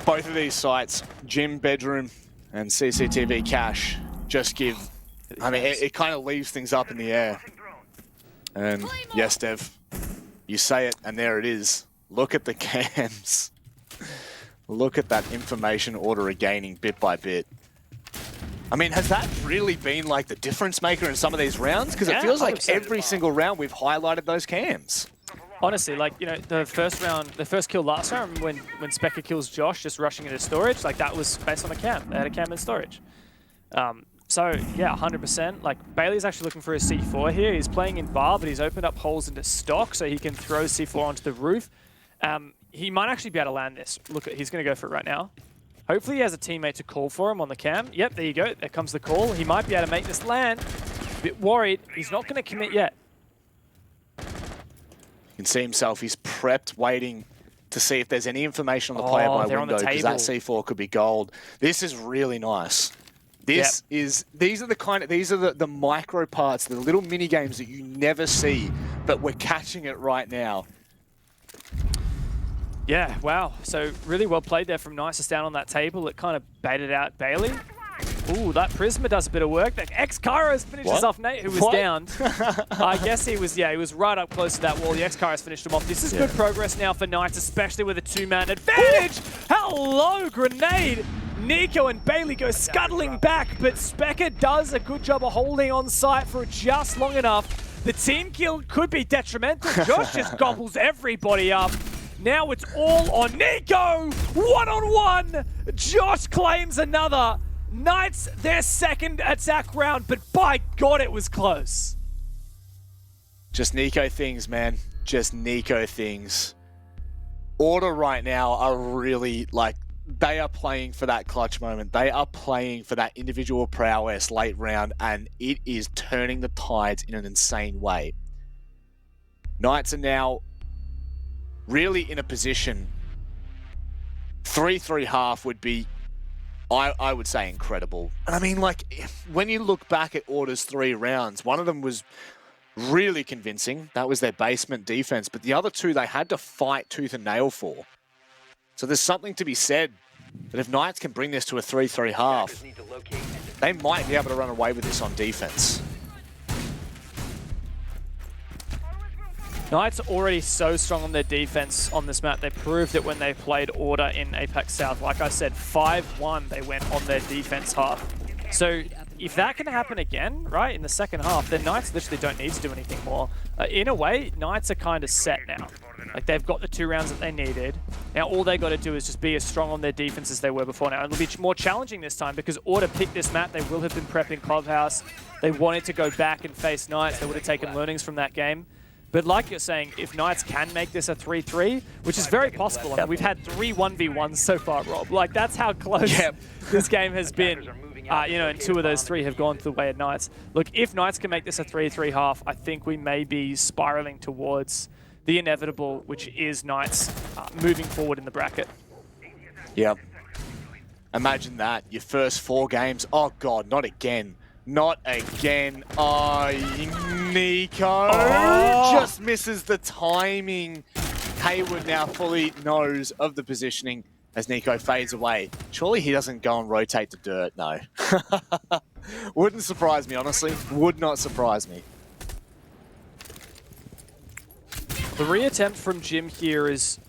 Both of these sites, Gym, Bedroom, and CCTV Cash, just give... I mean, it kind of leaves things up in the air. And yes, Dev, you say it, and there it is. Look at the cams. Look at that information Order are gaining bit by bit. I mean, has that really been like the difference maker in some of these rounds? Because it feels like every single round we've highlighted those cams. Honestly, like, you know, the first round, the first kill last round, when Specker kills Josh just rushing into storage, like that was based on a cam. They had a cam in storage. So, yeah, 100%. Like, Bailey's actually looking for a C4 here. He's playing in bar, but he's opened up holes into stock so he can throw C4 onto the roof. He might actually be able to land this. Look, he's going to go for it right now. Hopefully he has a teammate to call for him on the cam. Yep, there you go. There comes the call. He might be able to make this land. A bit worried. He's not going to commit yet. You can see himself. He's prepped, waiting to see if there's any information on the player by window, because that C4 could be gold. This is really nice. These are the micro parts, the little mini games that you never see, but we're catching it right now. Yeah, wow. So really well played there from Nisus down on that table. It kind of baited out Bailey. Ooh, that Prisma does a bit of work. That X-Kairos finishes off Nate, who was down. I guess he was right up close to that wall. The X-Kairos finished him off. This is good progress now for Knights, especially with a 2-man advantage. Hello, grenade. Nico and Bailey go scuttling back, but Specker does a good job of holding on site for just long enough. The team kill could be detrimental. Josh just gobbles everybody up. Now it's all on Nico! One-on-one! Josh claims another. Knights, their second attack round, but by God, it was close. Just Nico things, man. Just Nico things. Order right now are really, like, they are playing for that clutch moment. They are playing for that individual prowess late round, and it is turning the tides in an insane way. Knights are now really in a position. 3-3 half would be, I would say, incredible. And I mean, like, when you look back at Order's 3 rounds, one of them was really convincing. That was their basement defense. But the other 2, they had to fight tooth and nail for. So there's something to be said that if Knights can bring this to a 3-3 half, they might be able to run away with this on defense. Knights are already so strong on their defense on this map. They proved it when they played Order in Apex South. Like I said, 5-1 they went on their defense half. So if that can happen again, right, in the second half, then Knights literally don't need to do anything more. In a way, Knights are kind of set now. Like, they've got the 2 rounds that they needed. Now all they got to do is just be as strong on their defense as they were before now. It'll be more challenging this time because Order picked this map. They will have been prepping Clubhouse. They wanted to go back and face Knights. They would have taken learnings from that game. But like you're saying, if Knights can make this a 3-3, which is very possible. I mean, we've had 3 1v1s so far, Rob. Like, that's how close this game has been. You know, and 2 of those 3 have gone to the way of Knights. Look, if Knights can make this a 3-3 half, I think we may be spiraling towards the inevitable, which is Knights moving forward in the bracket. Yep. Imagine that. Your first 4 games. Oh, God, not again. Not again. Oh, Nico just misses the timing. Hayward now fully knows of the positioning as Nico fades away. Surely he doesn't go and rotate to dirt, no. Wouldn't surprise me, honestly. Would not surprise me. The reattempt from Jim here is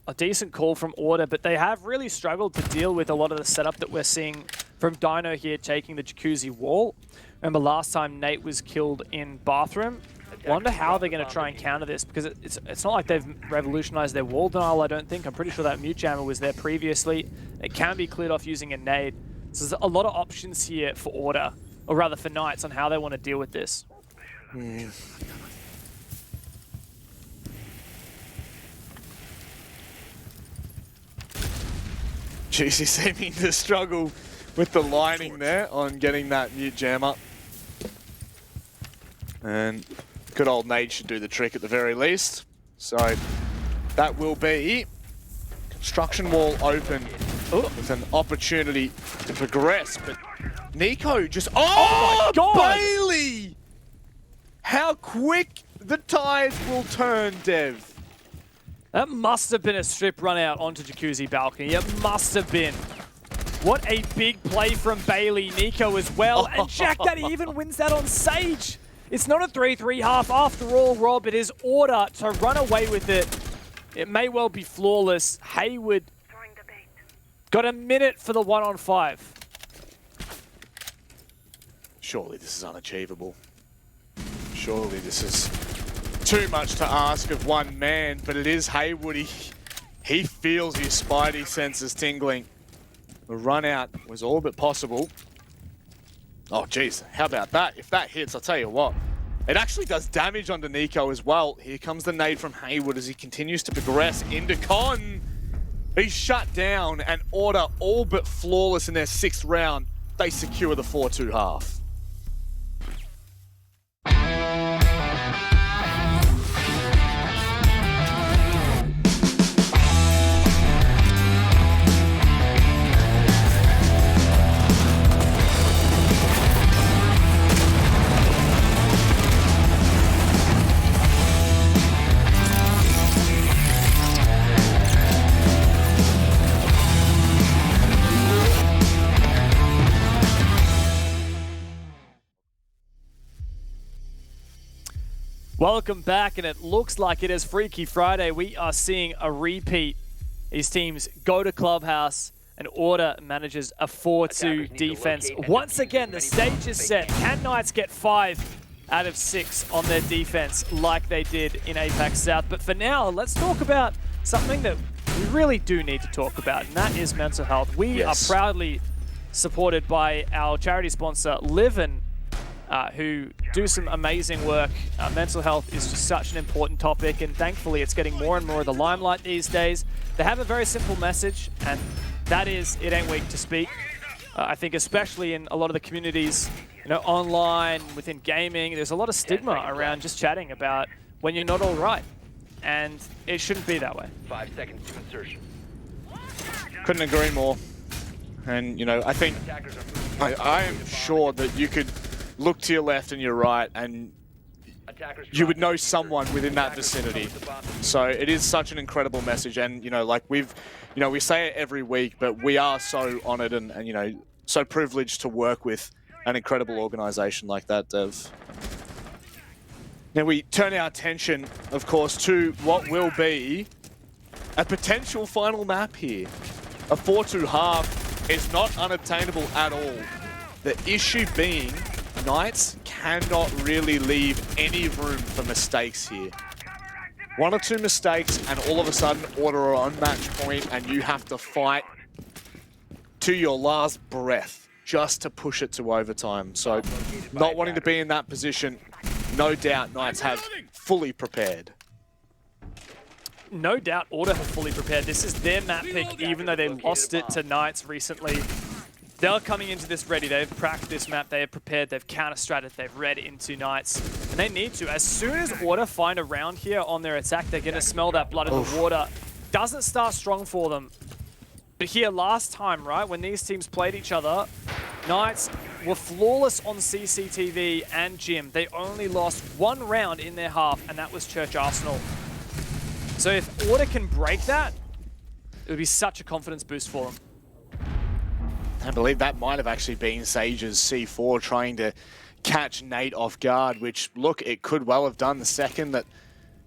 a decent call from Order, but they have really struggled to deal with a lot of the setup that we're seeing from Dino here taking the Jacuzzi wall. Remember last time Nate was killed in Bathroom? Wonder how they're going to try and counter this, because it's not like they've revolutionized their wall denial, I don't think. I'm pretty sure that mute jammer was there previously. It can be cleared off using a nade. So there's a lot of options here for Order, or rather for Knights, on how they want to deal with this. Juicy seeming to struggle with the lining there on getting that mute jammer. And good old Nate should do the trick at the very least. So that will be construction wall open with an opportunity to progress. But Nico just... Oh, my God! Bailey! How quick the tides will turn, Dev. That must have been a strip run out onto Jacuzzi balcony. It must have been. What a big play from Bailey. Nico as well. And Jack Daddy even wins that on Sage. It's not a 3-3 half after all, Rob. It is Order to run away with it. It may well be flawless. Hayward got a minute for the 1-on-5. Surely this is unachievable. Surely this is too much to ask of one man, but it is Hayward. He feels his spidey senses tingling. The run out was all but possible. Oh, geez, how about that? If that hits, I'll tell you what. It actually does damage onto Nico as well. Here comes the nade from Hayward as he continues to progress into Con. He's shut down, and Order all but flawless in their 6th round. They secure the 4-2 half. Welcome back, and it looks like it is Freaky Friday. We are seeing a repeat. These teams go to Clubhouse, and Order manages a 4-2 defense. Once again, the stage is set. Can Knights get 5 out of 6 on their defense like they did in Apex South? But for now, let's talk about something that we really do need to talk about, and that is mental health. We are proudly supported by our charity sponsor, Livin', who do some amazing work. Mental health is just such an important topic, and thankfully it's getting more and more of the limelight these days. They have a very simple message, and that is, it ain't weak to speak. I think especially in a lot of the communities, you know, online, within gaming, there's a lot of stigma around just chatting about when you're not all right, and it shouldn't be that way. 5 seconds to insertion. Couldn't agree more. And, you know, I think I am sure that you could look to your left and your right, and you would know someone within that vicinity. So it is such an incredible message, and you know, like we say it every week, but we are so honoured and you know, so privileged to work with an incredible organisation like that, Dev. Now we turn our attention, of course, to what will be a potential final map here. A 4-2 half is not unobtainable at all. The issue being, Knights cannot really leave any room for mistakes here. 1 or 2 mistakes and all of a sudden Order are on match point, and you have to fight to your last breath just to push it to overtime. So not wanting to be in that position, no doubt Knights have fully prepared. No doubt Order have fully prepared. This is their map pick, even though they lost it to Knights recently. They're coming into this ready. They've practiced this map. They have prepared. They've counter-stratted. They've read into Knights. And they need to. As soon as Order find a round here on their attack, they're going to smell that blood in the water. Doesn't start strong for them. But here last time, right, when these teams played each other, Knights were flawless on CCTV and Gym. They only lost 1 round in their half, and that was Church Arsenal. So if Order can break that, it would be such a confidence boost for them. I believe that might have actually been Sage's C4 trying to catch Nate off guard, which, look, it could well have done the second that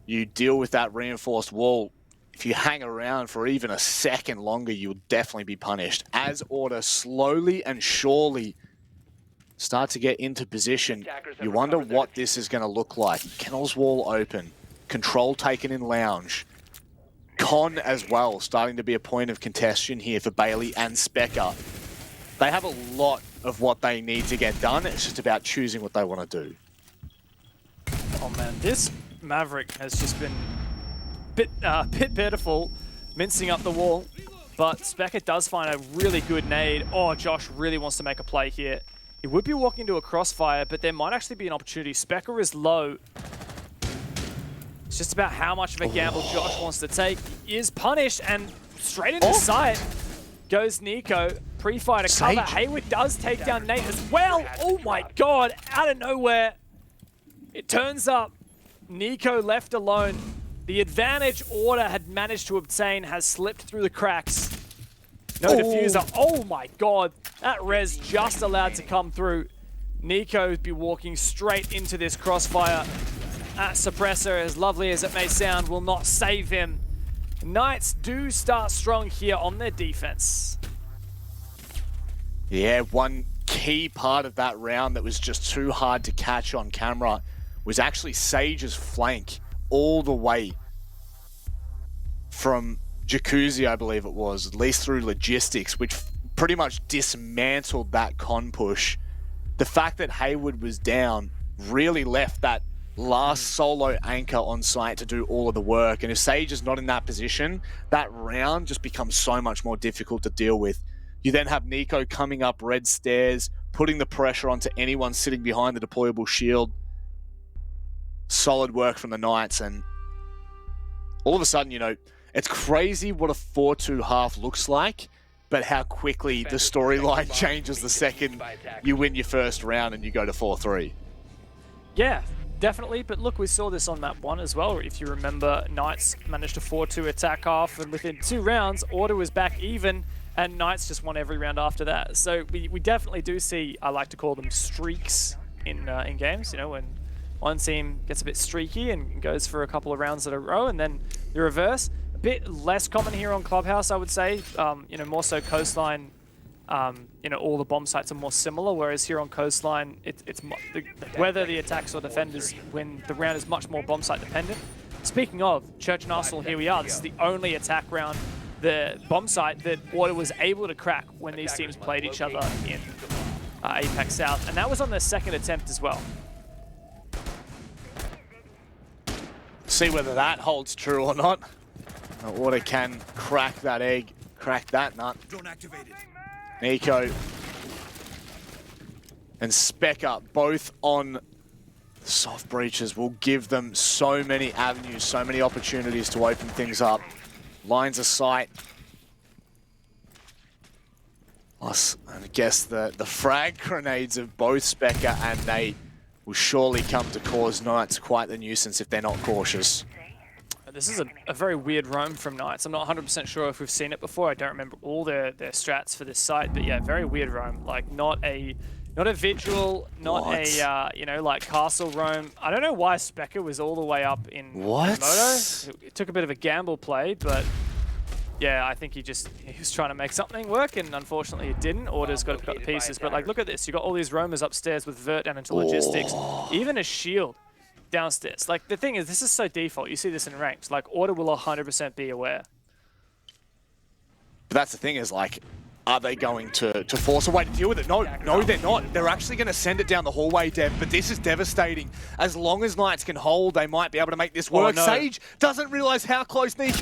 you deal with that reinforced wall. If you hang around for even a second longer, you'll definitely be punished. As Order slowly and surely start to get into position, you wonder what this is going to look like. Kennel's wall open, control taken in lounge. Con as well, starting to be a point of contention here for Bailey and Specker. They have a lot of what they need to get done. It's just about choosing what they want to do. Oh man, this Maverick has just been bit pitiful, mincing up the wall. But Specker does find a really good nade. Oh, Josh really wants to make a play here. He would be walking into a crossfire, but there might actually be an opportunity. Specker is low. It's just about how much of a gamble Josh wants to take. He is punished, and straight into sight goes Nico. Pre-fire to cover. Hayward does take down Nate as well. Oh my god, out of nowhere. It turns up Nico left alone. The advantage Order had managed to obtain has slipped through the cracks. No diffuser. Oh my god. That res just allowed to come through. Nico would be walking straight into this crossfire. That suppressor, as lovely as it may sound, will not save him. Knights do start strong here on their defense. Yeah, one key part of that round that was just too hard to catch on camera was actually Sage's flank all the way from Jacuzzi, I believe it was, at least through logistics, which pretty much dismantled that con push. The fact that Hayward was down really left that last solo anchor on site to do all of the work. And if Sage is not in that position, that round just becomes so much more difficult to deal with. You then have Nico coming up red stairs, putting the pressure onto anyone sitting behind the deployable shield. Solid work from the Knights, and all of a sudden, you know, it's crazy what a 4-2 half looks like, but how quickly the storyline changes the second you win your first round and you go to 4-3. Yeah, definitely. But look, we saw this on map 1 as well. If you remember, Knights managed to 4-2 attack half, and within 2 rounds, Order was back even, and Knights just won every round after that. So we definitely do see, I like to call them streaks in games, you know, when one team gets a bit streaky and goes for a couple of rounds in a row, and then the reverse. A bit less common here on Clubhouse, I would say. You know, more so Coastline. You know, all the bomb sites are more similar, whereas here on Coastline, whether the attacks or defenders win, the round is much more bomb site dependent. Speaking of Church and Arsenal, here we are. This is the only attack round, the bomb site that Order was able to crack when these teams played each other in Apex South, and that was on their second attempt as well. See whether that holds true or not. Order can crack that egg, crack that nut. Don't activate it. Nico and Specker both on soft breaches will give them so many avenues, so many opportunities to open things up. Lines of sight. Plus, I guess the frag grenades of both Specker and Nate will surely come to cause Knights quite the nuisance if they're not cautious. This is a very weird roam from Knights. I'm not 100% sure if we've seen it before. I don't remember all their strats for this site, but yeah, very weird roam. Like not a vigil, not a you know, like castle roam. I don't know why Specker was all the way up in Moto. It took a bit of a gamble play, but yeah, I think he was trying to make something work, and unfortunately it didn't. Order's got to pick up the pieces, but like look at this. You got all these roamers upstairs with Vert down into logistics, even a shield downstairs. Like the thing is, this is so default. You see this in ranks. Like Order will 100% be aware. But that's the thing is, like, are they going to force a way to deal with it? No, they're not. They're actually going to send it down the hallway, Dev, but this is devastating. As long as Knights can hold, they might be able to make this work. No. Sage doesn't realize how close Nate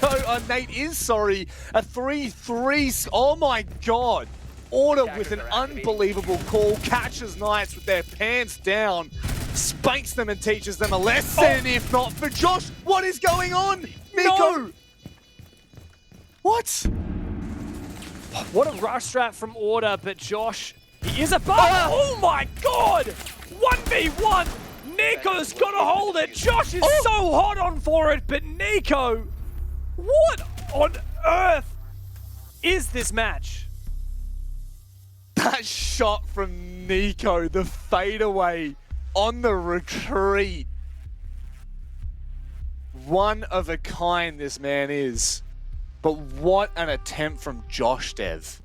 is, sorry. A 3-3, oh my god. Order with an unbelievable call, catches Knights with their pants down, spanks them and teaches them a lesson, if not for Josh. What is going on? Nico! No. What? What a rush strat from Order, but Josh, he is above. Oh my god! 1v1! Nico's got to hold it. Josh is so hot on for it, but Nico What on earth is this match? That shot from Nico, the fadeaway on the retreat. One of a kind this man is. But what an attempt from Josh Dev.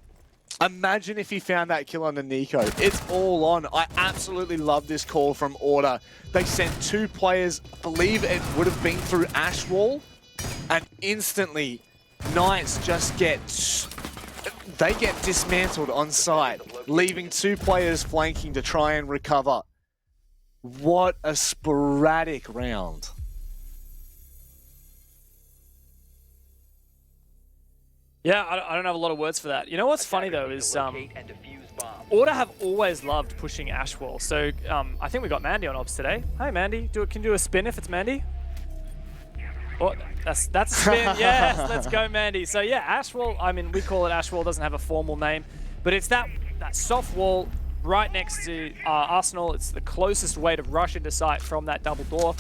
Imagine if he found that kill on the Nico. It's all on. I absolutely love this call from Order. They sent 2 players, I believe it would have been through Ash Wall, and instantly Knights just get dismantled on site, leaving 2 players flanking to try and recover. What a sporadic round. Yeah, I don't have a lot of words for that. You know what's funny though is Order have always loved pushing Ash Wall. So I think we got Mandy on Ops today. Hi Mandy, can you do a spin if it's Mandy? Oh, that's a spin. Yes, let's go Mandy. So yeah, Ash Wall. I mean, we call it Ash Wall. Doesn't have a formal name, but it's that soft wall right next to Arsenal. It's the closest way to rush into sight from that double door.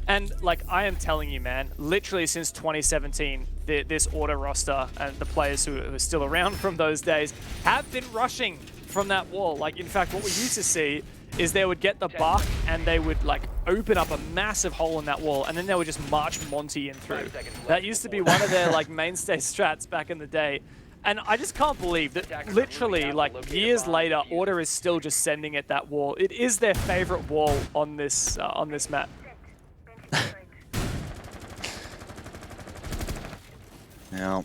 And like I am telling you, man, literally since 2017, this Order roster and the players who are still around from those days have been rushing from that wall. Like in fact, what we used to see is they would get the buck and they would like open up a massive hole in that wall, and then they would just march Monty in through. That used to be one of their like mainstay strats back in the day. And I just can't believe that literally like years later, Order is still just sending it that wall. It is their favorite wall on this map. Now,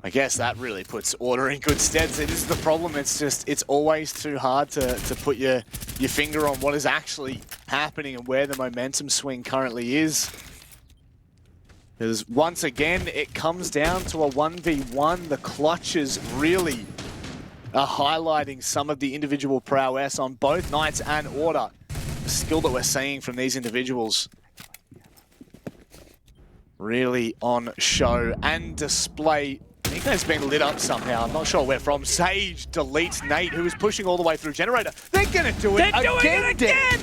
I guess that really puts Order in good stead. So this is the problem. It's always too hard to put your finger on what is actually happening and where the momentum swing currently is. Because once again, it comes down to a 1v1. The clutches really are highlighting some of the individual prowess on both Knights and Order. The skill that we're seeing from these individuals really on show and display. Nico's been lit up somehow. I'm not sure where from. Sage deletes Nate, who is pushing all the way through Generator. They're gonna do it again!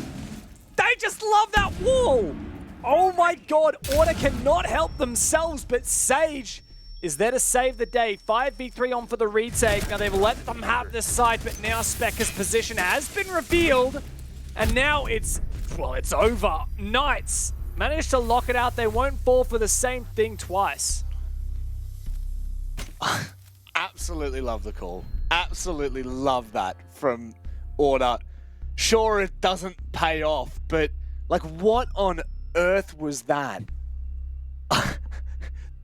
They just love that wall! Oh my god, Order cannot help themselves, but Sage is there to save the day. 5v3 on for the retake. Now they've let them have this side, but now Specker's position has been revealed. And now it's over. Knights managed to lock it out. They won't fall for the same thing twice. Absolutely love the call. Absolutely love that from Order. Sure, it doesn't pay off, but like what on earth was that?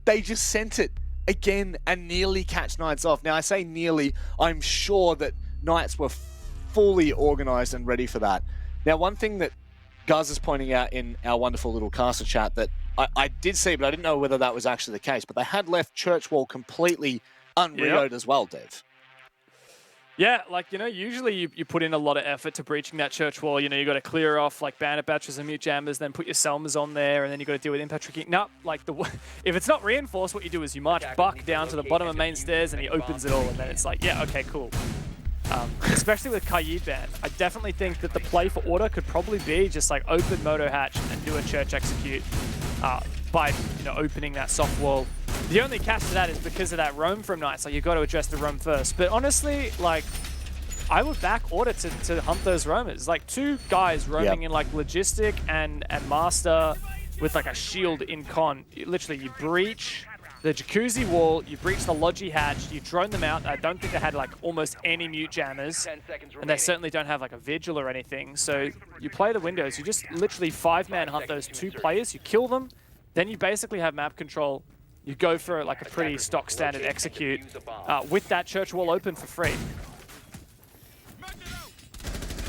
They just sent it again and nearly catch Knights off. Now I say nearly, I'm sure that Knights were fully organized and ready for that. Now one thing that Guz is pointing out in our wonderful little caster chat that I did see, but I didn't know whether that was actually the case, but they had left Church Wall completely unreloaded as well, Dev. Yeah, like, you know, usually you put in a lot of effort to breaching that church wall. You know, you got to clear off like bandit batteries and mute jammers, then put your Selmas on there, and then you got to deal with impact tricking. No, like if it's not reinforced, what you do is you march Buck down to the bottom of main stairs, and he opens it all, and then it's like, yeah, okay, cool. Especially with Kaid ban, I definitely think that the play for Order could probably be just like open Moto Hatch and do a church execute by opening that soft wall. The only catch to that is because of that roam from Knights. Like, you've got to address the roam first. But honestly, like, I would back Order to hunt those roamers. Like, 2 guys roaming in, like, Logistic and Master with, like, a shield in con. Literally, you breach the Jacuzzi wall, you breach the Logi hatch, you drone them out. I don't think they had, like, almost any mute jammers. And they certainly don't have, like, a vigil or anything. So you play the windows. You just literally 5-man hunt those 2 players. You kill them. Then you basically have map control. You go for like a pretty stock standard execute with that church wall open for free.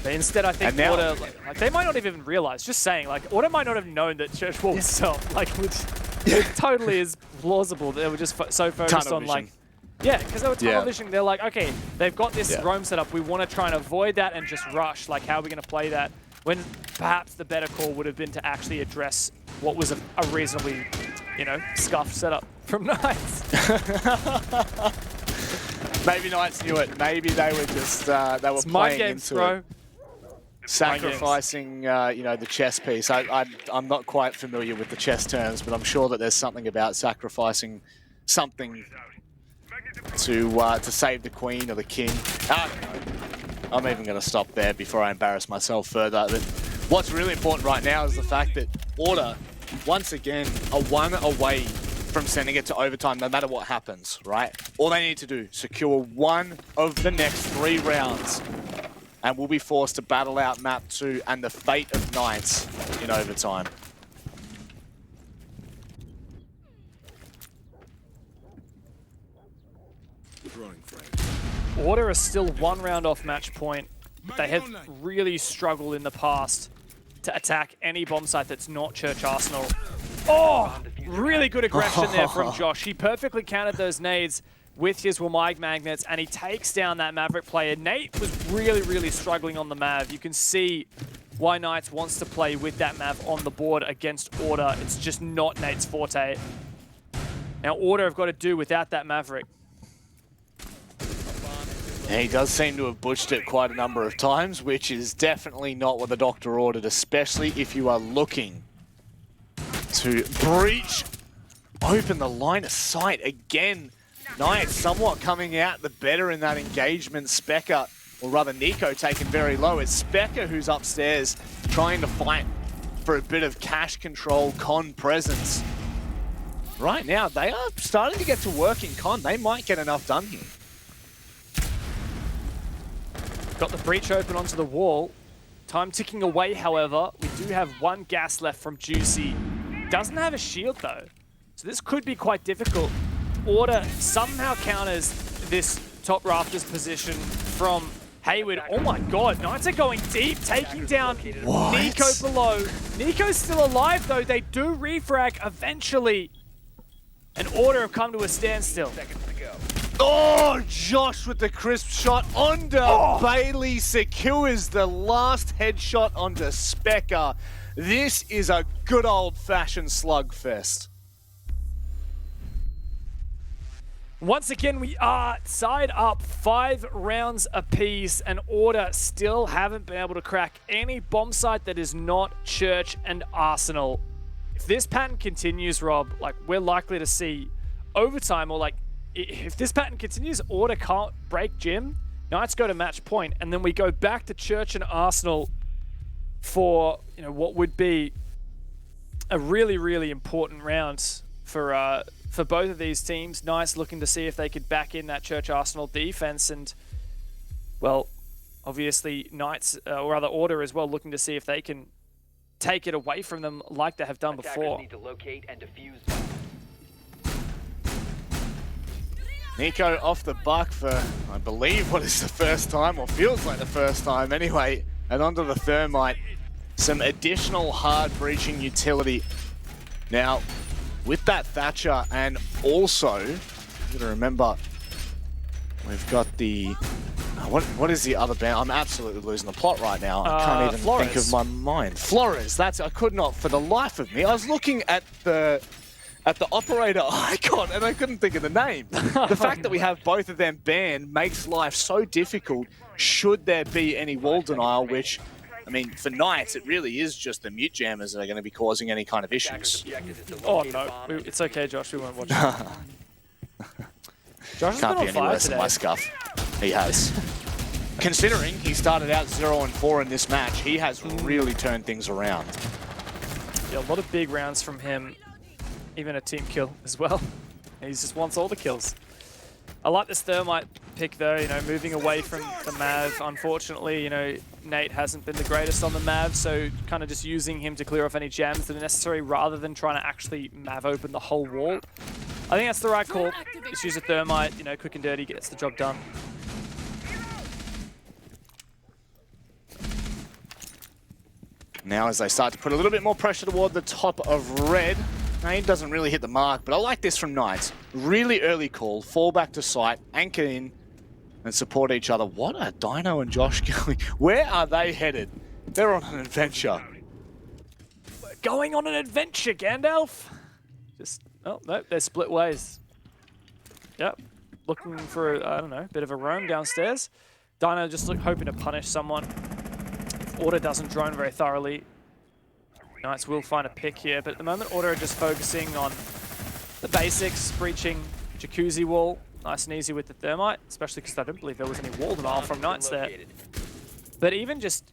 But instead, I think Order, like, they might not even realize, just saying, like, Order might not have known that church wall was up. Like, which it totally is plausible. They were just so focused on, like, yeah, because they were tunnel vision. They're like, okay, they've got this roam set up. We want to try and avoid that and just rush. Like, how are we going to play that? When perhaps the better call would have been to actually address what was a reasonably, scuffed setup from Knights. Maybe Knights knew it. Maybe they were just, they were playing mind games, into bro. it. sacrificing, you know, the chess piece. I'm not quite familiar with the chess terms, but I'm sure that there's something about sacrificing something to save the queen or the king. I'm even going to stop there before I embarrass myself further. But what's really important right now is the fact that Order, once again, are 1 away from sending it to overtime, no matter what happens, right? All they need to do, secure 1 of the next 3 rounds, and we'll be forced to battle out map 2 and the fate of Knights in overtime. Order is still 1 round off match point. They have really struggled in the past to attack any bomb site that's not Church Arsenal. Oh, really good aggression there from Josh. He perfectly countered those nades with his Wamag magnets, and he takes down that Maverick player. Nate was really struggling on the Mav. You can see why Knights wants to play with that Mav on the board against Order. It's just not Nate's forte. Now Order have got to do without that Maverick. Yeah, he does seem to have butched it quite a number of times, which is definitely not what the Doctor ordered, especially if you are looking to breach, open the line of sight again. Knights somewhat coming out the better in that engagement. Specker, or rather Nico, taken very low. It's Specker who's upstairs trying to fight for a bit of cash control, con presence. Right now, they are starting to get to work in con. They might get enough done here. Got the breach open onto the wall. Time ticking away, however. We do have 1 gas left from Juicy. Doesn't have a shield, though. So this could be quite difficult. Order somehow counters this top rafters position from Hayward. Oh my god, Knights are going deep, taking down Nico below. Nico's still alive, though. They do refrag eventually. And Order have come to a standstill. Oh, Josh with the crisp shot onto Bailey, secures the last headshot onto Specker. This is a good old-fashioned slugfest. Once again, we are side up 5 rounds apiece, and Order still haven't been able to crack any bomb site that is not Church and Arsenal. If this pattern continues, Rob, like, we're likely to see overtime, or like, if this pattern continues, Order can't break Jim, Knights go to match point, and then we go back to Church and Arsenal for, you know, what would be a really important round for both of these teams. Knights looking to see if they could back in that Church Arsenal defense, and, well, obviously Knights, or rather Order as well, looking to see if they can take it away from them like they have done before. Need to locate and defuse. Nico off the buck for, I believe, what is the first time, or feels like the first time anyway, and onto the Thermite. Some additional hard breaching utility. Now, with that Thatcher, and also, you gotta remember, we've got the, what is the other band? I'm absolutely losing the plot right now. I can't even Flores. think of my mind. Flores, I could not for the life of me. I was looking at the operator icon and I couldn't think of the name. The fact that we have both of them banned makes life so difficult should there be any wall denial, which, I mean, for Knights, it really is just the mute jammers that are going to be causing any kind of issues. Oh no, it's okay, Josh, we won't watch it. Josh has Can't been be on any fire less than today. my scuff. He has. Considering he started out 0-4 in this match, he has really turned things around. Yeah, a lot of big rounds from him, even a team kill as well. And he just wants all the kills. I like this Thermite pick though, you know, moving away from the Mav. Unfortunately, you know, Nate hasn't been the greatest on the Mav, so kind of just using him to clear off any jams that are necessary rather than trying to actually Mav open the whole wall. I think that's the right call. Just use a Thermite, you know, quick and dirty, gets the job done. Now as they start to put a little bit more pressure toward the top of red, Nate doesn't really hit the mark, but I like this from Knights. Really early call, fall back to site, anchor in, and support each other. What are Dino and Josh going? Where are they headed? They're on an adventure. We're going on an adventure, Gandalf! Just, oh, no, they're split ways. Yep, looking for, I don't know, a bit of a roam downstairs. Dino just hoping to punish someone. If Order doesn't drone very thoroughly. Knights will find a pick here, but at the moment Order are just focusing on the basics, breaching Jacuzzi wall. Nice and easy with the thermite, especially because I don't believe there was any wall denial from Knights there. But even just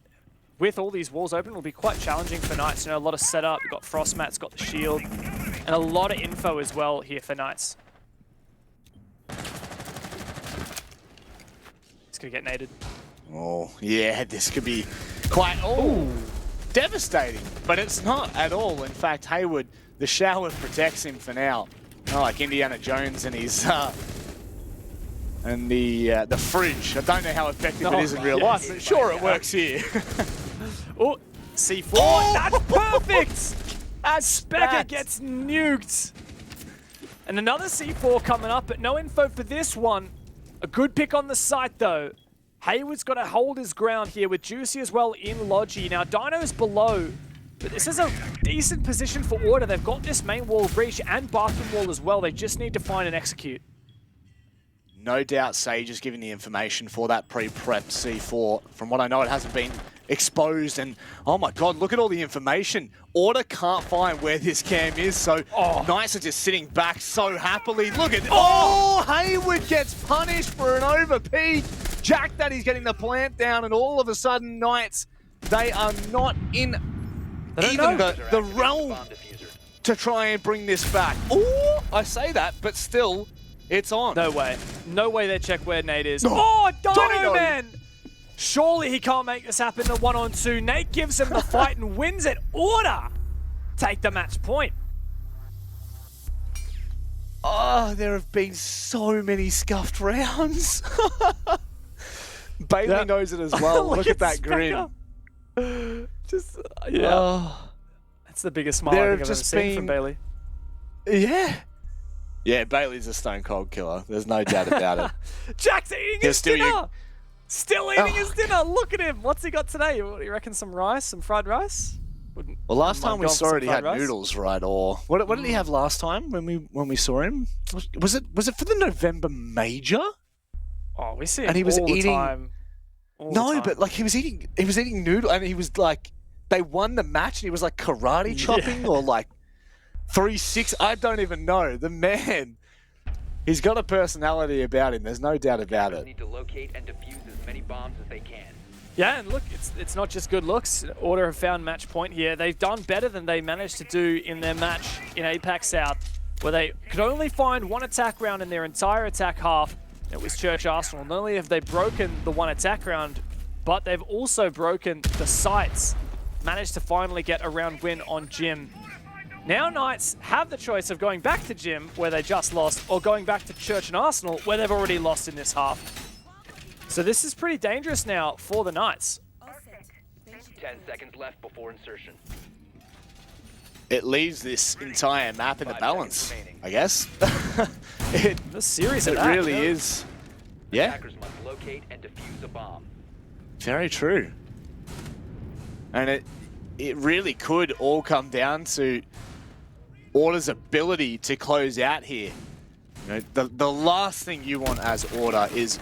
with all these walls open, it will be quite challenging for Knights. You know, a lot of setup, you've got Frost Mat's got the shield, and a lot of info as well here for Knights. It's gonna get naded. Oh, yeah, this could be quite devastating, but it's not at all. In fact, Hayward, the shower protects him for now. Not like Indiana Jones and his and the fridge. I don't know how effective it is in real life, but sure it works here. Oh, C4, that's perfect! As Specker gets nuked. And another C4 coming up, but no info for this one. A good pick on the site though. Hayward's got to hold his ground here with Juicy as well in Logi. Now Dino's below, but this is a decent position for Order. They've got this main wall breach and bathroom wall as well. They just need to find and execute. No doubt Sage is giving the information for that pre-prep C4. From what I know, it hasn't been exposed, and oh my god, look at all the information. Order can't find where this cam is, so Knights are just sitting back so happily. Look at Hayward gets punished for an over-peek. Jack Daddy's getting the plant down, and all of a sudden Knights, they are not in even the realm to try and bring this back. Oh, I say that, but still, it's on. No way. No way they check where Nate is. Oh, Dino Man! Surely he can't make this happen in a 1-on-2. Nate gives him the fight and wins it. Order take the match point. Oh, there have been so many scuffed rounds. Bailey knows it as well. Look at that grin. Just, that's the biggest smile I think I've ever seen from Bailey. Yeah. Yeah, Bailey's a stone cold killer. There's no doubt about it. Jack's eating his dinner. Still eating his dinner. Look at him. What's he got today? What do you reckon? Some rice? Some fried rice? Well, last time we saw it, he had noodles, right? Or what did he have last time when we saw him? Was it for the November Major? Oh, we see him and he was all eating. The time. But like he was eating noodle, and he was like, they won the match, and he was like karate chopping or like 3-6. I don't even know. The man, he's got a personality about him. There's no doubt about it. Need to locate and defuse as many bombs as they can. Yeah, and look, it's not just good looks. Order have found match point here. They've done better than they managed to do in their match in APAC South, where they could only find one attack round in their entire attack half. It was Church Arsenal. Not only have they broken the one attack round, but they've also broken the sites. Managed to finally get a round win on Gym. Now Knights have the choice of going back to Gym, where they just lost, or going back to Church and Arsenal, where they've already lost in this half. So this is pretty dangerous now for the Knights. 10 seconds left before insertion. It leaves this entire map in the balance, I guess. The series it really is. Yeah. Attackers must locate and defuse a bomb. Very true. And it really could all come down to Order's ability to close out here. You know, the last thing you want as Order is,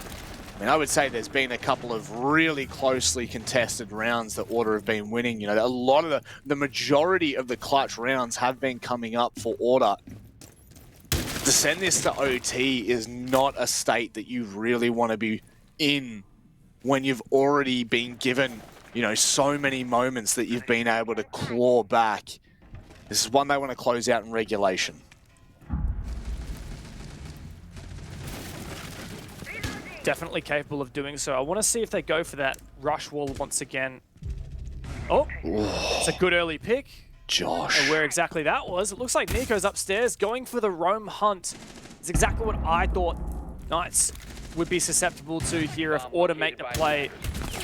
I mean, I would say there's been a couple of really closely contested rounds that Order have been winning. You know, a lot of the majority of the clutch rounds have been coming up for Order. To send this to OT is not a state that you really want to be in when you've already been given, you know, so many moments that you've been able to claw back. This is one they want to close out in regulation. Definitely capable of doing so. I want to see if they go for that rush wall once again. Oh, it's a good early pick. Josh. And where exactly that was, it looks like Nico's upstairs going for the roam hunt. It's exactly what I thought Knights would be susceptible to here if Order make the play.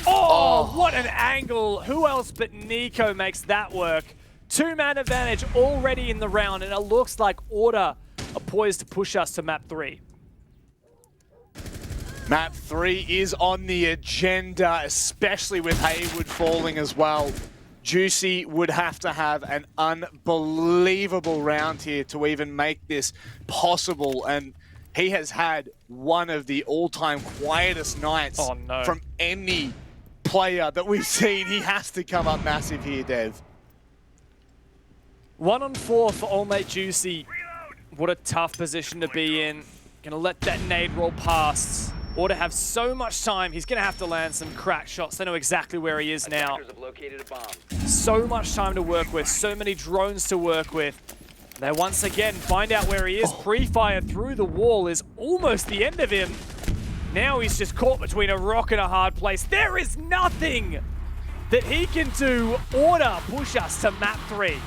Oh, what an angle. Who else but Nico makes that work? Two-man advantage already in the round, and it looks like Order are poised to push us to map 3. Map 3 is on the agenda, especially with Hayward falling as well. Juicy would have to have an unbelievable round here to even make this possible, and he has had one of the all-time quietest nights from any player that we've seen. He has to come up massive here, Dev. 1-on-4 for All Mate Juicy. What a tough position to be in. Gonna let that nade roll past. Or to have so much time, he's gonna have to land some crack shots. They know exactly where he is now. Attackers have located a bomb. So much time to work with, so many drones to work with. They once again find out where he is. Pre-fire through the wall is almost the end of him. Now he's just caught between a rock and a hard place. There is nothing that he can do. Order push us to map 3.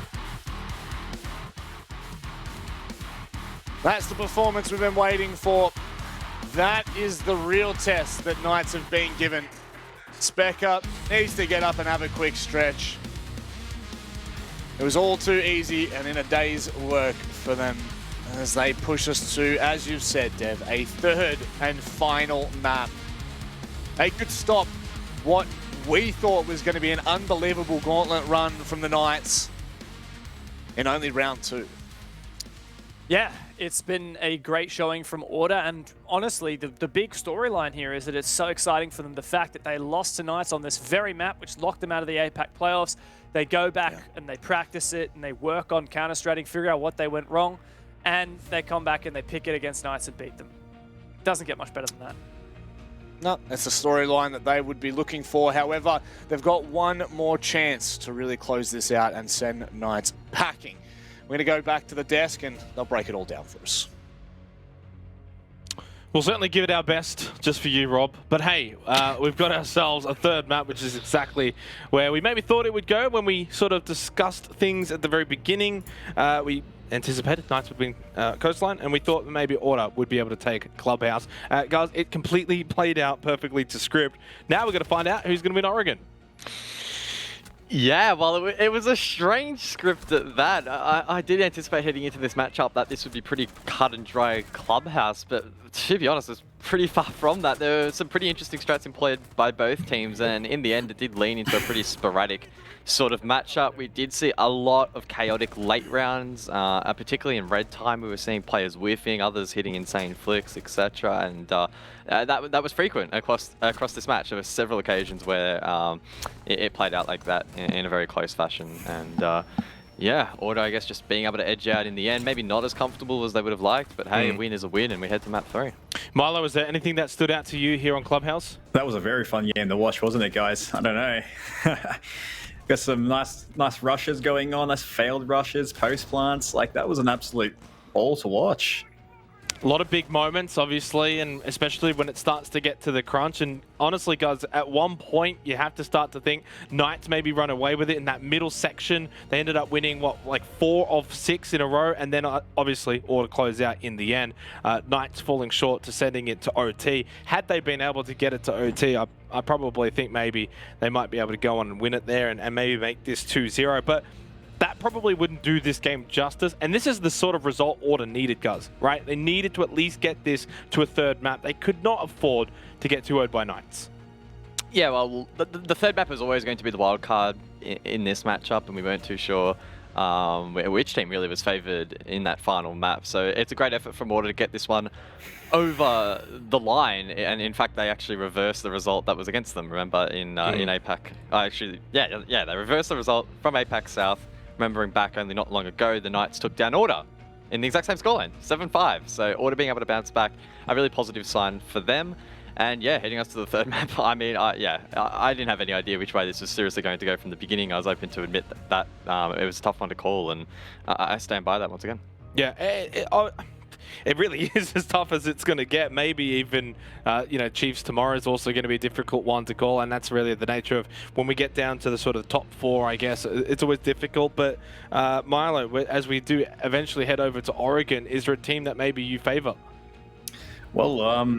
That's the performance we've been waiting for. That is the real test that Knights have been given. Specker needs to get up and have a quick stretch. It was all too easy and in a day's work for them as they push us to, as you've said, Dev, a third and final map. They could stop what we thought was going to be an unbelievable gauntlet run from the Knights in only round 2. Yeah, it's been a great showing from Order, and honestly, the big storyline here is that it's so exciting for them. The fact that they lost to Knights on this very map, which locked them out of the APAC playoffs. They go back and they practice it, and they work on counter-strating, figure out what they went wrong, and they come back and they pick it against Knights and beat them. Doesn't get much better than that. No, that's the storyline that they would be looking for. However, they've got one more chance to really close this out and send Knights packing. We're going to go back to the desk and they'll break it all down for us. We'll certainly give it our best just for you, Rob. But hey, we've got ourselves a third map, which is exactly where we maybe thought it would go when we sort of discussed things at the very beginning. We anticipated Knights would win Coastline, and we thought that maybe Order would be able to take Clubhouse. Guys, it completely played out perfectly to script. Now we're going to find out who's going to win Oregon. Yeah, well, it was a strange script at that. I did anticipate heading into this matchup that this would be pretty cut and dry Clubhouse, but to be honest, it's pretty far from that. There were some pretty interesting strats employed by both teams, and in the end, it did lean into a pretty sporadic sort of matchup. We did see a lot of chaotic late rounds, particularly in red time. We were seeing players whiffing, others hitting insane flicks, etc. And that was frequent across this match. There were several occasions where it played out like that in a very close fashion. And yeah, Order, I guess, just being able to edge out in the end. Maybe not as comfortable as they would have liked, but hey, a win is a win, and we head to map 3. Milo, is there anything that stood out to you here on Clubhouse? That was a very fun game to watch, wasn't it, guys? I don't know. Got some nice rushes going on, nice failed rushes, post plants. Like, that was an absolute ball to watch. A lot of big moments, obviously, and especially when it starts to get to the crunch. And honestly, guys, at one point, you have to start to think Knights maybe run away with it in that middle section. They ended up winning, what, like 4 of 6 in a row, and then obviously Order close out in the end. Knights falling short to sending it to OT. Had they been able to get it to OT, I probably think maybe they might be able to go on and win it there and maybe make this 2-0. But that probably wouldn't do this game justice. And this is the sort of result Order needed, guys, right? They needed to at least get this to a third map. They could not afford to get 2-0'd by Knights. Yeah, well, the third map was always going to be the wild card in this matchup, and we weren't too sure which team really was favoured in that final map. So it's a great effort from Order to get this one over the line, and in fact they actually reversed the result that was against them, remember, in APAC. They reversed the result from APAC South. Remembering back only not long ago, the Knights took down Order in the exact same scoreline, 7-5. So Order being able to bounce back, a really positive sign for them. And yeah, heading us to the third map, I mean, I didn't have any idea which way this was seriously going to go from the beginning. I was open to admit that it was a tough one to call, and I stand by that once again. Yeah, it really is as tough as it's going to get. Maybe even, Chiefs tomorrow is also going to be a difficult one to call, and that's really the nature of when we get down to the sort of top 4, I guess. It's always difficult, but Milo, as we do eventually head over to Oregon, is there a team that maybe you favour? Well,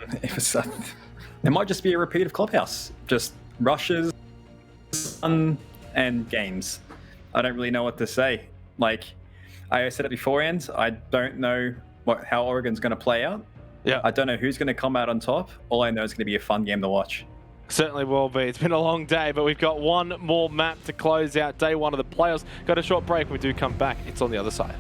it might just be a repeat of Clubhouse. Just rushes and games. I don't really know what to say. Like, I said it beforehand, I don't know how Oregon's going to play out. Yeah. I don't know who's going to come out on top. All I know is going to be a fun game to watch. Certainly will be. It's been a long day, but we've got one more map to close out day 1 of the playoffs. Got a short break. When we do come back, it's on the other side.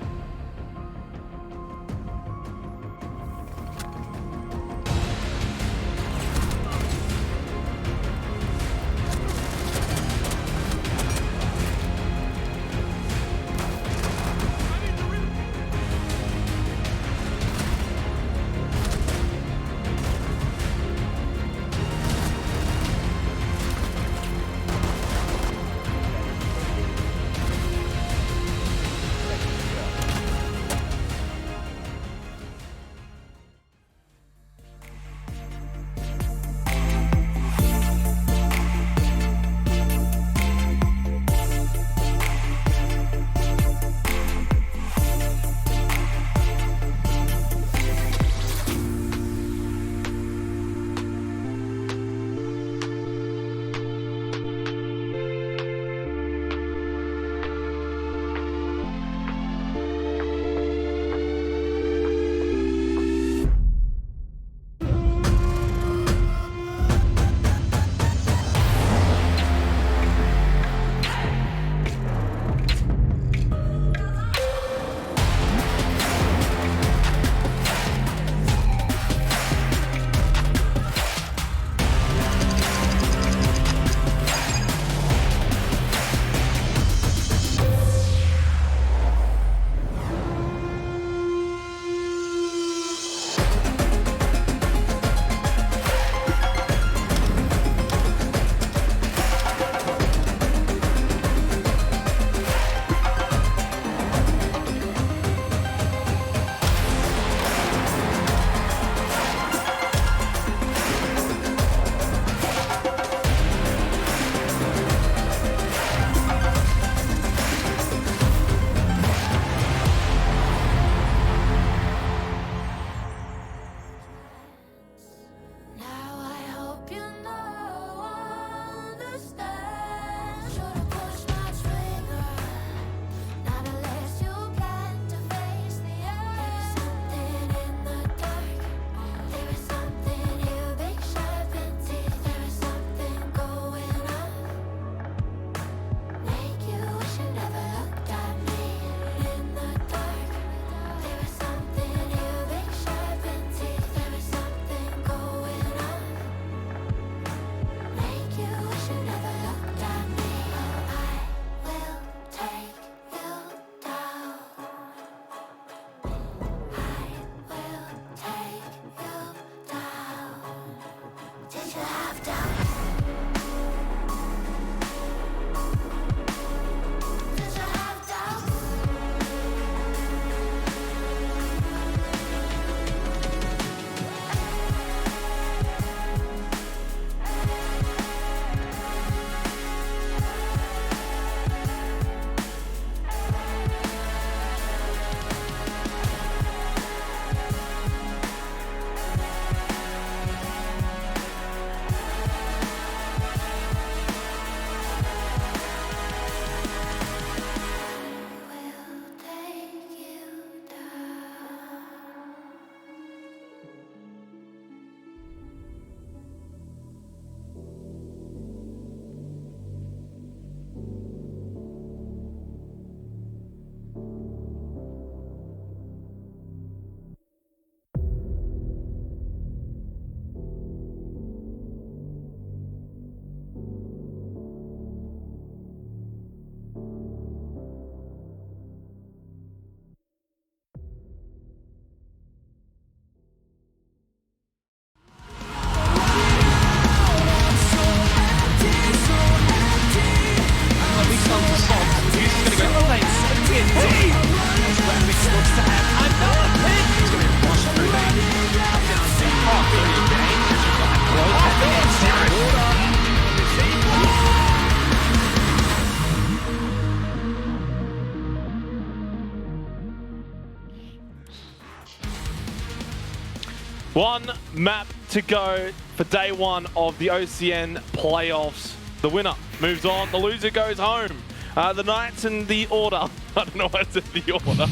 One map to go for day one of the OCN playoffs. The winner moves on, the loser goes home. The Knights and the Order. I don't know why I said the Order.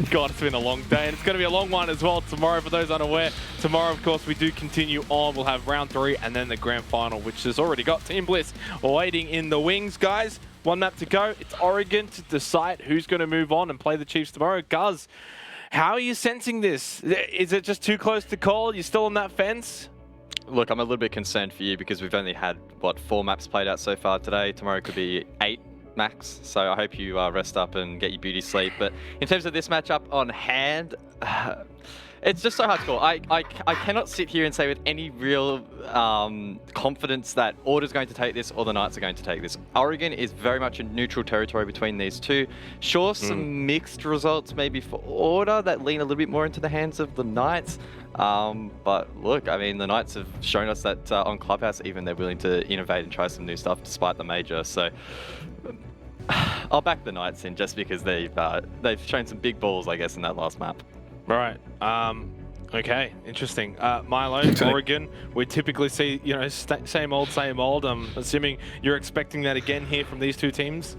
God, it's been a long day, and it's going to be a long one as well tomorrow for those unaware. Tomorrow, of course, we do continue on. We'll have round 3 and then the grand final, which has already got Team Bliss waiting in the wings, guys. One map to go. It's Oregon to decide who's going to move on and play the Chiefs tomorrow. Guz, how are you sensing this? Is it just too close to call? You still on that fence? Look, I'm a little bit concerned for you because we've only had, what, 4 maps played out so far today. Tomorrow could be 8 max, so I hope you rest up and get your beauty sleep. But in terms of this matchup on hand, it's just so hard to call. I cannot sit here and say with any real confidence that Order's going to take this or the Knights are going to take this. Oregon is very much in neutral territory between these two. Sure, some mixed results maybe for Order that lean a little bit more into the hands of the Knights. But look, I mean, the Knights have shown us that on Clubhouse even they're willing to innovate and try some new stuff despite the major. So I'll back the Knights in just because they've shown some big balls, I guess, in that last map. Right. Okay. Interesting. Milo, Oregon. We typically see, you know, same old, same old. I'm assuming you're expecting that again here from these two teams.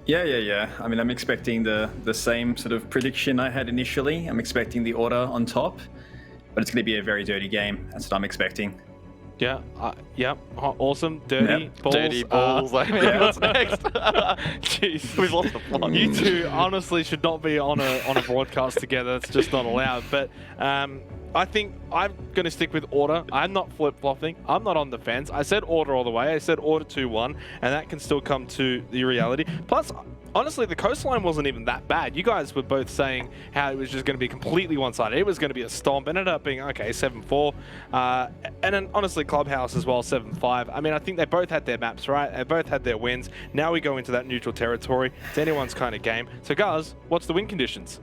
Yeah. I mean, I'm expecting the same sort of prediction I had initially. I'm expecting the Order on top, but it's going to be a very dirty game. That's what I'm expecting. Yeah. Yep. Awesome. Dirty balls. Dirty balls. I mean, what's next? Jeez, we've lost the plot. You two honestly should not be on a broadcast together. It's just not allowed. But I think I'm going to stick with Order. I'm not flip-flopping. I'm not on the fence. I said Order all the way. I said Order 2-1, and that can still come to the reality. Plus, honestly, the coastline wasn't even that bad. You guys were both saying how it was just going to be completely one-sided. It was going to be a stomp. Ended up being, okay, 7-4. And then, honestly, Clubhouse as well, 7-5. I mean, I think they both had their maps, right? They both had their wins. Now we go into that neutral territory. It's anyone's kind of game. So, guys, what's the win conditions?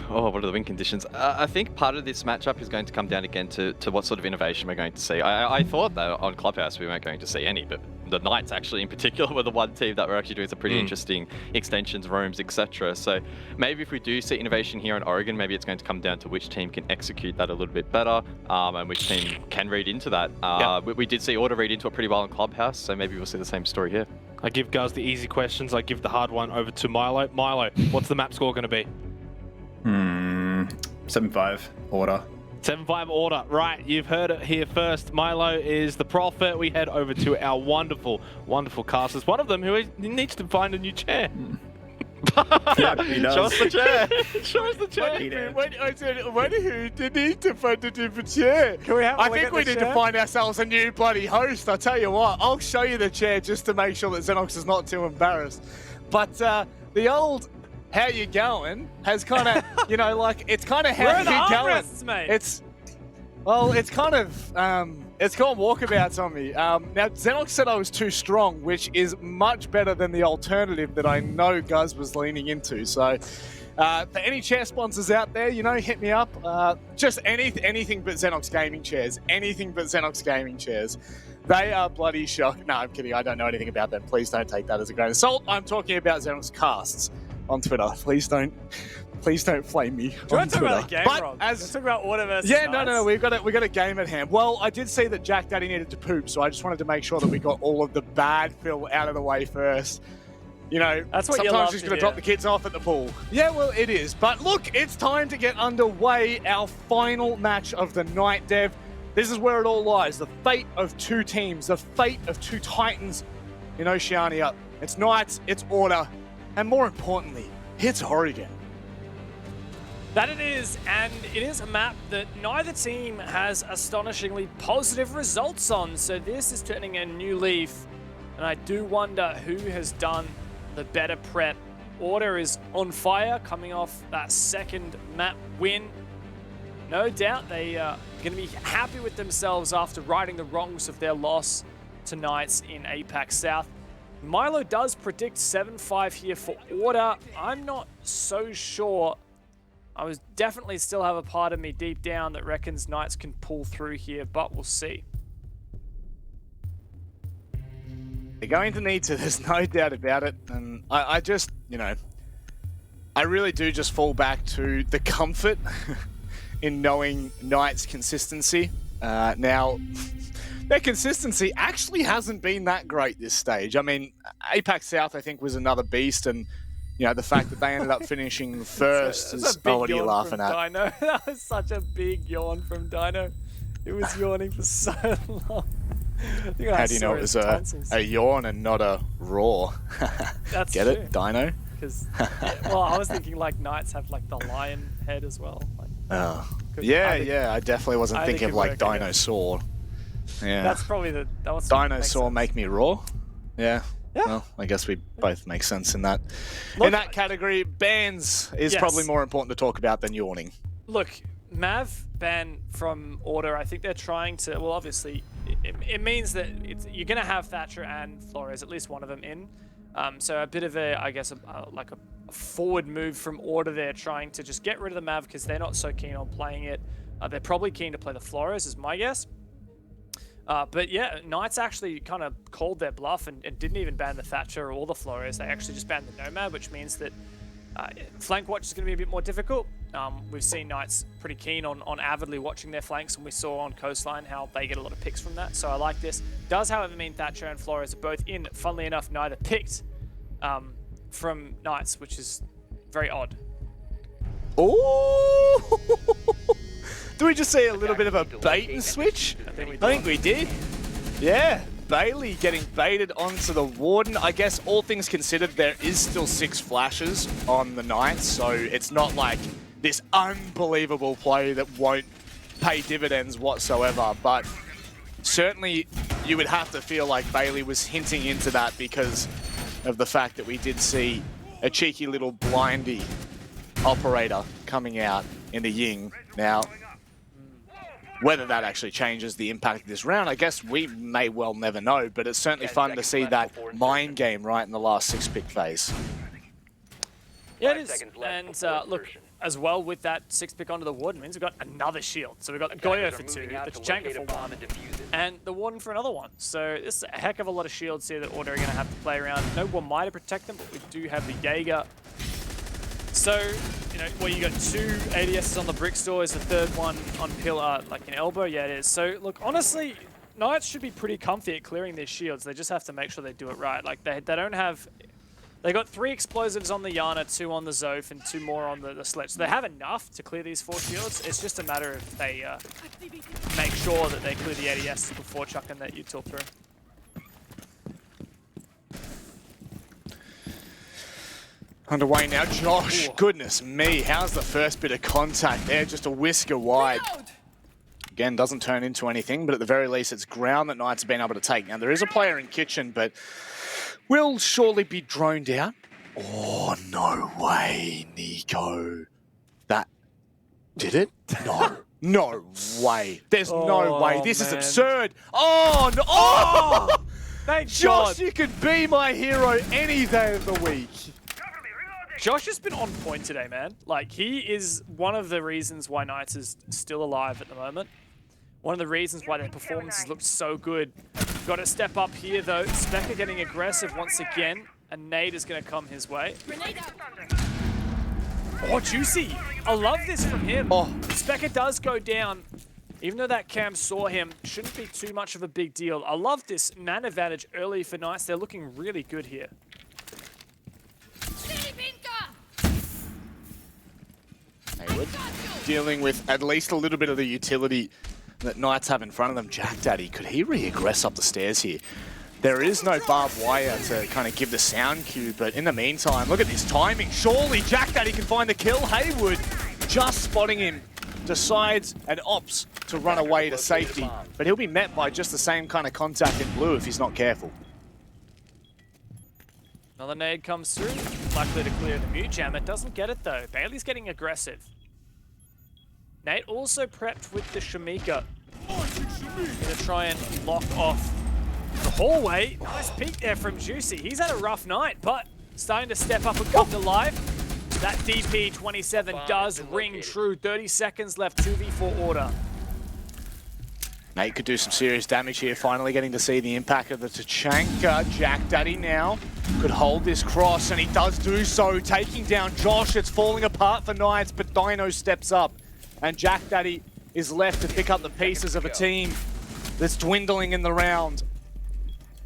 Oh, what are the win conditions? I think part of this matchup is going to come down again to what sort of innovation we're going to see. I thought that on Clubhouse we weren't going to see any, but the Knights actually in particular were the one team that were actually doing some pretty interesting extensions, roams, etc. So maybe if we do see innovation here in Oregon, maybe it's going to come down to which team can execute that a little bit better and which team can read into that. We did see Order read into it pretty well in Clubhouse, so maybe we'll see the same story here. I give guys the easy questions. I give the hard one over to Milo. Milo, what's the map score going to be? 7-5 Order. 7-5 Order. Right, you've heard it here first. Milo is the prophet. We head over to our wonderful, wonderful casters. One of them who needs to find a new chair. Yeah, he does. Show us the chair. Show us the chair. When I said, who did need to find a different chair? Can we have I think we need to find ourselves a new bloody host. I tell you what, I'll show you the chair just to make sure that Xenox is not too embarrassed. But the old "how you going" has kind of, you know, like it's kind of how you going. Mate. It's kind of it's gone walkabouts on me. Now Xenox said I was too strong, which is much better than the alternative that I know Guz was leaning into. So for any chair sponsors out there, you know, hit me up. Just anything but Xenox gaming chairs. Anything but Xenox gaming chairs. They are bloody shock. No, I'm kidding. I don't know anything about them. Please don't take that as a grain of salt. I'm talking about Xenox casts on Twitter. Please don't flame me. Do you want to talk about the game, Rob? Let's talk about Order versus Yeah, Knights. no. We've got a game at hand. Well, I did see that Jack Daddy needed to poop, so I just wanted to make sure that we got all of the bad fill out of the way first. You know, That's what you sometimes love he's to going to hear. drop the kids off at the pool. Yeah, well, it is. But look, it's time to get underway. Our final match of the night, Dev. This is where it all lies. The fate of two teams, the fate of two titans in Oceania. It's Knights, it's Order, and more importantly, it's Oregon. That it is, and it is a map that neither team has astonishingly positive results on, so this is turning a new leaf, and I do wonder who has done the better prep. Order is on fire, coming off that second map win. No doubt they are going to be happy with themselves after righting the wrongs of their loss to Knights in APAC South. Milo does predict 7-5 here for Order. I'm not so sure. I was definitely still have a part of me deep down that reckons Knights can pull through here, but we'll see. They're going to need to, there's no doubt about it. And I just, you know, I really do just fall back to the comfort in knowing Knights' consistency. Now, their consistency actually hasn't been that great this stage. I mean, APAC South, I think, was another beast, and you know the fact that they ended up finishing first is. Oh, what are you laughing at? Dino. That was such a big yawn from Dino. It was yawning for so long. How do you know it was a yawn and not a roar? That's Get true. it, Dino? Because, well, I was thinking like Knights have like the lion head as well. Like, Oh. Could- Yeah, I think- yeah. I definitely wasn't I think thinking of it like worked, yeah. dinosaur. Yeah. that's probably the. That was Dinosaur make me roar. Yeah. Yeah. Well, I guess we both make sense in that. Look- in that category, bans is Yes. probably more important to talk about than yawning. Look, Mav ban from Order. I think they're trying to. Well, obviously, it means that you're going to have Thatcher and Flores, at least one of them in. So a bit of a, I guess, like a forward move from Order there, trying to just get rid of the Mav because they're not so keen on playing it. They're probably keen to play the Flores, is my guess. But yeah, Knights actually kind of called their bluff and didn't even ban the Thatcher or the Flores. They actually just banned the Nomad, which means that flank watch is going to be a bit more difficult. We've seen Knights pretty keen on avidly watching their flanks, and we saw on Coastline how they get a lot of picks from that. So I like this. Does, however, mean Thatcher and Flores are both in. Funnily enough, neither picked from Knights, which is very odd. Oh! Do we just see a little bit of a bait and switch? I think we I think we did. Yeah, Bailey getting baited onto the Warden. I guess all things considered, there is still 6 flashes on the Knights, so it's not like this unbelievable play that won't pay dividends whatsoever. But certainly you would have to feel like Bailey was hinting into that because of the fact that we did see a cheeky little blindy operator coming out in the Ying. Now, whether that actually changes the impact of this round, I guess we may well never know, but it's certainly fun to see that mind game right in the last 6-pick phase. Yeah, it is. And look, as well with that 6-pick onto the Warden means we've got another shield. So we've got Goyo for 2, the Tachanka for 1, and the Warden for another one. So this is a heck of a lot of shields here that Order are going to have to play around. No one might to protect them, but we do have the Jaeger. So, you know, well, you got 2 ADSs on the brick store. Is the third one on pillar, like an elbow? Yeah, it is. So, look, honestly, Knights should be pretty comfy at clearing their shields. They just have to make sure they do it right. Like, they don't have... They got 3 explosives on the Yana, 2 on the Zoph, and 2 more on the Sledge. So they have enough to clear these 4 shields. It's just a matter of they make sure that they clear the ADS before chucking that util through. Underway now, Josh. Goodness me, how's the first bit of contact there? Just a whisker wide. Again, doesn't turn into anything, but at the very least, it's ground that Knights have been able to take. Now, there is a player in kitchen, but will surely be droned out. Oh, no way, Nico. That did it? No. No way. There's no way. This is absurd. Oh, no. Oh! Thank Josh, God. you could be my hero any day of the week. Josh has been on point today, man. Like, he is one of the reasons why Knights is still alive at the moment. One of the reasons why their performances looked so good. Got to step up here, though. Specker getting aggressive once again. A nade is going to come his way. Oh, juicy. I love this from him. Oh. Specker does go down. Even though that cam saw him, shouldn't be too much of a big deal. I love this man advantage early for Knights. They're looking really good here. Hayward dealing with at least a little bit of the utility that Knights have in front of them. Jack Daddy, could he re-aggress up the stairs here? There is no barbed wire to kind of give the sound cue, but in the meantime, look at this timing. Surely Jack Daddy can find the kill. Hayward just spotting him, decides and opts to run away to safety, but he'll be met by just the same kind of contact in blue if he's not careful. Another nade comes through, likely to clear the mute jam. It doesn't get it though. Bailey's getting aggressive. Nate also prepped with the Shamika. Gonna try and lock off the hallway. Nice peek there from Juicy. He's had a rough night, but starting to step up and come to life. That DP27 does ring true. 30 seconds left, 2v4 Order. Nate could do some serious damage here, finally getting to see the impact of the Tachanka. Jack Daddy now could hold this cross, and he does do so, taking down Josh. It's falling apart for Knights, but Dino steps up And Jack Daddy is left to pick up the pieces of a team that's dwindling in the round.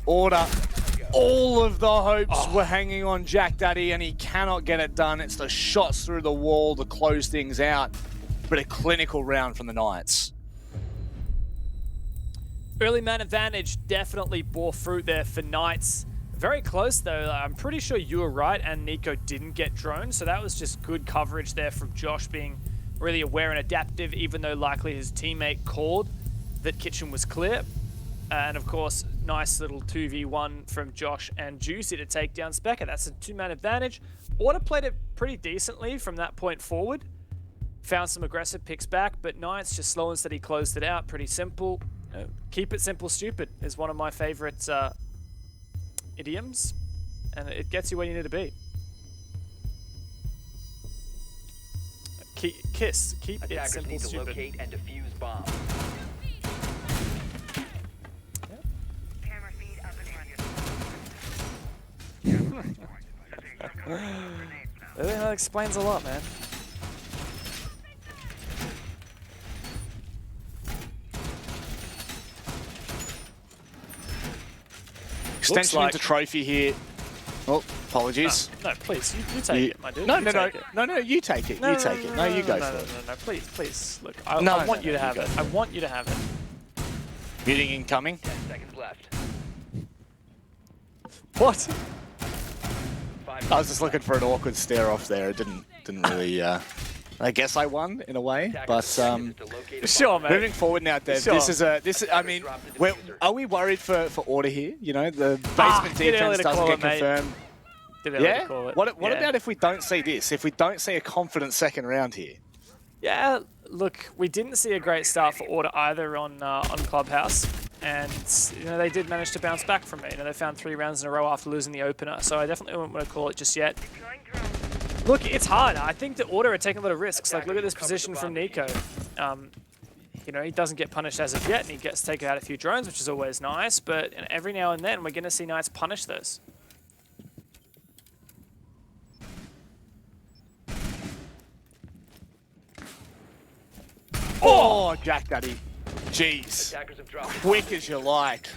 Order. All of the hopes were hanging on Jack Daddy, and he cannot get it done. It's the shots through the wall to close things out. But a clinical round from the Knights. Early man advantage definitely bore fruit there for Knights. Very close though. I'm pretty sure you were right and Nico didn't get droned, so that was just good coverage there from Josh, being really aware and adaptive, even though likely his teammate called that Kitchen was clear. And of course, nice little 2v1 from Josh and Juicy to take down Specker. That's a 2-man advantage. Order played it pretty decently from that point forward. Found some aggressive picks back, but Knights just slow and steady closed it out. Pretty simple. Keep it simple, stupid is one of my favorite idioms, and it gets you where you need to be. Keep it Attackers simple, need to stupid. locate and defuse bomb. Camera feed up and running. That explains a lot, man. Extension like- into trophy here. Oh, apologies. No, please, you take it, my dude. No, You no, no, take it. no, you take it. You take it. No, you go for it. No, please, please. Look, I No, want you to you have go it. for I want you to have it. Muting incoming. 10 seconds left. What? 5 I was just looking for an awkward stare off there. It didn't really. I guess I won in a way, but Sure, man. moving forward now, Dev. Sure. This is. I mean, are we worried for order here? You know, the basement bit early defense to doesn't call get it, mate. confirmed. Did I Yeah. call it? What Yeah. about if we don't see this? If we don't see a confident second round here? Yeah, look, we didn't see a great start for Order either on Clubhouse, and you know they did manage to bounce back from it. You know, they found 3 rounds in a row after losing the opener, so I definitely wouldn't want to call it just yet. Look, it's hard. I think the Order are taking a lot of risks. Like, look at this position from Nico. You know, he doesn't get punished as of yet, and he gets taken out a few drones, which is always nice. But every now and then, we're going to see Knights punish those. Oh, Jack Daddy. Jeez. Attackers have dropped. Quick as you like.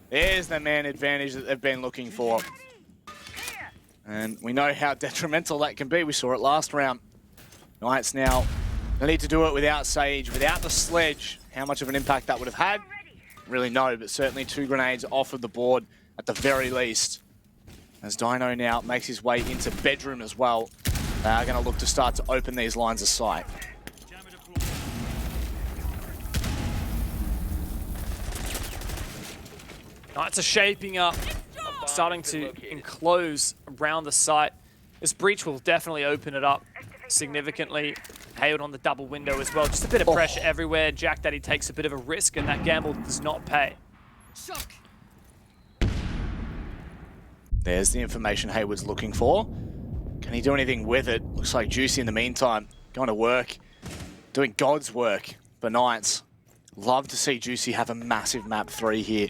There's the man advantage that they've been looking for. And we know how detrimental that can be. We saw it last round. Knights now, they need to do it without Sage, without the sledge. How much of an impact that would have had? Really no, but certainly 2 grenades off of the board at the very least. As Dino now makes his way into bedroom as well, they are going to look to start to open these lines of sight. Knights are shaping up, starting to enclose around the site. This breach will definitely open it up significantly. Hailed on the double window as well. Just a bit of pressure everywhere. Jack Daddy takes a bit of a risk, and that gamble does not pay. There's the information Hayward's looking for. Can he do anything with it? Looks like Juicy in the meantime going to work, doing God's work for Knights. Love to see Juicy have a massive map 3 here.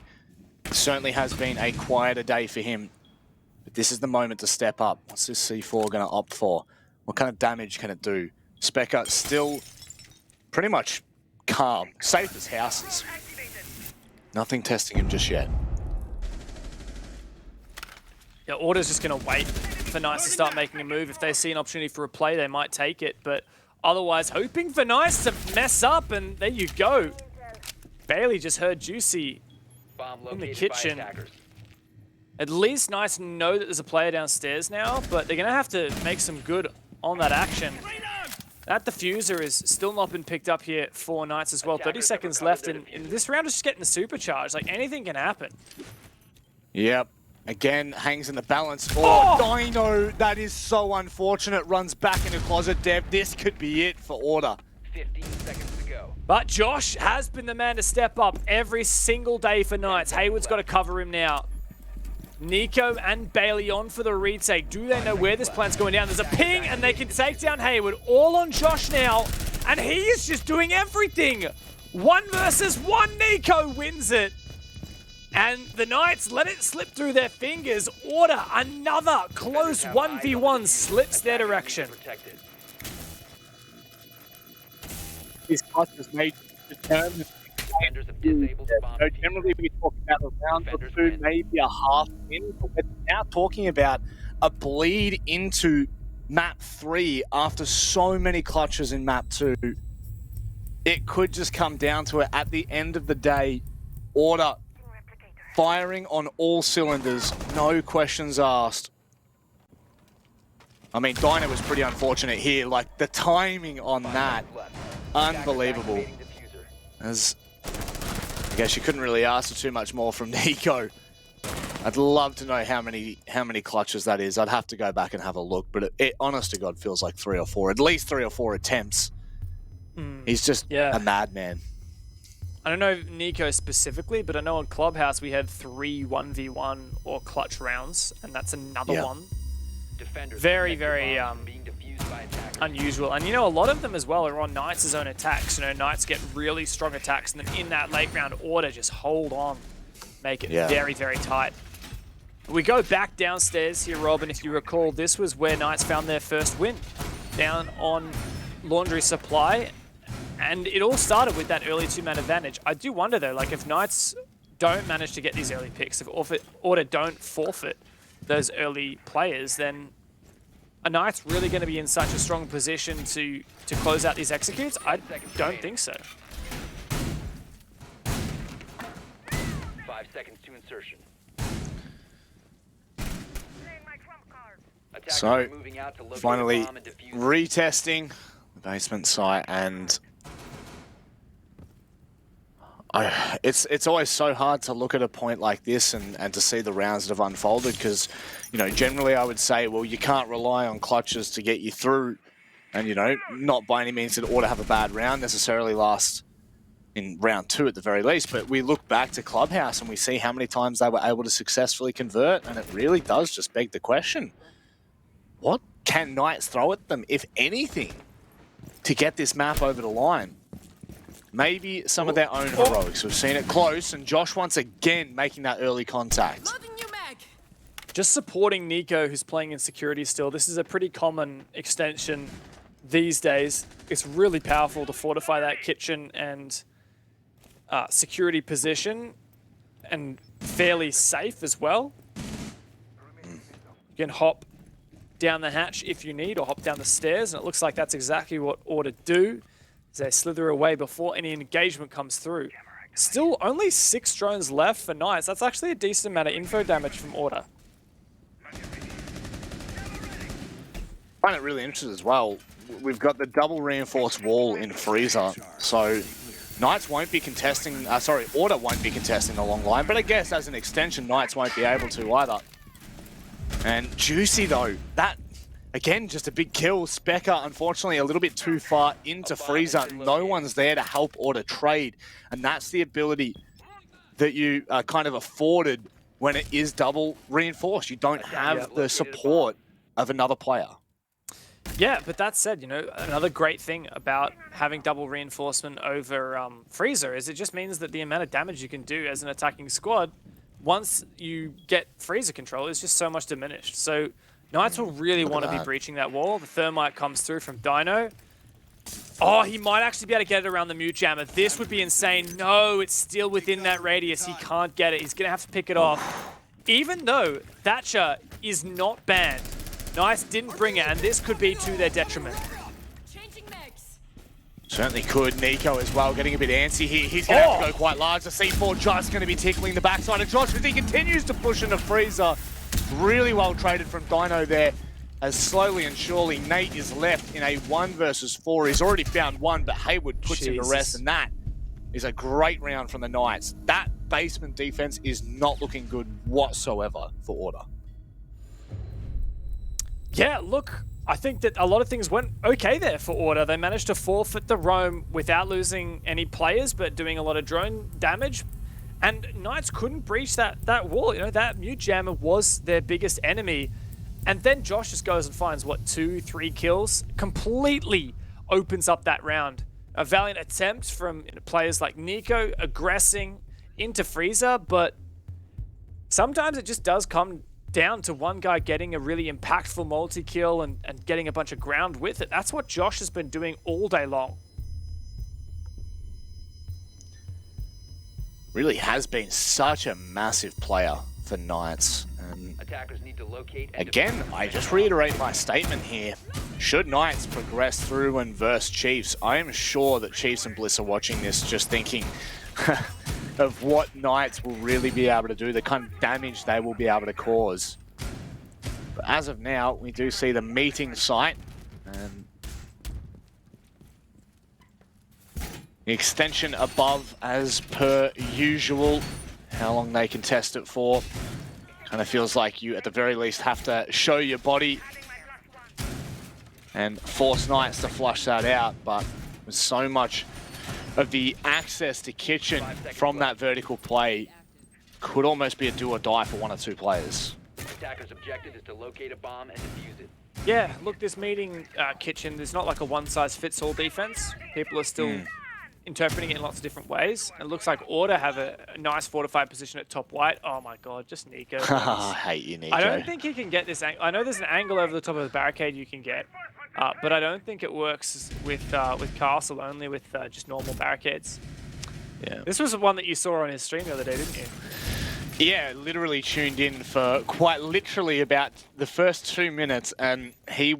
Certainly has been a quieter day for him. But this is the moment to step up. What's this C4 going to opt for? What kind of damage can it do? Specker still pretty much calm. Safe as houses. Nothing testing him just yet. Yeah, Order's just going to wait for Nice to start making a move. If they see an opportunity for a play, they might take it. But otherwise, hoping for Nice to mess up, and there you go. Bailey just heard Juicy Bomb in the located kitchen. by attackers. At least Nice know that there's a player downstairs now, but they're going to have to make some good on that action. That diffuser is still not been picked up here for Knights as well. 30 seconds left, and this round is just getting supercharged. Like, anything can happen. Yep. Again, hangs in the balance. Oh, Dino, that is so unfortunate. Runs back into closet, Dev. This could be it for Order. 15 seconds to go. But Josh has been the man to step up every single day for Knights. Hayward's got to cover him now. Nico and Bailey on for the retake. Do they know where this plan's going down? There's a ping, and they can take down Hayward. All on Josh now, and he is just doing everything. 1 versus 1, Nico wins it. And the Knights let it slip through their fingers. Order, another close 1v1 slips their direction. Protected. these clutches may determine. Defenders have disabled the bomb. Generally, we talk about a round or two, maybe a half win, but we're now talking about a bleed into map 3 after so many clutches in map 2. It could just come down to it at the end of the day. Order firing on all cylinders, no questions asked. I mean, Dino was pretty unfortunate here. Like, the timing on that, unbelievable. As I guess you couldn't really ask for too much more from Nico. I'd love to know how many clutches that is. I'd have to go back and have a look, but it honest to God feels like 3 or 4, at least 3 or 4 attempts. He's just a madman. I don't know Nico specifically, but I know on Clubhouse we had 3 1v1 or clutch rounds, and that's another one. Very, very unusual. And you know, a lot of them as well are on Knights' own attacks. You know, Knights get really strong attacks, and then in that late round order, just hold on. Make it very, very tight. We go back downstairs here, Rob, and if you recall, this was where Knights found their first win. Down on Laundry Supply. And it all started with that early 2-man advantage. I do wonder, though, like if Knights don't manage to get these early picks, if Order don't forfeit those early players, then are Knights really going to be in such a strong position to close out these executes? I don't think so. 5 seconds to insertion. So, finally retesting the basement site, and it's always so hard to look at a point like this and to see the rounds that have unfolded, because, you know, generally I would say, well, you can't rely on clutches to get you through, and, you know, not by any means did Order have a bad round necessarily last in round 2 at the very least, but we look back to Clubhouse and we see how many times they were able to successfully convert, and it really does just beg the question, what can Knights throw at them, if anything, to get this map over the line? Maybe some of their own heroics. We've seen it close, and Josh once again making that early contact. Just supporting Nico, who's playing in security still. This is a pretty common extension these days. It's really powerful to fortify that kitchen and security position, and fairly safe as well. You can hop down the hatch if you need, or hop down the stairs, and it looks like that's exactly what Order do. They slither away before any engagement comes through. Still only 6 drones left for Knights. That's actually a decent amount of info damage from Order. I find it really interesting as well. We've got the double reinforced wall in Freezer, so Knights won't be contesting, Order won't be contesting the long line, but I guess as an extension, Knights won't be able to either. And Juicy though, that, again, just a big kill. Specker, unfortunately, a little bit too far into Freezer. No one's there to help Order trade. And that's the ability that you are kind of afforded when it is double reinforced. You don't have the support of another player. Yeah, but that said, you know, another great thing about having double reinforcement over Freezer is it just means that the amount of damage you can do as an attacking squad, once you get Freezer control, is just so much diminished. So Knights will really want to be breaching that wall. The Thermite comes through from Dino. Oh, he might actually be able to get it around the mute jammer. This would be insane. No, it's still within that radius. He can't get it. He's going to have to pick it off. Even though Thatcher is not banned, Knights didn't bring it, and this could be to their detriment. Certainly could. Nico as well, getting a bit antsy here. He's going to have to go quite large. The C4 just going to be tickling the backside of Josh as he continues to push into Freezer. Really well traded from Dino there, as slowly and surely Nate is left in a 1 versus 4. He's already found one, but Hayward puts him to rest, and that is a great round from the Knights. That basement defense is not looking good whatsoever for Order. Yeah, look, I think that a lot of things went okay there for Order. They managed to forfeit the roam without losing any players, but doing a lot of drone damage. And Knights couldn't breach that wall. You know, that mute jammer was their biggest enemy. And then Josh just goes and finds, what, 2-3 kills? Completely opens up that round. A valiant attempt from players like Nico, aggressing into Freezer, but sometimes it just does come down to one guy getting a really impactful multi-kill and getting a bunch of ground with it. That's what Josh has been doing all day long. really has been such a massive player for Knights. And Attackers need to locate and again, I just reiterate my statement here. Should Knights progress through and verse Chiefs, I am sure that Chiefs and Bliss are watching this just thinking of what Knights will really be able to do, the kind of damage they will be able to cause. But as of now, we do see the meeting site. And the extension above as per usual. How long they can test it for. Kind of feels like you at the very least have to show your body and force Knights to flush that out. But with so much of the access to kitchen from that vertical play, could almost be a do or die for one or two players. Attacker's objective is to locate a bomb and defuse it. Yeah, look, this meeting kitchen, there's not like a one-size-fits-all defense. People are still interpreting it in lots of different ways. It looks like Order have a nice fortified position at top white. Oh my god, just Nico. I hate you, Nico. I don't think he can get this angle. I know there's an angle over the top of the barricade you can get, but I don't think it works with Castle, only with just normal barricades. Yeah. This was the one that you saw on his stream the other day, didn't you? Yeah, literally tuned in for quite literally about the first 2 minutes, and he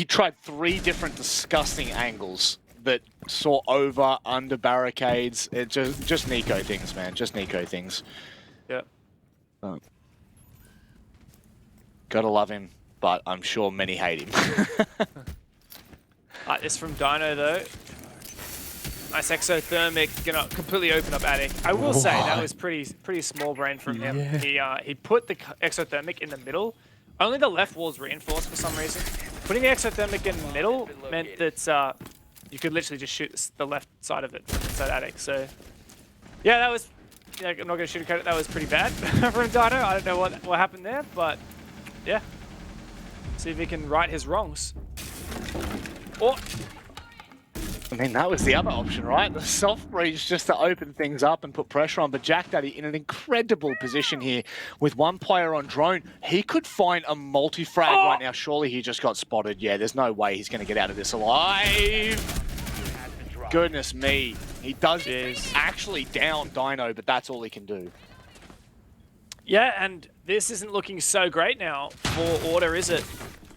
tried 3 different disgusting angles that saw over, under barricades. It just Nico things, man. Just Nico things. Yeah. Gotta love him, but I'm sure many hate him. This from Dino though. Nice exothermic, gonna completely open up Attic. I will say that was pretty small brain from him. He put the exothermic in the middle. Only the left wall's reinforced for some reason. Putting the exothermic in the middle meant that you could literally just shoot the left side of it from inside Attic. So yeah, that was. Yeah, I'm not gonna shoot a credit. That was pretty bad from Dino. I don't know what happened there, but yeah. See if he can right his wrongs. Oh. I mean, that was the other option, right? The soft breach just to open things up and put pressure on. But Jack Daddy in an incredible position here with one player on drone. He could find a multi-frag right now. Surely he just got spotted. Yeah, there's no way he's going to get out of this alive. Goodness me. He does actually down Dino, but that's all he can do. Yeah, and this isn't looking so great now for Order, is it?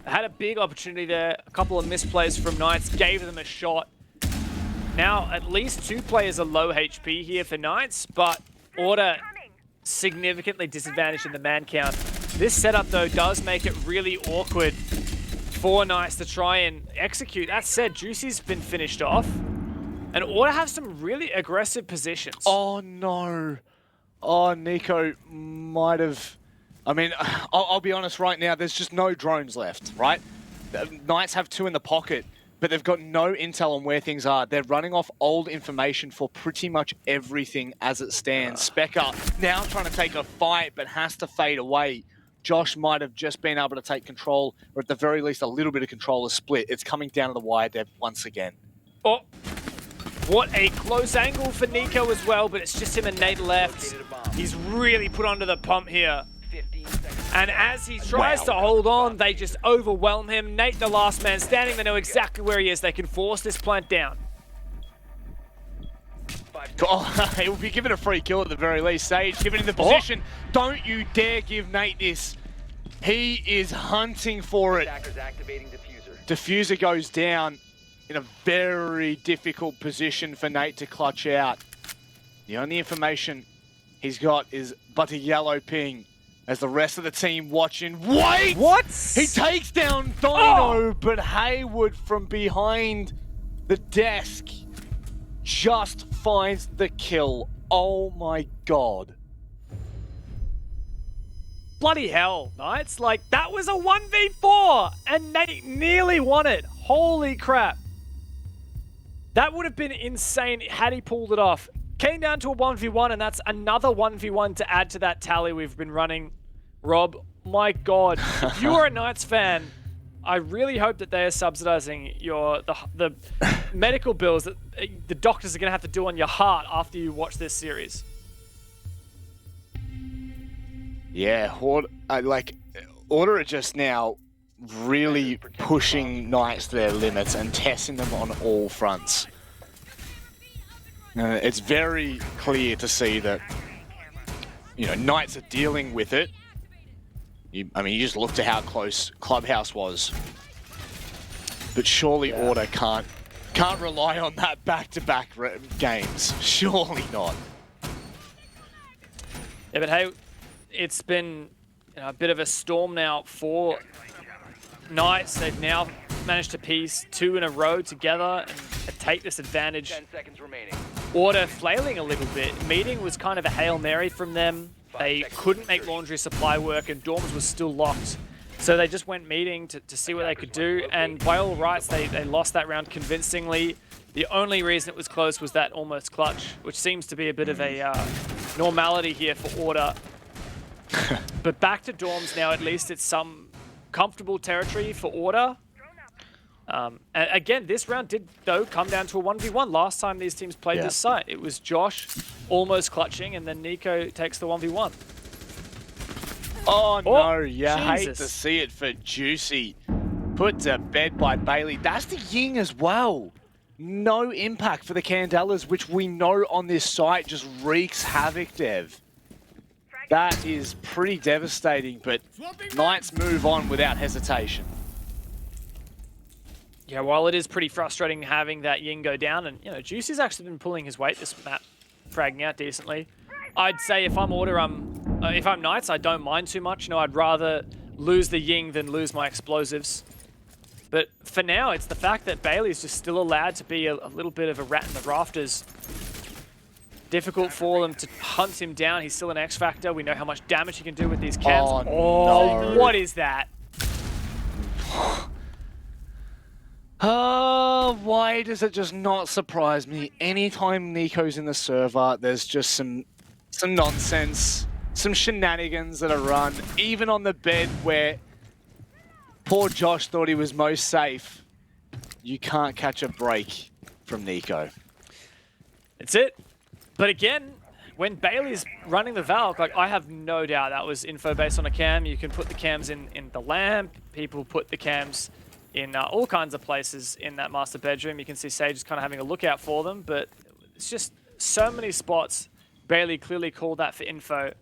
Had a big opportunity there. A couple of misplays from Knights gave them a shot. Now, at least 2 players are low HP here for Knights, but Order significantly disadvantaged in the man count. This setup, though, does make it really awkward for Knights to try and execute. That said, Juicy's been finished off, and Order have some really aggressive positions. Oh, no. Oh, Nico might have... I mean, I'll be honest right now, there's just no drones left, right? Knights have 2 in the pocket, but they've got no intel on where things are. They're running off old information for pretty much everything as it stands. Specker now trying to take a fight, but has to fade away. Josh might have just been able to take control, or at the very least a little bit of control is split. It's coming down to the wire depth once again. Oh, what a close angle for Nico as well, but it's just him and Nate left. He's really put onto the pump here. And as he tries to hold on, they just overwhelm him. Nate, the last man standing, they know exactly where he is. They can force this plant down. Oh, he will be given a free kill at the very least. Sage given in the position. Don't you dare give Nate this. He is hunting for it. Diffuser goes down in a very difficult position for Nate to clutch out. The only information he's got is but a yellow ping. As the rest of the team watching. Wait! What? He takes down Dino, but Haywood from behind the desk just finds the kill. Oh my god. Bloody hell, Knights. Like, that was a 1v4, and Nate nearly won it. Holy crap. That would have been insane had he pulled it off. Came down to a 1v1, and that's another 1v1 to add to that tally we've been running. Rob, my god. If you are a Knights fan, I really hope that they are subsidizing the medical bills that the doctors are going to have to do on your heart after you watch this series. Yeah, Order are just now really pushing Knights to their limits and testing them on all fronts. It's very clear to see that, you know, Knights are dealing with it. I mean, you just look to how close Clubhouse was. But surely Order can't rely on that back-to-back games. Surely not. Yeah, but hey, it's been a bit of a storm now for Knights. They've now managed to piece 2 in a row together and take this advantage. 10 seconds remaining. Order flailing a little bit. Meeting was kind of a Hail Mary from them. They couldn't make laundry supply work and Dorms was still locked. So they just went meeting to see what they could do. And by all rights, they lost that round convincingly. The only reason it was close was that almost clutch, which seems to be a bit of a normality here for Order. But back to Dorms now, at least it's some comfortable territory for Order. And again, this round did, though, come down to a 1v1. Last time these teams played this site, it was Josh almost clutching, and then Nico takes the 1v1. Oh, no, you Jesus. hate to see it for Juicy. Put to bed by Bailey. That's the Ying as well. No impact for the Candelas, which we know on this site just wreaks havoc, Dev. That is pretty devastating, but Knights move on without hesitation. Yeah, while it is pretty frustrating having that Ying go down, and, you know, Juicy's actually been pulling his weight this map, fragging out decently. I'd say if I'm Order, if I'm Knights, I don't mind too much. You know, I'd rather lose the Ying than lose my explosives. But for now, it's the fact that Bailey's just still allowed to be a little bit of a rat in the rafters. Difficult for them to hunt him down. He's still an X Factor. We know how much damage he can do with these cams. Oh, no. What is that? Why does it just not surprise me? Anytime Nico's in the server, there's just some nonsense, some shenanigans that are run, even on the bed where poor Josh thought he was most safe. You can't catch a break from Nico. That's it. But again, when Bailey's running the Valk, like, I have no doubt that was info based on a cam. You can put the cams in the lamp. People put the cams in all kinds of places in that master bedroom. You can see Sage is kind of having a lookout for them, but it's just so many spots. Bailey clearly called that for info.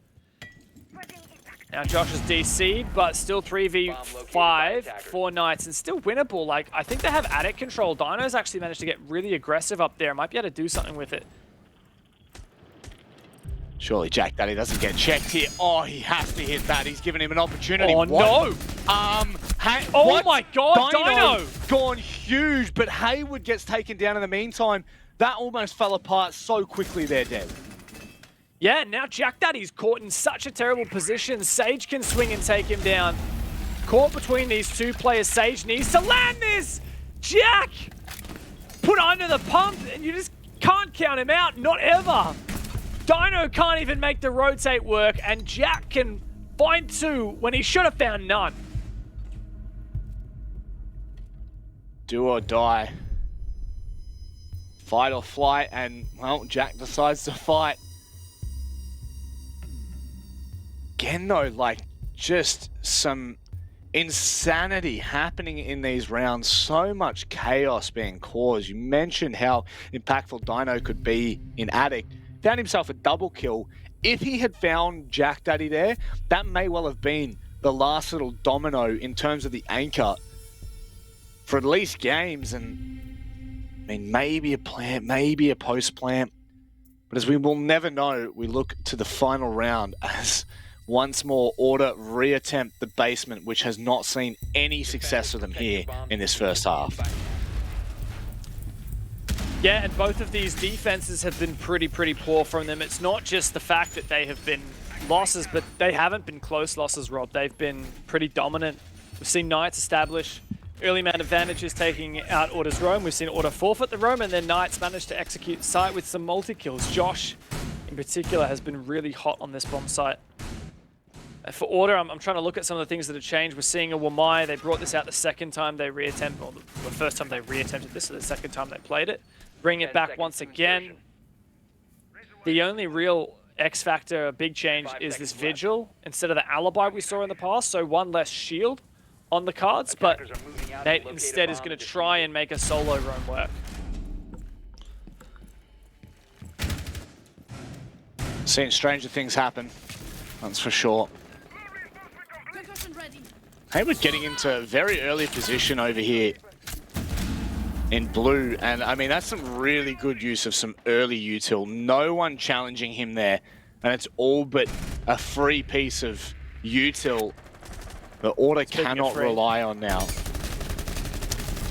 Now Josh is DC'd, but still 3v5 for Knights and still winnable. Like, I think they have attic control. Dino's actually managed to get really aggressive up there. Might be able to do something with it. Surely Jack Daddy doesn't get checked here. Oh, he has to hit that. He's given him an opportunity. Oh, no! Hey, Oh what? my God, Dino! Gone huge, but Hayward gets taken down in the meantime. That almost fell apart so quickly there, Dev. Yeah, now Jack Daddy's caught in such a terrible position. Sage can swing and take him down. Caught between these two players. Sage needs to land this! Jack! Put under the pump, and you just can't count him out, not ever. Dino can't even make the rotate work, and Jack can find 2 when he should have found none. Do or die. Fight or flight, and, well, Jack decides to fight. Again, though, like, just some insanity happening in these rounds. So much chaos being caused. You mentioned how impactful Dino could be in Attic. Found himself a double kill. If he had found Jack Daddy there, that may well have been the last little domino in terms of the anchor for at least games. And I mean, maybe a plant, maybe a post plant. But as we will never know, we look to the final round as once more Order reattempt the basement, which has not seen any success for them here in this first half. Yeah, and both of these defenses have been pretty poor from them. It's not just the fact that they have been losses, but they haven't been close losses, Rob. They've been pretty dominant. We've seen Knights establish early man advantages, taking out Order's roam. We've seen Order forfeit the roam, and then Knights managed to execute site with some multi-kills. Josh, in particular, has been really hot on this bomb site. For Order, I'm trying to look at some of the things that have changed. We're seeing a Wamai. They brought this out the second time they reattempted, or the first time they reattempted this, or the second time they played it. Bring it back once again. The only real X factor, a big change, is this Vigil instead of the Alibi we saw in the past. So 1 less shield on the cards, but Nate instead is going to try and make a solo roam work. Seen stranger things happen, that's for sure. Hayward getting into a very early position over here in blue, and I mean that's some really good use of some early util. No one challenging him there, and it's all but a free piece of util the Order cannot rely on now.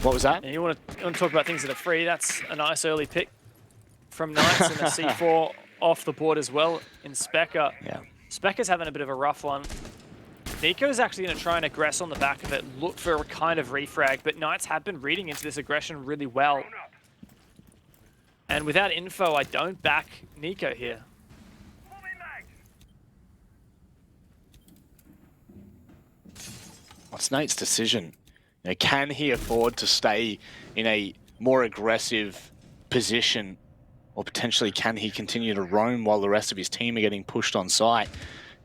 What was that? And you want to talk about things that are free? That's a nice early pick from Knights and a C4 off the board as well in Specker. Yeah. Specker's having a bit of a rough one. Nico's actually going to try and aggress on the back of it, look for a kind of refrag, but Knights have been reading into this aggression really well. And without info, I don't back Nico here. What's Nate's decision? You know, can he afford to stay in a more aggressive position, or potentially can he continue to roam while the rest of his team are getting pushed on site?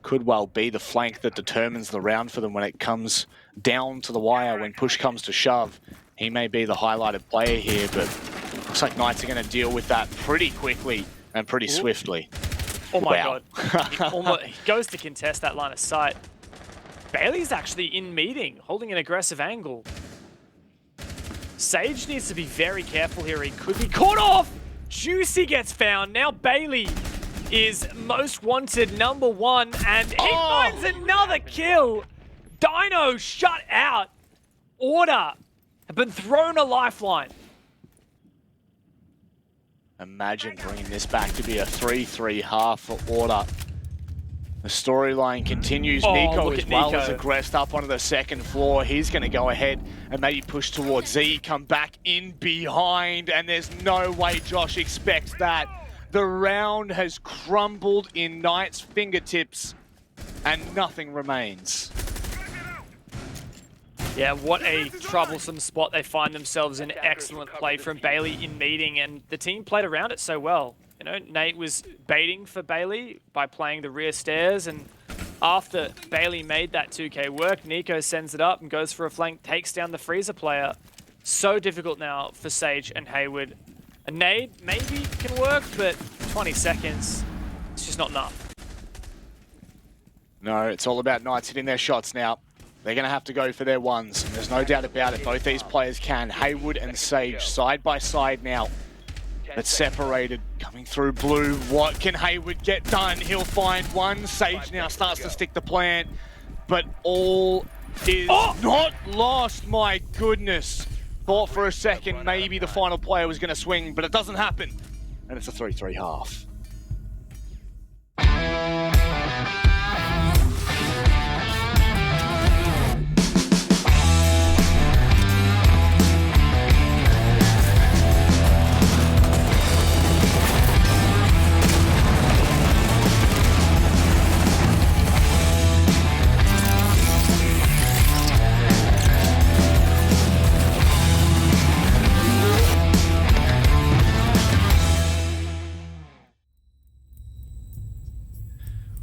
Could well be the flank that determines the round for them when it comes down to the wire, when push comes to shove. He may be the highlighted player here, but looks like Knights are going to deal with that pretty quickly and pretty swiftly. Oh my Wow. God. He goes to contest that line of sight. Bailey's actually in meeting, holding an aggressive angle. Sage needs to be very careful here. He could be caught off. Juicy gets found. Now Bailey is most wanted #1, and he finds another kill. Dino shut out. Order have been thrown a lifeline. Imagine bringing this back to be a 3-3 half for Order. The storyline continues. Nico as well as aggressed up onto the second floor. He's going to go ahead and maybe push towards Z, come back in behind, and there's no way Josh expects that. The round has crumbled in Knight's fingertips, and nothing remains. Yeah, what a troublesome spot they find themselves in. Excellent play from Bailey in meeting, and the team played around it so well. You know, Nate was baiting for Bailey by playing the rear stairs, and after Bailey made that 2K work, Nico sends it up and goes for a flank, takes down the freezer player. So difficult now for Sage and Hayward. A nade maybe can work, but 20 seconds, it's just not enough. No, it's all about Knights hitting their shots now. They're going to have to go for their ones. And there's no doubt about it. Both these players can. Hayward and Sage side by side now. But separated, coming through blue. What can Hayward get done? He'll find one. Sage now starts to stick the plant. But all is not lost. My goodness. Thought for a second maybe the final player was going to swing, but it doesn't happen. And it's a 3-3 half.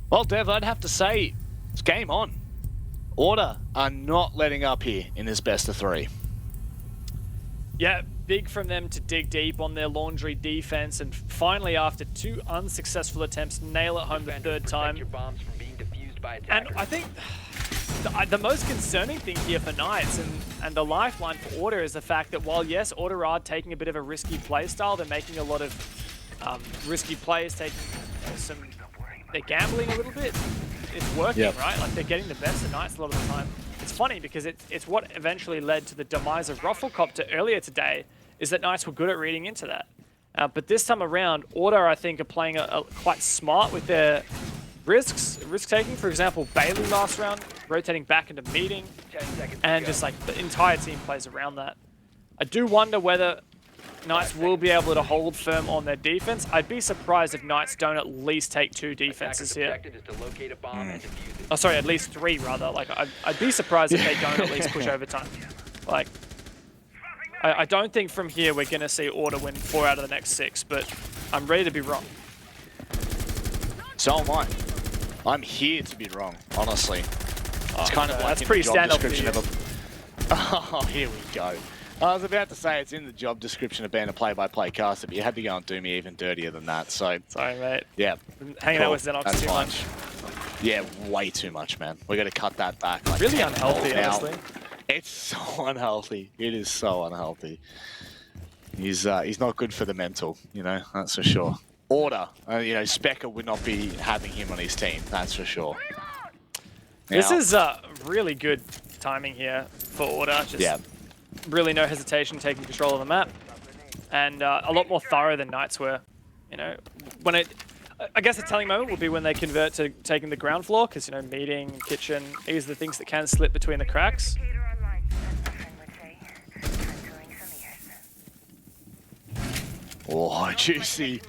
Well, Dev, I'd have to say it's game on. Order are not letting up here in this best of 3. Yeah, big from them to dig deep on their laundry defense, and finally, after 2 unsuccessful attempts, nail it home the 3rd time. And I think the most concerning thing here for Knights and the lifeline for Order is the fact that while, yes, Order are taking a bit of a risky play style, they're making a lot of risky plays, taking some... They're gambling a little bit. It's working, right? Like, they're getting the best of Knights a lot of the time. It's funny because it's what eventually led to the demise of Rufflecopter earlier today, is that Knights were good at reading into that. But this time around, Order, I think, are playing quite smart with their risk-taking. For example, Bailey last round, rotating back into meeting, and just like the entire team plays around that. I do wonder whether Knights will be able to hold firm on their defense. I'd be surprised if Knights don't at least take 2 defenses here. Oh, sorry, at least 3 rather. Like, I'd be surprised if they don't at least push overtime. Like, I don't think from here we're gonna see Order win 4 out of the next 6, but I'm ready to be wrong. So am I. I'm here to be wrong, honestly. It's kind of like that's in pretty the job standout description of a... Oh, here we go. I was about to say it's in the job description of being a play-by-play caster, but you had to go and do me even dirtier than that. So Sorry, mate. yeah, Hanging out with Xenox that's too fine. much. Yeah, way too much, man. We got to cut that back. Like Really 10 unhealthy, now. honestly. It's so unhealthy. It is so unhealthy. He's not good for the mental, you know, that's for sure. Order, you know, Specker would not be having him on his team, that's for sure. This Now- is really good timing here for Order. Just really no hesitation taking control of the map. And a lot more thorough than Knights were. You know, I guess the telling moment will be when they convert to taking the ground floor, because, you know, meeting, kitchen, these are the things that can slip between the cracks. Oh, Juicy.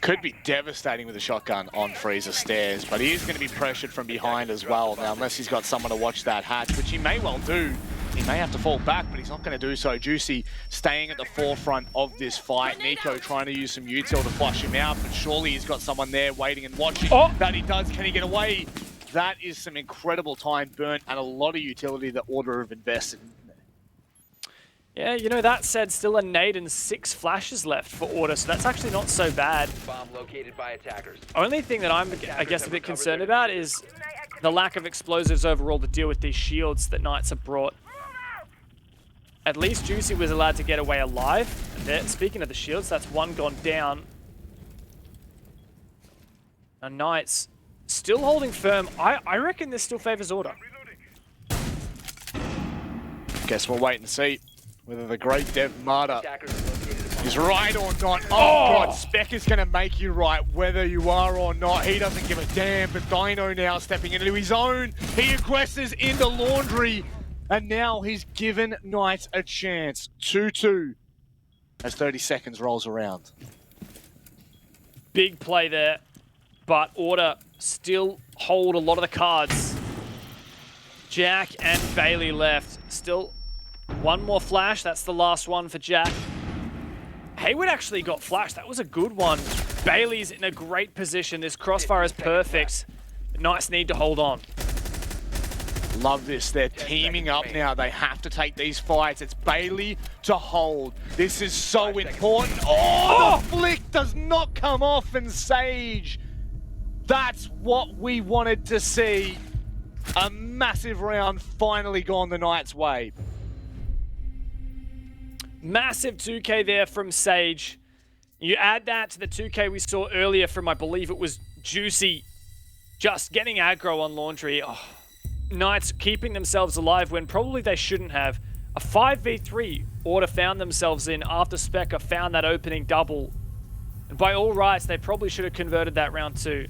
Could be devastating with a shotgun on Freezer stairs, but he is going to be pressured from behind as well. Now, unless he's got someone to watch that hatch, which he may well do. He may have to fall back, but he's not going to do so. Juicy staying at the forefront of this fight. Nico trying to use some util to flush him out, but surely he's got someone there waiting and watching. Oh. That he does. Can he get away? That is some incredible time burnt and a lot of utility that Order have invested in. Yeah, you know, that said, still a nade and 6 flashes left for Order, so that's actually not so bad. Bomb located by attackers. Only thing that I'm, I guess, a bit concerned about is the lack of explosives overall to deal with these shields that Knights have brought. At least Juicy was allowed to get away alive. And there, speaking of the shields, that's one gone down. And Knights still holding firm. I reckon this still favors Order. Guess we'll wait and see whether the great Dev Marta Attackers located. is right or not. Oh, God, Spec is going to make you right whether you are or not. He doesn't give a damn, but Dino now stepping into his own. He aggresses into Laundry, and now he's given Knights a chance. 2-2 as 30 seconds rolls around. Big play there, but Order still hold a lot of the cards. Jack and Bailey left. Still one more flash. That's the last one for Jack. Hayward actually got flashed. That was a good one. Bailey's in a great position. This crossfire is perfect. The Knights need to hold on. Love this. They're teaming up now. They have to take these fights. It's Bailey to hold. This is so important. Oh, the flick does not come off, and Sage. That's what we wanted to see. A massive round finally gone the Knights' way. Massive 2K there from Sage. You add that to the 2K we saw earlier from, I believe it was Juicy, just getting aggro on Laundry. Oh, Knights keeping themselves alive when probably they shouldn't have. A 5v3 Order found themselves in after Specker found that opening double. And by all rights, they probably should have converted that round 2.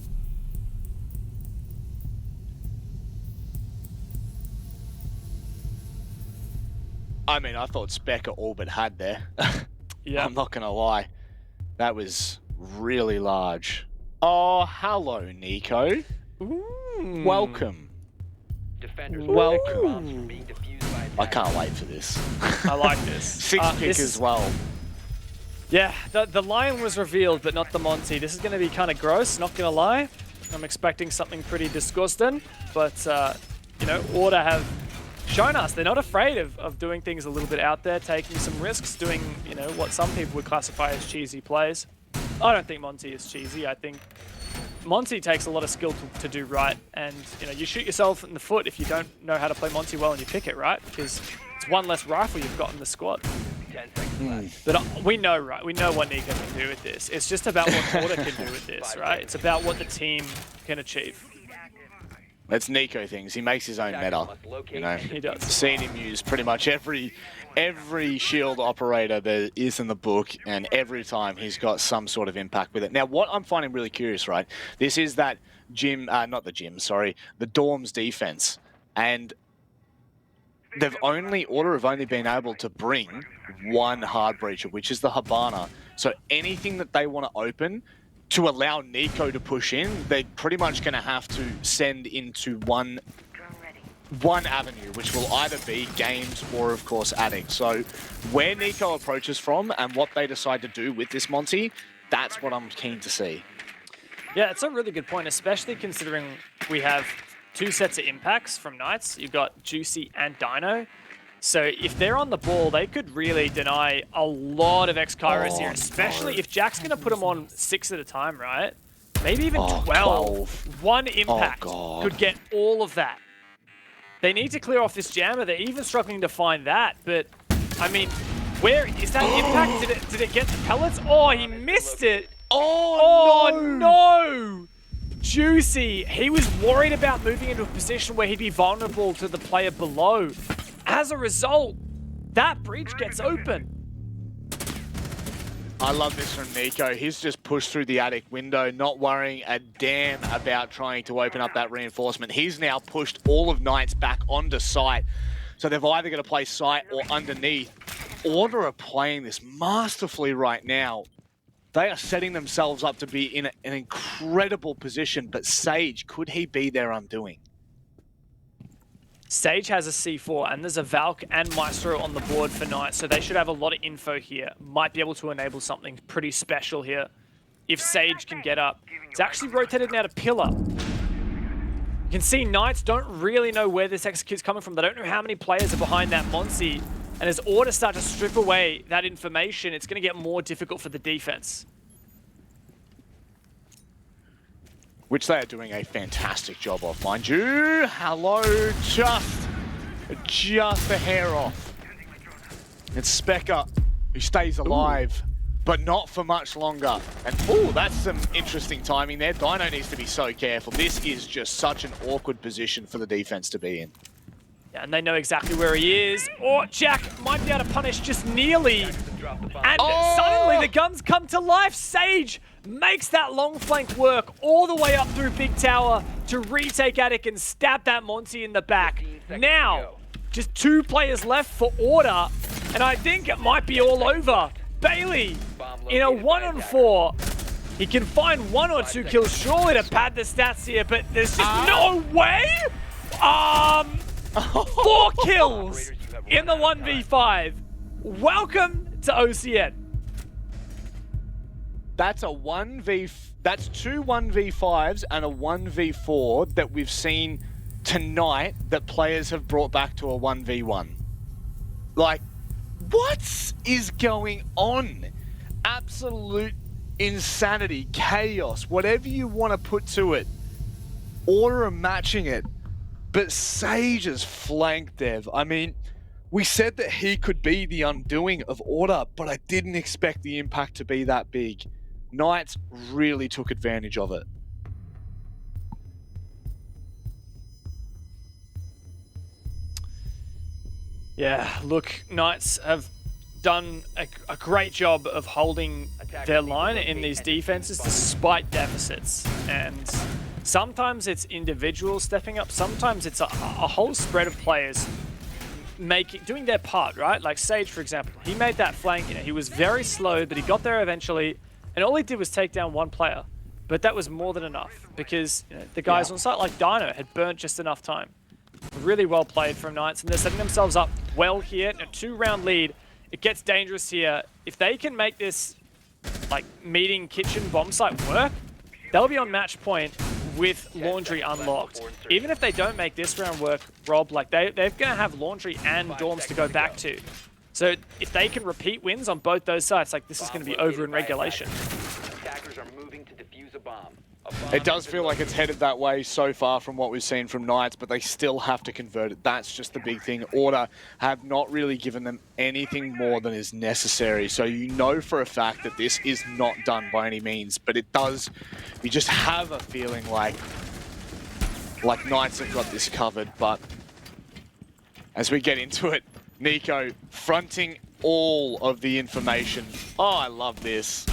I mean, I thought Specker all but had there. Yeah. I'm not going to lie. That was really large. Oh, hello, Nico. Ooh. Welcome. Defenders. Welcome. Bombs were being defused by attackers. I can't wait for this. I like this. Six pick this as is- well. Yeah, the Lion was revealed, but not the Monty. This is going to be kind of gross, not going to lie. I'm expecting something pretty disgusting, but, you know, Order have shown us they're not afraid of doing things a little bit out there, taking some risks, doing, you know, what some people would classify as cheesy plays. I don't think Monty is cheesy. I think Monty takes a lot of skill to do right, and, you know, you shoot yourself in the foot if you don't know how to play Monty well and you pick it, right? Because it's one less rifle you've got in the squad. 10 seconds left. But we know, right? We know what Nico can do with this. It's just about what Order can do with this, right? It's about what the team can achieve. It's Nico things. He makes his own meta. You know, He does. seen him use pretty much every shield operator there is in the book, and every time he's got some sort of impact with it. Now, what I'm finding really curious, right? This is that the Dorm's defense, and Order have only been able to bring one hard breacher, which is the Habana. So anything that they want to open to allow Nico to push in, they're pretty much going to have to send into one avenue, which will either be games or, of course, Addict. So where Nico approaches from and what they decide to do with this Monty, that's what I'm keen to see. Yeah, it's a really good point, especially considering we have 2 sets of impacts from Knights. You've got Juicy and Dino. So if they're on the ball, they could really deny a lot of X-Kairos here, especially if Jack's going to put them on 6 at a time, right? Maybe even 12. One impact could get all of that. They need to clear off this jammer. They're even struggling to find that. But, I mean, where is that impact? Did it get the pellets? Oh, he missed it. Oh no! Juicy. He was worried about moving into a position where he'd be vulnerable to the player below. As a result, that breach gets open. I love this from Nico. He's just pushed through the attic window, not worrying a damn about trying to open up that reinforcement. He's now pushed all of Knights back onto site. So they've either got to play site or underneath. Order are playing this masterfully right now. They are setting themselves up to be in an incredible position, but Sage, could he be their undoing? Sage has a C4, and there's a Valk and Maestro on the board for Knights, so they should have a lot of info here. Might be able to enable something pretty special here if Sage can get up. It's actually rotated now to Pillar. You can see Knights don't really know where this execute's coming from. They don't know how many players are behind that Monsi. And as Order start to strip away that information, it's going to get more difficult for the defense. Which they are doing a fantastic job of, mind you. Hello, just a hair off. It's Specker who stays alive, but not for much longer. And that's some interesting timing there. Dino needs to be so careful. This is just such an awkward position for the defense to be in. Yeah, and they know exactly where he is. Or Jack might be able to punish just nearly. And suddenly the guns come to life. Sage makes that long flank work all the way up through Big Tower to retake attic and stab that Monty in the back. Now, just 2 players left for Order, and I think it might be all over. Bailey, in a 1-on-4, he can find 1 or 2 kills surely to pad the stats here, but there's just no way. 4 kills in the 1v5. Welcome to OCN. That's a 1v. That's 2 1v5s and a 1v4 that we've seen tonight that players have brought back to a 1v1. Like, what is going on? Absolute insanity, chaos, whatever you want to put to it. Order are matching it. But Sage's flank dev, I mean, we said that he could be the undoing of Order, but I didn't expect the impact to be that big. Knights really took advantage of it. Yeah, look, Knights have done a great job of holding their line in these defenses despite deficits. And sometimes it's individuals stepping up, sometimes it's a whole spread of players doing their part, right? Like Sage, for example, he made that flank, he was very slow, but he got there eventually, and all he did was take down 1 player. But that was more than enough, because the guys on site, like Dino, had burnt just enough time. Really well played from Knights, and they're setting themselves up well here. A 2-round lead. It gets dangerous here. If they can make this like meeting kitchen bomb site work, they'll be on match point with Laundry unlocked. Even if they don't make this round work, Rob, like they're going to have Laundry and Dorms to go back to. So if they can repeat wins on both those sides, like this is going to be over in regulation. Attackers are moving to defuse a bomb. It does feel like it's headed that way so far from what we've seen from Knights, but they still have to convert it. That's just the big thing. Order have not really given them anything more than is necessary. So you know for a fact that this is not done by any means, but it does, you just have a feeling like Knights have got this covered. But as we get into it, Nico fronting all of the information. Oh, I love this.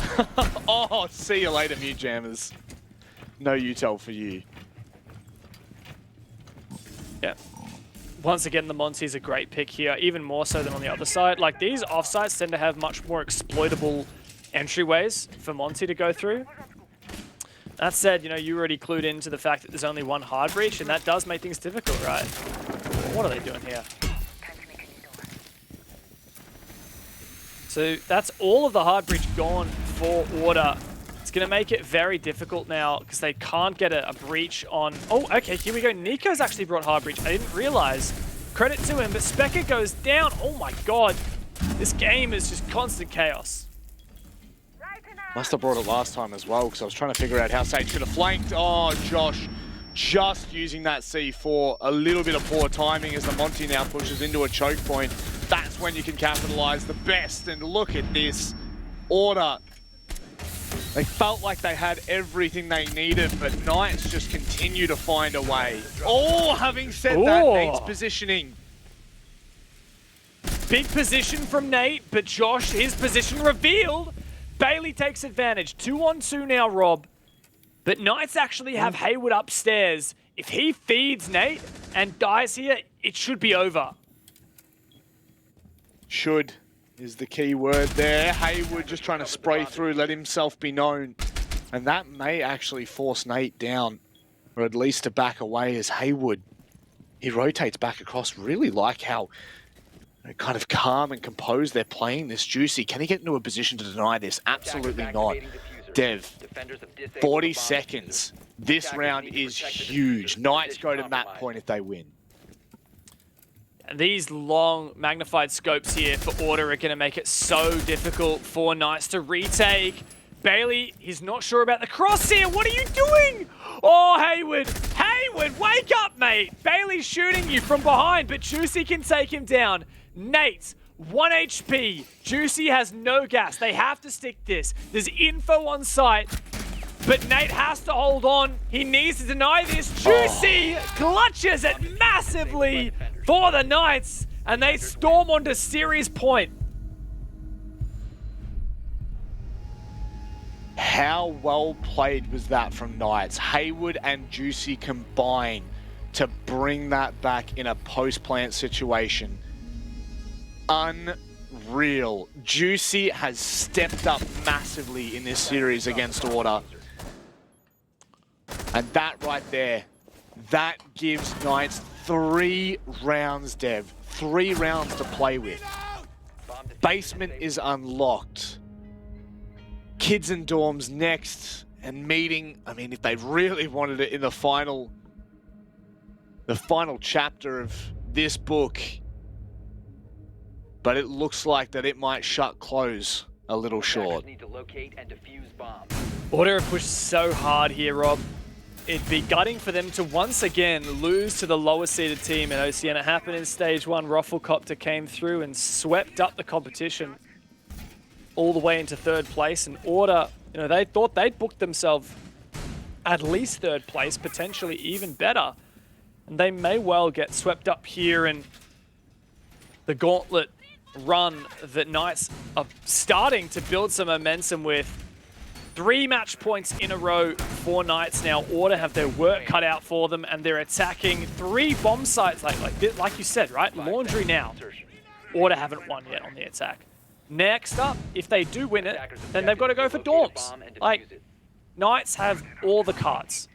Oh, see you later, Mute Jammers. No utel for you. Yeah. Once again, the Monty is a great pick here, even more so than on the other side. Like, these offsites tend to have much more exploitable entryways for Monty to go through. That said, you already clued into the fact that there's only 1 hard breach, and that does make things difficult, right? What are they doing here? So that's all of the hard breach gone for Order. It's going to make it very difficult now because they can't get a breach on... Oh, okay, here we go. Nico's actually brought hard breach. I didn't realize credit to him, but Specker goes down. Oh my god. This game is just constant chaos. Must have brought it last time as well, because I was trying to figure out how Sage could have flanked. Oh, Josh just using that C4. A little bit of poor timing as the Monty now pushes into a choke point. That's when you can capitalize the best. And look at this. Order. They felt like they had everything they needed, but Knights just continue to find a way. Oh, having said that, Nate's positioning. Big position from Nate, but Josh, his position revealed. Bailey takes advantage. 2-on-2 now, Rob. But Knights actually have Haywood upstairs. If he feeds Nate and dies here, it should be over. Should is the key word there. Haywood just trying to spray through, let himself be known. And that may actually force Nate down, or at least to back away as Haywood. He rotates back across. Really like how kind of calm and composed they're playing this. Juicy, can he get into a position to deny this? Absolutely not. Dev, 40 seconds. This round is huge. Knights go to map point if they win. And these long magnified scopes here for Order are going to make it so difficult for Knights to retake. Bailey, he's not sure about the cross here. What are you doing? Oh, Haywood. Haywood, wake up, mate. Bailey's shooting you from behind, but Juicy can take him down. Nate, 1 HP. Juicy has no gas. They have to stick this. There's info on site, but Nate has to hold on. He needs to deny this. Juicy clutches it massively for the Knights, and they storm onto series point. How well played was that from Knights? Haywood and Juicy combine to bring that back in a post-plant situation. Unreal. Juicy has stepped up massively in this series against Order. And that right there, that gives Knights 3 rounds, Dev. 3 rounds to play with. Basement is unlocked. Kids and dorms next, and meeting. I mean, if they really wanted it in the final chapter of this book, but it looks like that it might close a little short. Order have pushed so hard here, Rob. It'd be gutting for them to once again lose to the lower seeded team in OCN. It happened in stage 1. Rufflecopter came through and swept up the competition all the way into 3rd place. And Order, they thought they'd booked themselves at least 3rd place, potentially even better. And they may well get swept up here, and the gauntlet run that Knights are starting to build some momentum with. 3 match points in a row for Knights now. Order have their work cut out for them, and they're attacking 3 bomb sites like you said, right? Laundry now. Order haven't won yet on the attack. Next up, if they do win it, then they've got to go for dorms. Like, Knights have all the cards.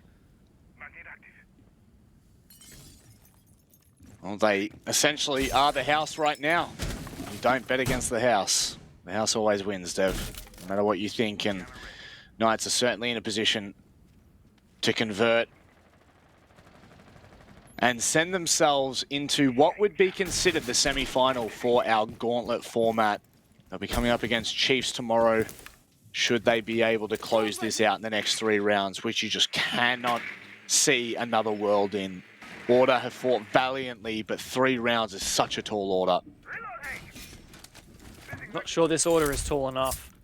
Well, they essentially are the house right now. You don't bet against the house. The house always wins, Dev, no matter what you think. And Knights are certainly in a position to convert and send themselves into what would be considered the semi-final for our gauntlet format. They'll be coming up against Chiefs tomorrow, should they be able to close this out in the next 3 rounds, which you just cannot see another world in. Order have fought valiantly, but 3 rounds is such a tall order. Not sure this Order is tall enough.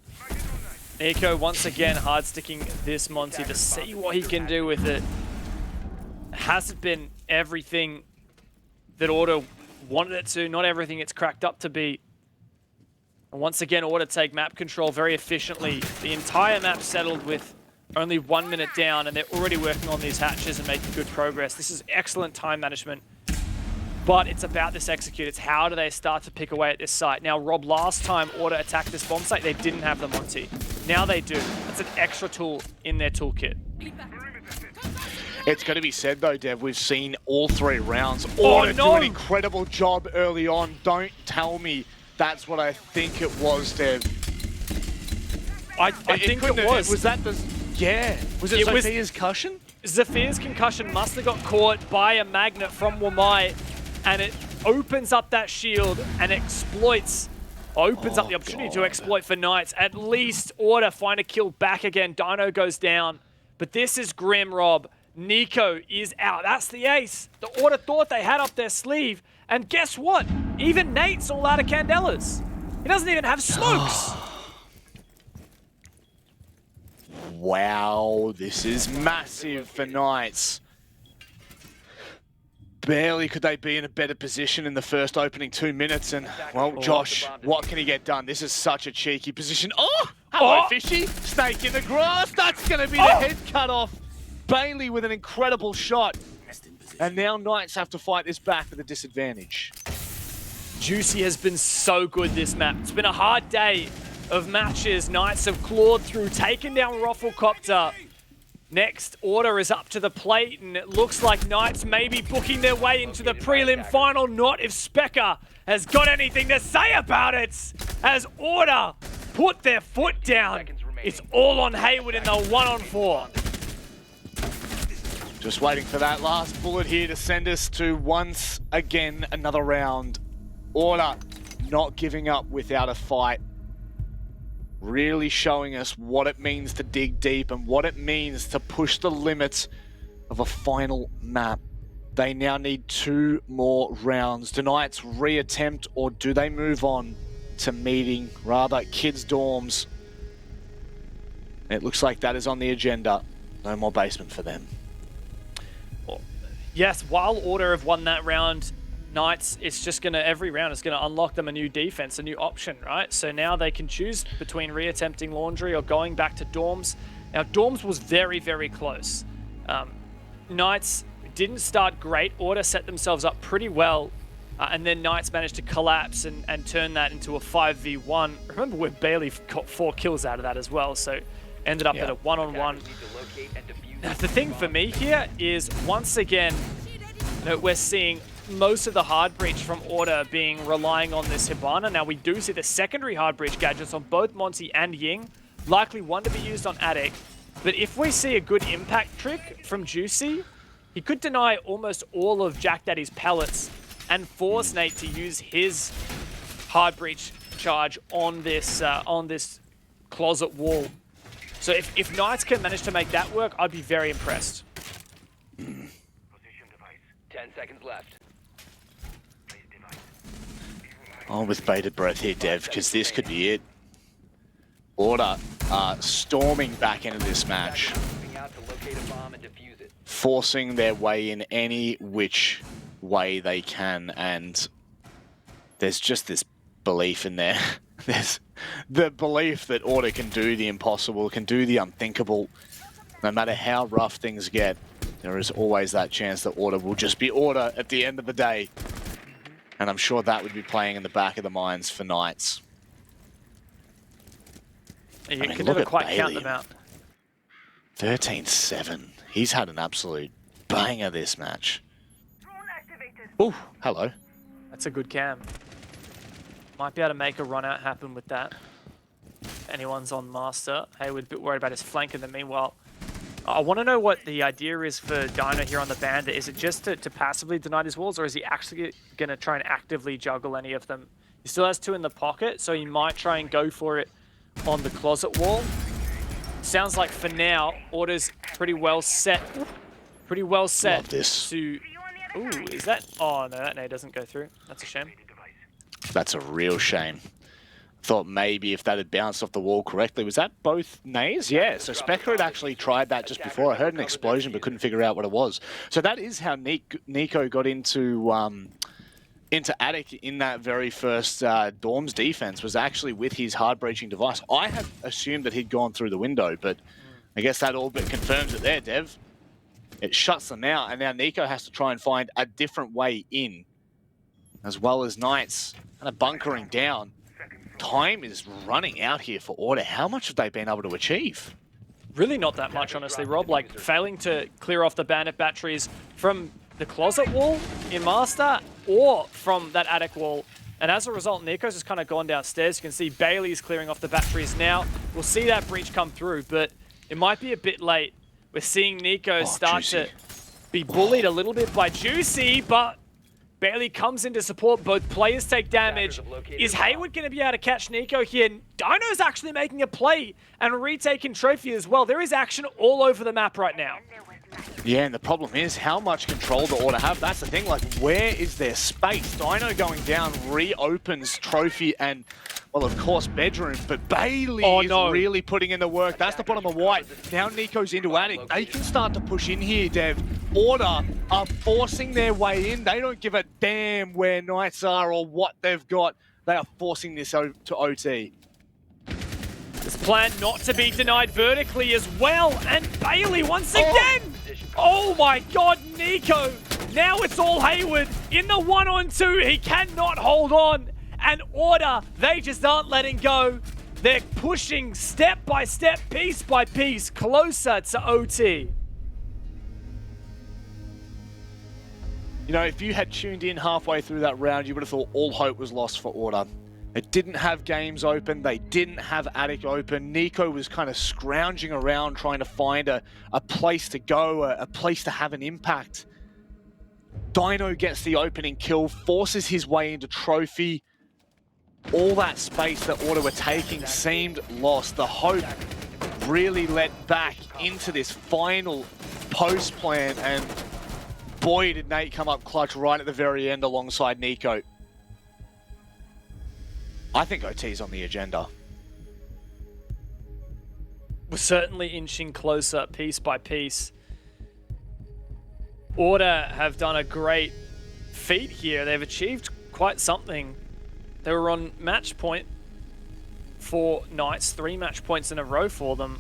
Nico once again hard sticking this Monty to see what he can do with it. Hasn't been everything that Order wanted it to, not everything it's cracked up to be. And once again, Order take map control very efficiently. The entire map settled with only 1 minute down, and they're already working on these hatches and making good progress. This is excellent time management. But it's about this execute. It's how do they start to pick away at this site. Now, Rob, last time Order attacked this bomb site, they didn't have the Monty. Now they do. That's an extra tool in their toolkit. It's got to be said, though, Dev, we've seen all 3 rounds. Order do an incredible job early on. Don't tell me that's what I think it was, Dev. I think it was. Was that the... Yeah. Was it Sophia's concussion? Zafir's concussion must have got caught by a magnet from Wamai, and it opens up that shield and exploits, opens up the opportunity to exploit for Knights. At least Order find a kill back again. Dino goes down, but this is grim, Rob. Nico is out. That's the ace the Order thought they had up their sleeve. And guess what? Even Nate's all out of Candelas. He doesn't even have smokes. Wow, this is massive for Knights. Barely could they be in a better position in the first opening 2 minutes, and, well, Josh, what can he get done? This is such a cheeky position. Oh! Hello, Fishy! Snake in the grass! That's going to be the head cut off. Bailey with an incredible shot. And now Knights have to fight this back with a disadvantage. Juicy has been so good this map. It's been a hard day of matches. Knights have clawed through, taken down Rafflecopter. Next, Order is up to the plate, and it looks like Knights may be booking their way into the prelim final. Not if Specker has got anything to say about it. As Order put their foot down, it's all on Hayward in the 1-on-4. Just waiting for that last bullet here to send us to once again another round. Order not giving up without a fight. Really showing us what it means to dig deep and what it means to push the limits of a final map. They now need 2 more rounds. Do Knights reattempt, or do they move on to meeting, rather, kids' dorms? It looks like that is on the agenda. No more basement for them. Yes, while Order have won that round, Knights, it's just going to, every round is going to unlock them a new defense, a new option, right? So now they can choose between reattempting Laundry or going back to Dorms. Now, Dorms was very, very close. Knights didn't start great. Order set themselves up pretty well, and then Knights managed to collapse and turn that into a 5v1. Remember where Bailey got 4 kills out of that as well, so ended up at a 1-on-1. Now, the thing for me here is, once again, we're seeing most of the hard breach from Order being relying on this Hibana. Now, we do see the secondary hard breach gadgets on both Monty and Ying, likely one to be used on Attic. But if we see a good impact trick from Juicy, he could deny almost all of Jack Daddy's pellets and force Nate to use his hard breach charge on this closet wall. So if Knights can manage to make that work, I'd be very impressed. 10 seconds left. Oh, with bated breath here, Dev, because this could be it. Order storming back into this match, forcing their way in any which way they can, and there's just this belief in there. There's the belief that Order can do the impossible, can do the unthinkable. No matter how rough things get, there is always that chance that Order will just be Order at the end of the day. And I'm sure that would be playing in the back of the minds for Knights. You can never quite count them out. 13-7. He's had an absolute banger this match. Oh, hello. That's a good cam. Might be able to make a run out happen with that. Anyone's on Master. Hayward a bit worried about his flank in the meanwhile. I want to know what the idea is for Dino here on the Bandit. Is it just to passively deny his walls, or is he actually going to try and actively juggle any of them? He still has 2 in the pocket, so he might try and go for it on the closet wall. Sounds like for now, Order's pretty well set. Pretty well set. Love this. To... Ooh, is that... Oh, no, that nade doesn't go through. That's a shame. That's a real shame. Thought maybe if that had bounced off the wall correctly. Was that both nays? Yeah, so Specker had actually tried that just before. I heard an explosion but couldn't figure out what it was. So that is how Nico got into Attic in that very first Dorms defense, was actually with his hard breaching device. I had assumed that he'd gone through the window, but I guess that all but confirms it there, Dev. It shuts them out, and now Nico has to try and find a different way in, as well as Knights kind of bunkering down. Time is running out here for Order. How much have they been able to achieve? Really not that much, honestly, Rob. Like, failing to clear off the Bandit batteries from the closet wall in Master or from that Attic wall. And as a result, Nico's just kind of gone downstairs. You can see Bailey's clearing off the batteries now. We'll see that breach come through, but it might be a bit late. We're seeing Nico start to be bullied a little bit by Juicy, but Bailey comes in to support. Both players take damage. Is Hayward going to be able to catch Nico here? Dino's actually making a play and retaking trophy as well. There is action all over the map right now. Yeah, and the problem is how much control the Order have. That's the thing, like, where is their space? Dino going down reopens Trophy and, well, of course, Bedroom, but Bailey is really putting in the work. That's the bottom of White. Now Nico's into Attic. They can start to push in here, Dev. Order are forcing their way in. They don't give a damn where Knights are or what they've got. They are forcing this to OT. This plan not to be denied vertically as well. And Bailey once again. Oh my God, Nico. Now it's all Hayward in the 1-on-2. He cannot hold on. And Order, they just aren't letting go. They're pushing step by step, piece by piece, closer to OT. You know, if you had tuned in halfway through that round, you would have thought all hope was lost for Order. They didn't have games open. They didn't have Attic open. Nico was kind of scrounging around trying to find a place to go, a place to have an impact. Dino gets the opening kill, forces his way into Trophy. All that space that Order were taking seemed lost. The hope really led back into this final post plan, and boy did Nate come up clutch right at the very end alongside Nico. I think OT's on the agenda. We're certainly inching closer piece by piece. Order have done a great feat here. They've achieved quite something. They were on match point for Knights, 3 match points in a row for them.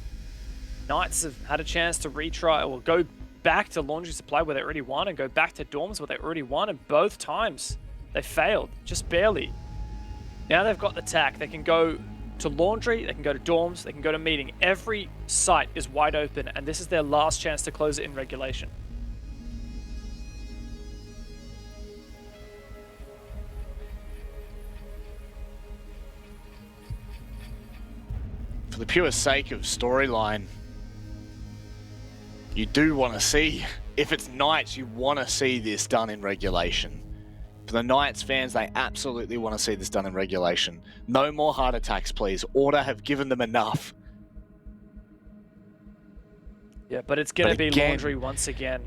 Knights have had a chance to retry or go back to Laundry Supply where they already won and go back to Dorms where they already won, and both times they failed, just barely. Now they've got the tack. They can go to Laundry, they can go to Dorms, they can go to Meeting. Every site is wide open, and this is their last chance to close it in regulation. For the pure sake of storyline, you do want to see, if it's Knights, you want to see this done in regulation. For the Knights fans, they absolutely want to see this done in regulation. No more heart attacks, please. Order have given them enough. Yeah, but it's going to be again, Laundry once again.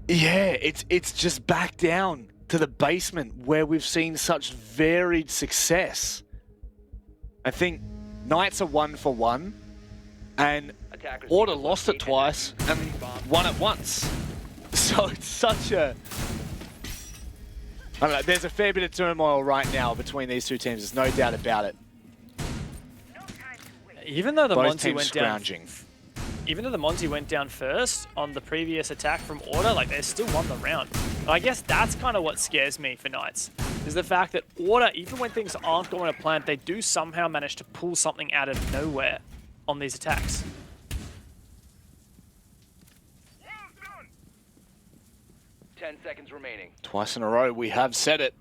Yeah, it's just back down to the basement where we've seen such varied success. I think Knights are 1 for 1, and Order lost it twice and won it once. So it's such a... I don't know, there's a fair bit of turmoil right now between these two teams, there's no doubt about it. Even though the Both Monty teams went scrounging. down, even though the Monty went down first on the previous attack from Order, like they still won the round. And I guess that's kind of what scares me for Knights, is the fact that Order, even when things aren't going to plan, they do somehow manage to pull something out of nowhere on these attacks. Seconds remaining. Twice in a row, we have said it.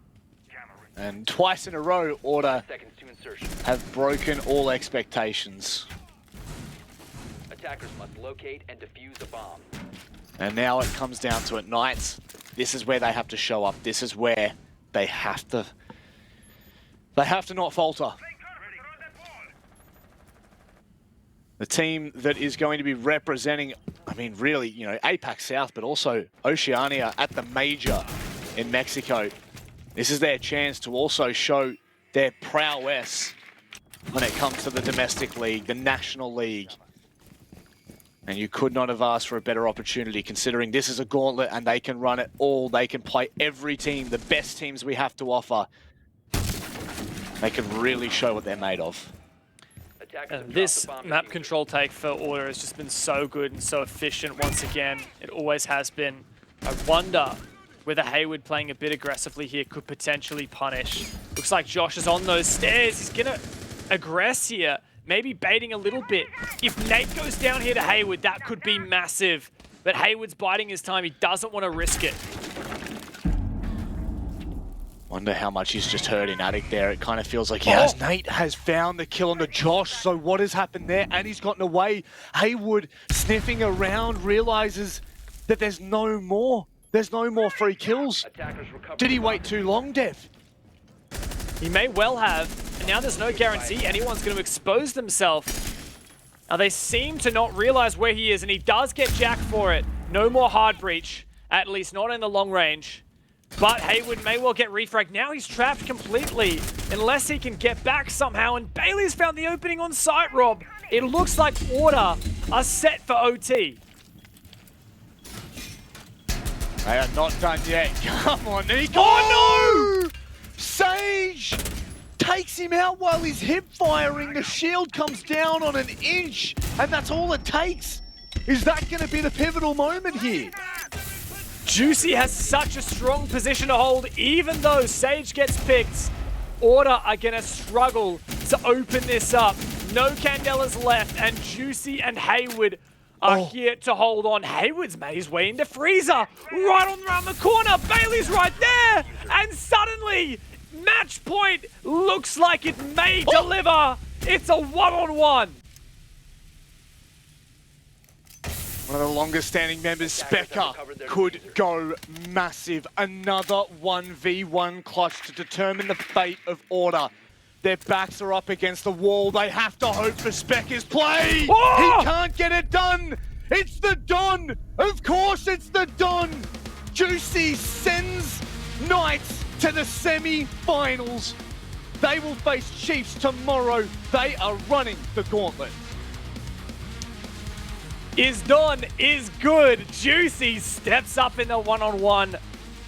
And twice in a row, Order Seconds to insertion. have broken all expectations. Attackers must locate and defuse a bomb. And now it comes down to it. Knights, this is where they have to show up. This is where they have to not falter. The team that is going to be representing, I mean, really, you know, APAC South, but also Oceania at the major in Mexico. This is their chance to also show their prowess when it comes to the domestic league, the national league. And you could not have asked for a better opportunity, considering this is a gauntlet and they can run it all. They can play every team, the best teams we have to offer. They can really show what they're made of. This map control take for Order has just been so good and so efficient once again. It always has been. I wonder whether Hayward playing a bit aggressively here could potentially punish. Looks like Josh is on those stairs. He's going to aggress here, maybe baiting a little bit. If Nate goes down here to Hayward, that could be massive. But Hayward's biding his time. He doesn't want to risk it. Wonder how much he's just heard in Attic there. It kind of feels like he has. Nate has found the kill on the Josh. So what has happened there? And he's gotten away. Hayward sniffing around, realizes that there's no more There's no more free kills. Attackers recover Did he the wait bomb. too long, Dev? He may well have, and now there's no guarantee anyone's going to expose themselves. Now they seem to not realize where he is, and he does get jacked for it. No more hard breach, at least not in the long range. But Haywood may well get refragged. Now he's trapped completely, unless he can get back somehow. And Bailey's found the opening on site, Rob. It looks like Order are set for OT. They are not done yet. Come on, Nico. Oh no! Sage takes him out while he's hip firing. The shield comes down on an inch, and that's all it takes. Is that going to be the pivotal moment here? Juicy has such a strong position to hold, even though Sage gets picked. Order are gonna struggle to open this up. No Candela's left, and Juicy and Haywood are here to hold on. Haywood's made his way into Freezer, right on around the corner. Bailey's right there, and suddenly, match point looks like it may deliver. It's a one-on-one. One of the longest standing members, Specker, could go massive. Another 1v1 clutch to determine the fate of Order. Their backs are up against the wall. They have to hope for Specker's play. Oh! He can't get it done. It's the Don. Of course it's the Don. Juicy sends Knights to the semi-finals. They will face Chiefs tomorrow. They are running the gauntlet. Is done, is good. Juicy steps up in the one-on-one,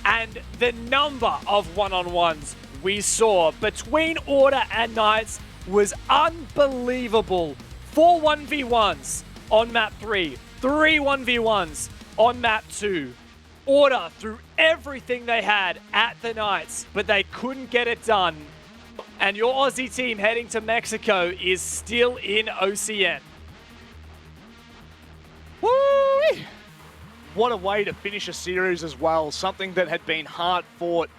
and the number of one-on-ones we saw between Order and Knights was unbelievable. 4 1v1s on map 3, 3 1v1s on map 2. Order threw everything they had at the Knights, but they couldn't get it done. And your Aussie team heading to Mexico is still in OCN. Woo! What a way to finish a series as well. Something that had been hard fought.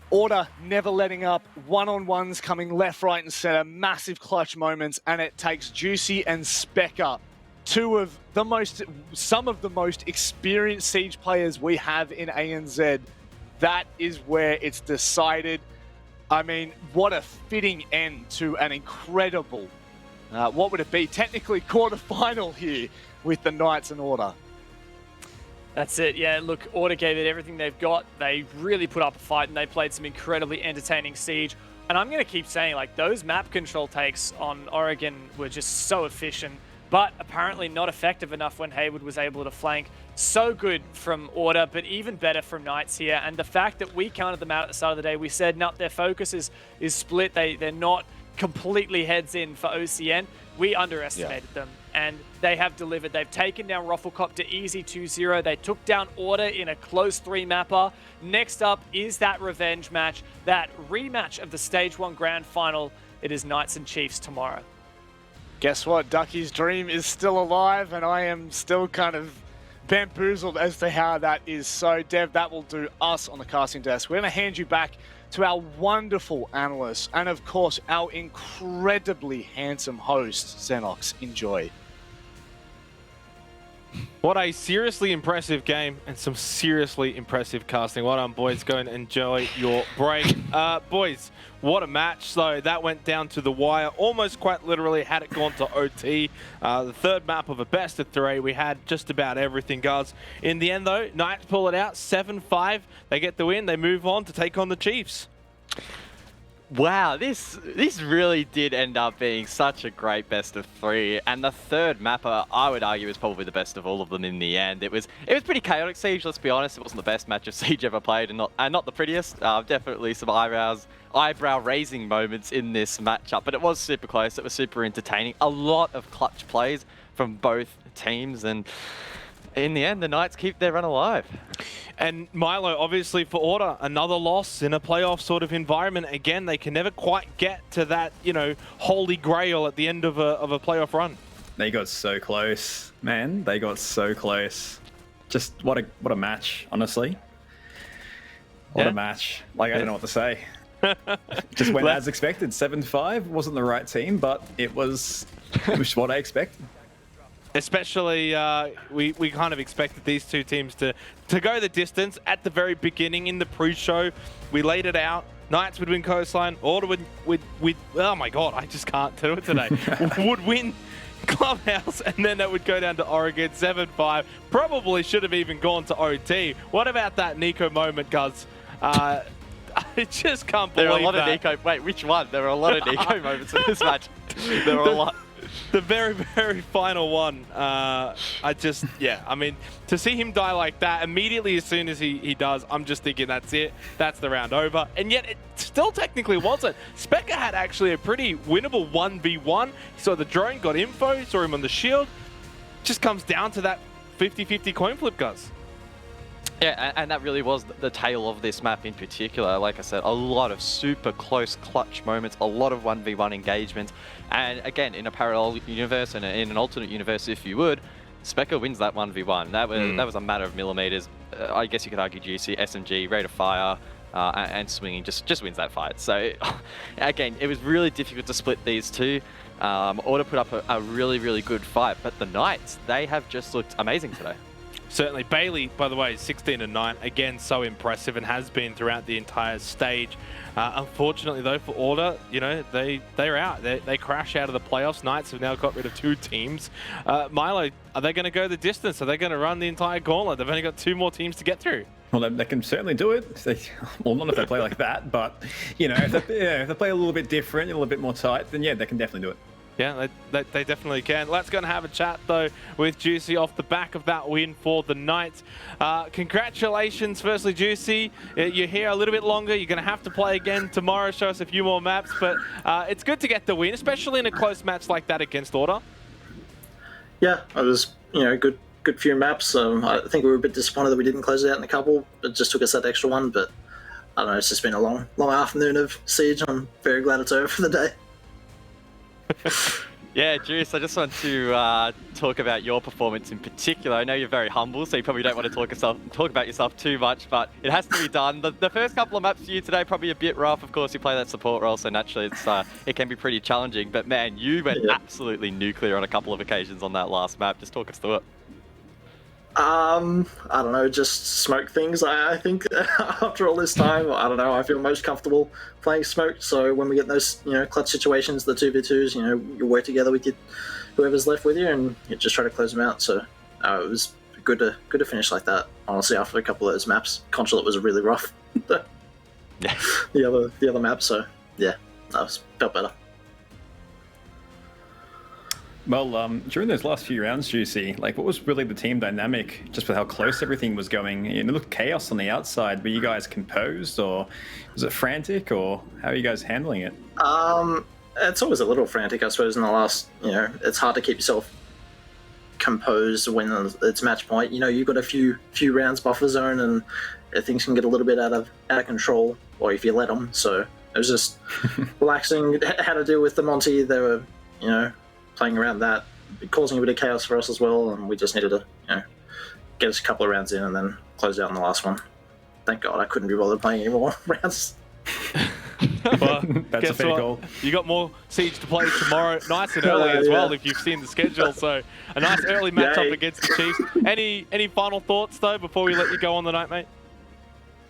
Order never letting up. One-on-ones coming left, right, and center. Massive clutch moments, and it takes Juicy and Specker, some of the most experienced Siege players we have in ANZ. That is where it's decided. I mean, what a fitting end to an incredible, what would it be? Technically quarterfinal here with the Knights and Order. That's it, yeah. Look, Order gave it everything they've got. They really put up a fight, and they played some incredibly entertaining Siege. And I'm going to keep saying, like, those map control takes on Oregon were just so efficient, but apparently not effective enough when Haywood was able to flank. So good from Order, but even better from Knights here. And the fact that we counted them out at the start of the day, we said, no, their focus is split. They're not completely heads in for OCN. We underestimated them, and they have delivered. They've taken down Rufflecopter easy 2-0. They took down Order in a close 3-mapper. Next up is that revenge match, that rematch of the Stage 1 Grand Final. It is Knights and Chiefs tomorrow. Guess what? Ducky's dream is still alive, and I am still kind of bamboozled as to how that is. So, Dev, that will do us on the casting desk. We're going to hand you back to our wonderful analysts, and of course, our incredibly handsome host, Xenox. Enjoy. What a seriously impressive game and some seriously impressive casting. Well done, boys. Go and enjoy your break. Boys, what a match. So that went down to the wire, almost quite literally had it gone to OT. The third map of a best of 3. We had just about everything, guys. In the end, though, Knights pull it out, 7-5. They get the win. They move on to take on the Chiefs. Wow, this really did end up being such a great best of 3, and the third mapper, I would argue, is probably the best of all of them in the end. It was pretty chaotic Siege, let's be honest. It wasn't the best match of Siege ever played, and not the prettiest. Definitely some eyebrow-raising moments in this matchup, but it was super close. It was super entertaining. A lot of clutch plays from both teams, and in the end, the Knights keep their run alive. And Milo, obviously for Order, another loss in a playoff sort of environment. Again, they can never quite get to that, holy grail at the end of a playoff run. They got so close, man. They got so close. Just what a match, honestly. What a match. Like, I don't know what to say. Just went as expected. 7-5 wasn't the right team, but it was what I expected. Especially, we kind of expected these two teams to go the distance at the very beginning in the pre-show. We laid it out. Knights would win Coastline. Order would oh my god, I just can't do it today. Would win Clubhouse, and then it would go down to Oregon 7-5. Probably should have even gone to OT. What about that Nico moment, Guz? I just can't believe that. There are a lot of Nico. Wait, which one? There are a lot of Nico moments in this match. There are a lot. The very, very final one, I mean, to see him die like that, immediately as soon as he does, I'm just thinking that's it. That's the round over. And yet it still technically wasn't. Specker had actually a pretty winnable 1v1. He saw the drone, got info, saw him on the shield. Just comes down to that 50-50 coin flip, Guz. Yeah, and that really was the tale of this map in particular. Like I said, a lot of super close clutch moments, a lot of 1v1 engagements. And again, in a parallel universe and in an alternate universe, if you would, Specker wins that 1v1. That was a matter of millimeters. I guess you could argue Juicy, SMG, rate of fire, and swinging just wins that fight. So again, it was really difficult to split these two. Order put up a really, really good fight, but the Knights, they have just looked amazing today. Certainly. Bailey, by the way, 16-9. Again, so impressive and has been throughout the entire stage. Unfortunately, though, for Order, you know, they're out. They crash out of the playoffs. Knights have now got rid of 2 teams. Milo, are they going to go the distance? Are they going to run the entire gauntlet? They've only got 2 more teams to get through. Well, they can certainly do it. Well, not if they play like that, but, you know, if they play a little bit different, a little bit more tight, then yeah, they can definitely do it. Yeah, they definitely can. Let's go and have a chat, though, with Juicy off the back of that win for the Knights. Congratulations, firstly, Juicy. You're here a little bit longer. You're going to have to play again tomorrow, show us a few more maps. But it's good to get the win, especially in a close match like that against Order. Yeah, it was, you know, good few maps. I think we were a bit disappointed that we didn't close it out in a couple. It just took us that extra one. But I don't know, it's just been a long afternoon of Siege. I'm very glad it's over for the day. Yeah, Juice, I just want to talk about your performance in particular. I know you're very humble, so you probably don't want to talk about yourself too much, but it has to be done. The first couple of maps for you today probably a bit rough. Of course, you play that support role, so naturally it can be pretty challenging. But man, you went absolutely nuclear on a couple of occasions on that last map. Just talk us through it. I don't know, just smoke things. I think after all this time, I don't know, I feel most comfortable playing smoke. So when we get those, you know, clutch situations, the 2v2s, you know, you work together with whoever's left with you, and you just try to close them out. So it was good to finish like that. Honestly, after a couple of those maps, Consulate was really rough. Yeah. The other map. So yeah, felt better. Well, during those last few rounds, Juicy, like, what was really the team dynamic, just with how close everything was going? It looked chaos on the outside. Were you guys composed, or was it frantic, or how are you guys handling it? It's always a little frantic, I suppose, in the last, you know, it's hard to keep yourself composed when it's match point. You know, you've got a few rounds buffer zone, and things can get a little bit out of control, or if you let them. So it was just relaxing. How to deal with the Monty. They were, you know, playing around that, causing a bit of chaos for us as well, and we just needed to, you know, get us a couple of rounds in and then close out in the last one. Thank God I couldn't be bothered playing any more rounds. Well, That's a fair goal. You got more Siege to play tomorrow, nice and early as well, if you've seen the schedule. So a nice early matchup against the Chiefs. Any final thoughts though before we let you go on the night, mate?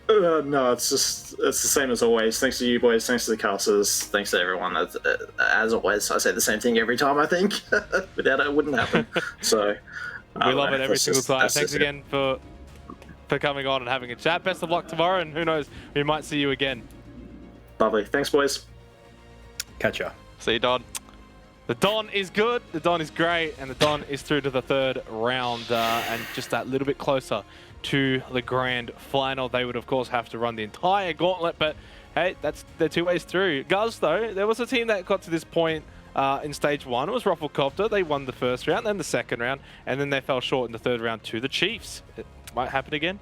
No, it's the same as always. Thanks to you boys, thanks to the casters, thanks to everyone. As always, I say the same thing every time, I think. Without it, it wouldn't happen. So we love it every single time. Thanks again for coming on and having a chat. Best of luck tomorrow, and who knows, we might see you again. Lovely. Thanks, boys. Catch ya. See you, Don. The Don is good, the Don is great, and the Don is through to the 3rd round, and just that little bit closer to the grand final. They would, of course, have to run the entire gauntlet, but hey, that's the 2 ways through. Guz, though, there was a team that got to this point in stage 1. It was Rufflecopter. They won the first round, then the second round, and then they fell short in the 3rd round to the Chiefs. It might happen again.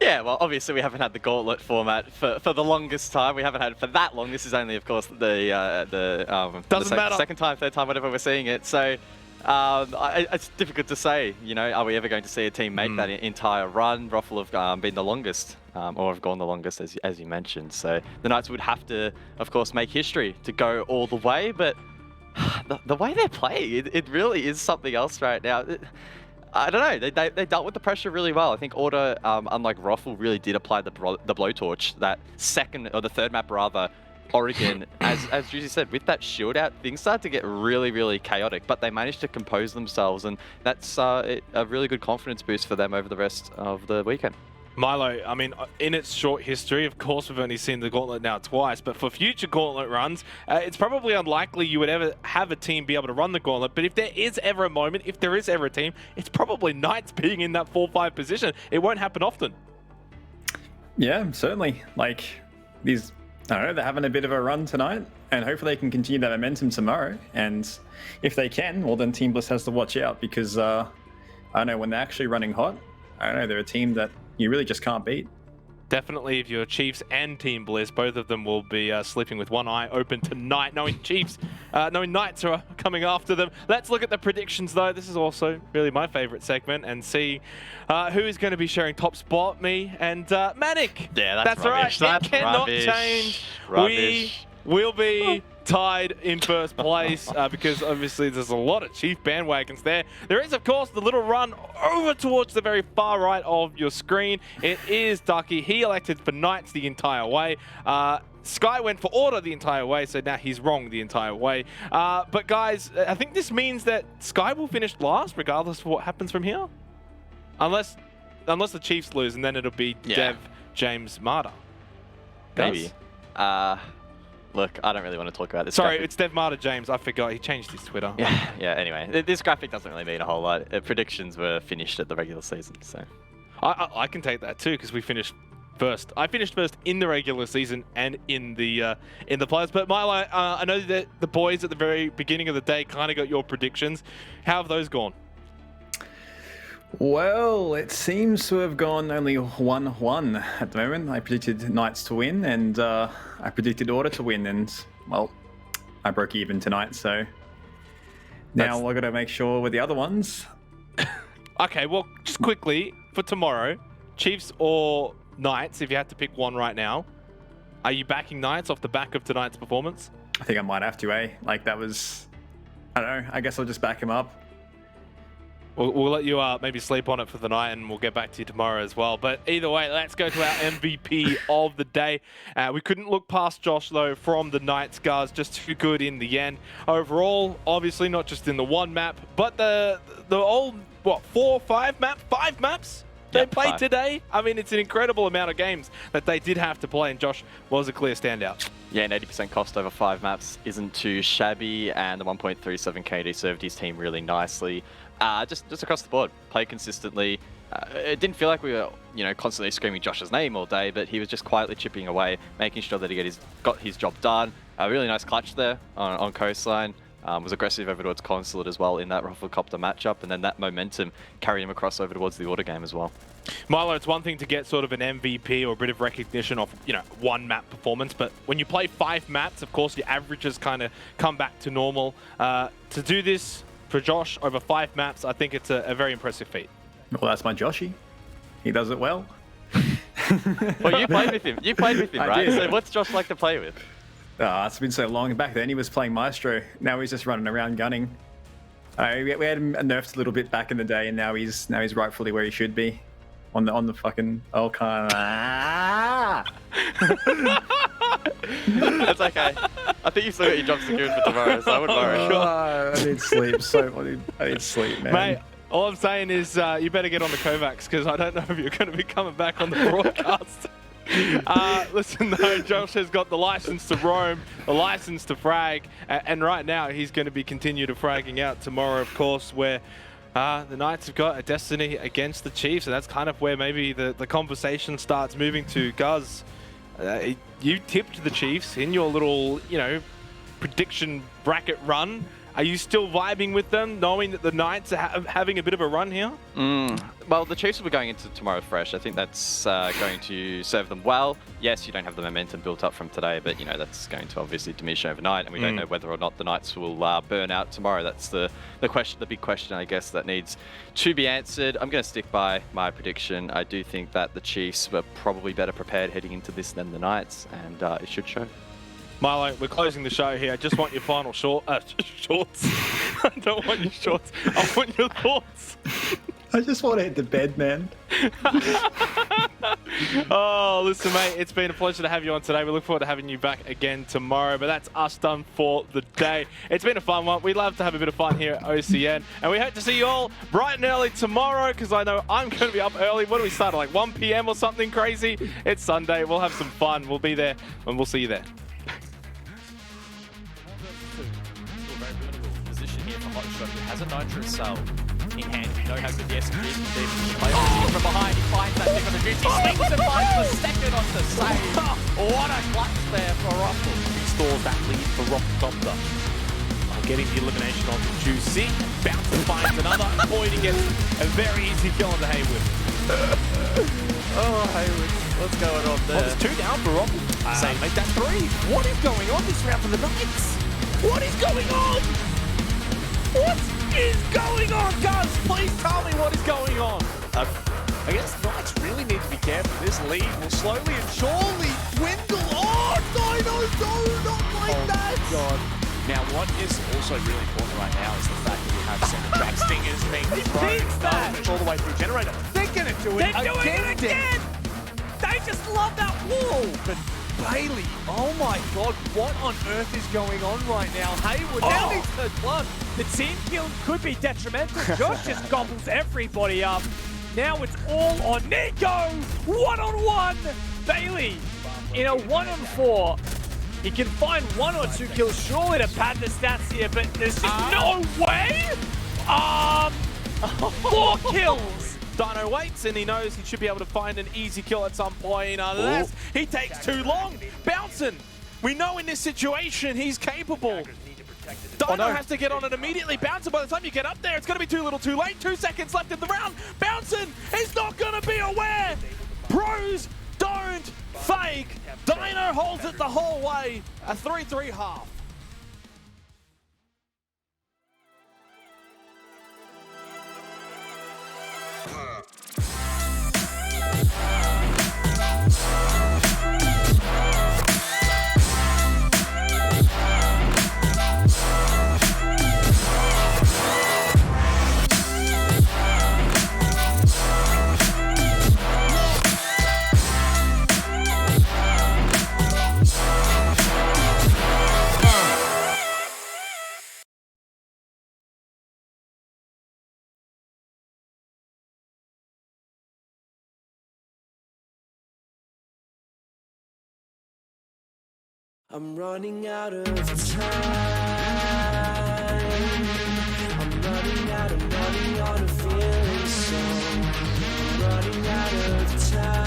Yeah, well, obviously we haven't had the gauntlet format for the longest time. We haven't had it for that long. This is only, of course, the second time, third time, whatever we're seeing it. So it's difficult to say. You know, are we ever going to see a team make that entire run? Ruffle have been the longest, or have gone the longest, as you mentioned. So the Knights would have to, of course, make history to go all the way. But the way they're playing, it really is something else right now. I don't know. They dealt with the pressure really well. I think Order, unlike Roffle, really did apply the blowtorch. That second or the third map rather, Oregon, as Juicy said, with that shield out, things started to get really, really chaotic. But they managed to compose themselves, and that's a really good confidence boost for them over the rest of the weekend. Milo, I mean, in its short history, of course, we've only seen the Gauntlet now twice, but for future Gauntlet runs, it's probably unlikely you would ever have a team be able to run the Gauntlet, but if there is ever a moment, if there is ever a team, it's probably Knights being in that 4-5 position. It won't happen often. Yeah, certainly. Like, these, I don't know, they're having a bit of a run tonight, and hopefully they can continue that momentum tomorrow, and if they can, well then Team Bliss has to watch out, because, I don't know, when they're actually running hot, I don't know, they're a team that you really just can't beat. Definitely, if you're Chiefs and Team Bliss, both of them will be sleeping with one eye open tonight, knowing Knights are coming after them. Let's look at the predictions, though. This is also really my favorite segment, and see who is going to be sharing top spot, me and Manic. Yeah, that's rubbish. right. That's it cannot rubbish. change. Rubbish. We will be tied in first place because obviously there's a lot of Chief bandwagons there. There is, of course, the little run over towards the very far right of your screen. It is Ducky. He elected for Knights the entire way. Sky went for Order the entire way, so now he's wrong the entire way. But guys, I think this means that Sky will finish last regardless of what happens from here. Unless the Chiefs lose, and then it'll be Dev, James, Marta. Maybe. Look, I don't really want to talk about this. Sorry, graphic. it's Dev Marta James. I forgot. He changed his Twitter. Yeah, anyway. This graphic doesn't really mean a whole lot. Predictions were finished at the regular season, so... I can take that too, because we finished first. I finished first in the regular season and in the players. But Milo, I know that the boys at the very beginning of the day kind of got your predictions. How have those gone? Well, it seems to have gone only 1-1 at the moment. I predicted Knights to win, and I predicted Order to win, and, well, I broke even tonight, so now I've got to make sure with the other ones. Okay, well, just quickly, for tomorrow, Chiefs or Knights, if you had to pick one right now, are you backing Knights off the back of tonight's performance? I think I might have to, Like, that was... I don't know, I guess I'll just back him up. We'll let you maybe sleep on it for the night, and we'll get back to you tomorrow as well. But either way, let's go to our MVP of the day. We couldn't look past Josh, though, from the Knights, guys. Just too good in the end. Overall, obviously, not just in the one map, but the old, what, 4, 5 maps? 5 maps they played today? I mean, it's an incredible amount of games that they did have to play, and Josh was a clear standout. Yeah, an 80% cost over 5 maps isn't too shabby, and the 1.37 KD served his team really nicely. Just across the board, played consistently. It didn't feel like we were, constantly screaming Josh's name all day, but he was just quietly chipping away, making sure that he got his job done. A really nice clutch there on Coastline. Was aggressive over towards Consulate as well in that Rufflecopter matchup, and then that momentum carried him across over towards the Order game as well. Milo, it's one thing to get sort of an MVP or a bit of recognition of, one map performance, but when you play 5 maps, of course, your averages kind of come back to normal. To do this for Josh over 5 maps, I think it's a very impressive feat. Well, that's my Joshy. He does it well. Well, you played with him. I Right? did. So what's Josh like to play with? It's been so long. Back then he was playing Maestro. Now he's just running around gunning. We had him nerfed a little bit back in the day, and now he's rightfully where he should be. On the fucking That's okay. I think you've still got your job secured for tomorrow, so I wouldn't worry. I need sleep. I need sleep, man. Mate, all I'm saying is you better get on the Kovacs, because I don't know if you're going to be coming back on the broadcast. Listen, though, Josh has got the license to roam, the license to frag, and right now he's going to be continue to fragging out tomorrow, of course, where the Knights have got a destiny against the Chiefs, and that's kind of where maybe the conversation starts moving to. Guz, you tipped the Chiefs in your little, prediction bracket run. Are you still vibing with them, knowing that the Knights are having a bit of a run here? Well, the Chiefs will be going into tomorrow fresh. I think that's going to serve them well. Yes, you don't have the momentum built up from today, but that's going to obviously diminish overnight, and we don't know whether or not the Knights will burn out tomorrow. That's the question, the big question, I guess, that needs to be answered. I'm going to stick by my prediction. I do think that the Chiefs were probably better prepared heading into this than the Knights, and it should show. Milo, we're closing the show here. I just want your final shorts. I don't want your shorts. I want your thoughts. I just want to hit the bed, man. Oh, listen, mate, it's been a pleasure to have you on today. We look forward to having you back again tomorrow, but that's us done for the day. It's been a fun one. We love to have a bit of fun here at OCN, and we hope to see you all bright and early tomorrow, because I know I'm going to be up early. What do we start at, like 1 p.m. or something crazy? It's Sunday. We'll have some fun. We'll be there, and we'll see you there. Position here for Hotshot. He has a Nitro cell in hand. We know how good the SMG can be. He plays from behind. He finds that thing on the juice. He swings and finds the second on the save. What a clutch there for Russell. Restores that lead for Rockcopter. Getting the elimination on Juicy. Bouncer finds another. Boyd gets a very easy kill on the Haywood. Oh, Haywood. What's going on there? Well, there's 2 down for Rocky. Same, make that 3. What is going on this round for the Knights? What is going on? What is going on, guys? Please tell me what is going on. I guess Knights really need to be careful. This lead will slowly and surely dwindle. Oh, no, not like that. God. Now, what is also really important right now is the fact that we have some track stingers being thrown thinks that. all the way through Generator. They're going to do it They're doing it again! They just love that wall! But Bailey, oh my God, what on earth is going on right now? Haywood, now needs third blood. The team kill could be detrimental. Josh just gobbles everybody up. Now it's all on Nico! 1-on-1! Bailey, in a 1-on-4, he can find 1 or 2 kills surely to pad the stats here, but there's just no way! 4 kills! Dino waits and he knows he should be able to find an easy kill at some point, unless he takes too long. Bouncing! We know in this situation he's capable. Dino has to get on it immediately. Bouncing, by the time you get up there, it's going to be too little too late. 2 seconds left in the round. Bouncing is not going to be aware. Pros don't fake. Dino holds it the whole way. A 3-3 half. I'm running out of time. I'm running out of feeling so. I'm running out of time.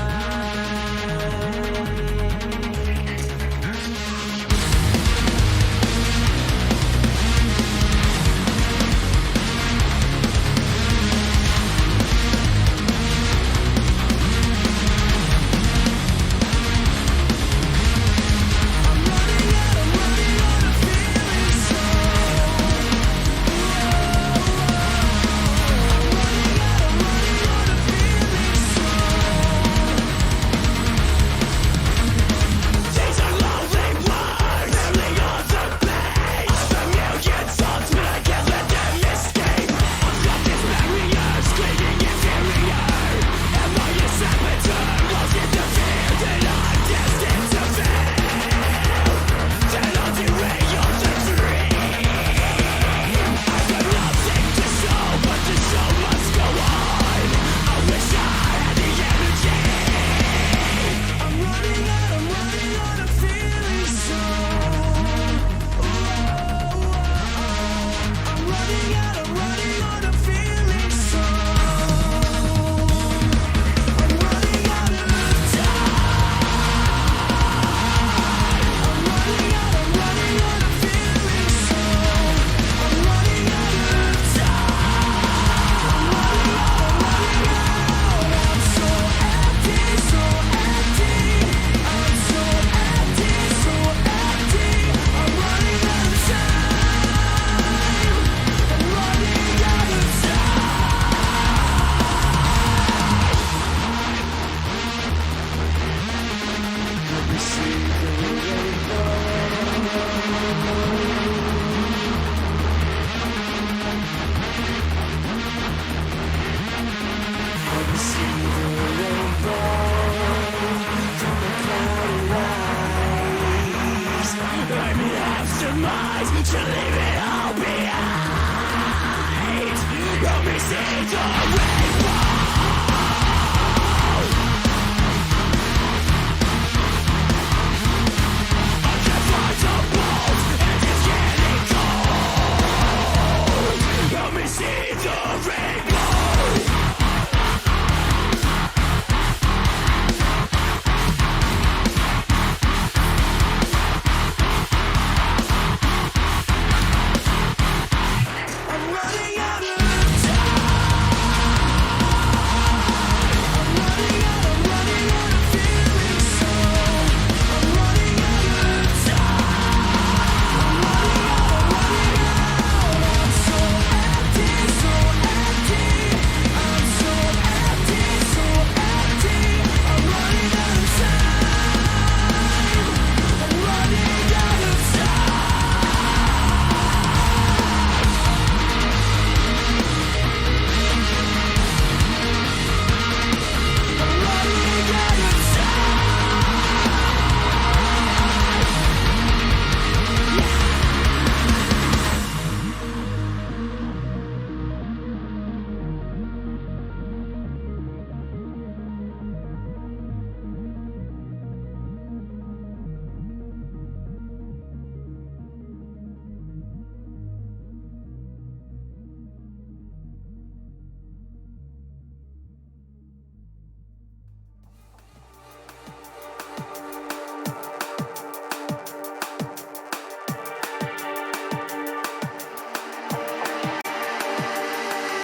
Vigilante.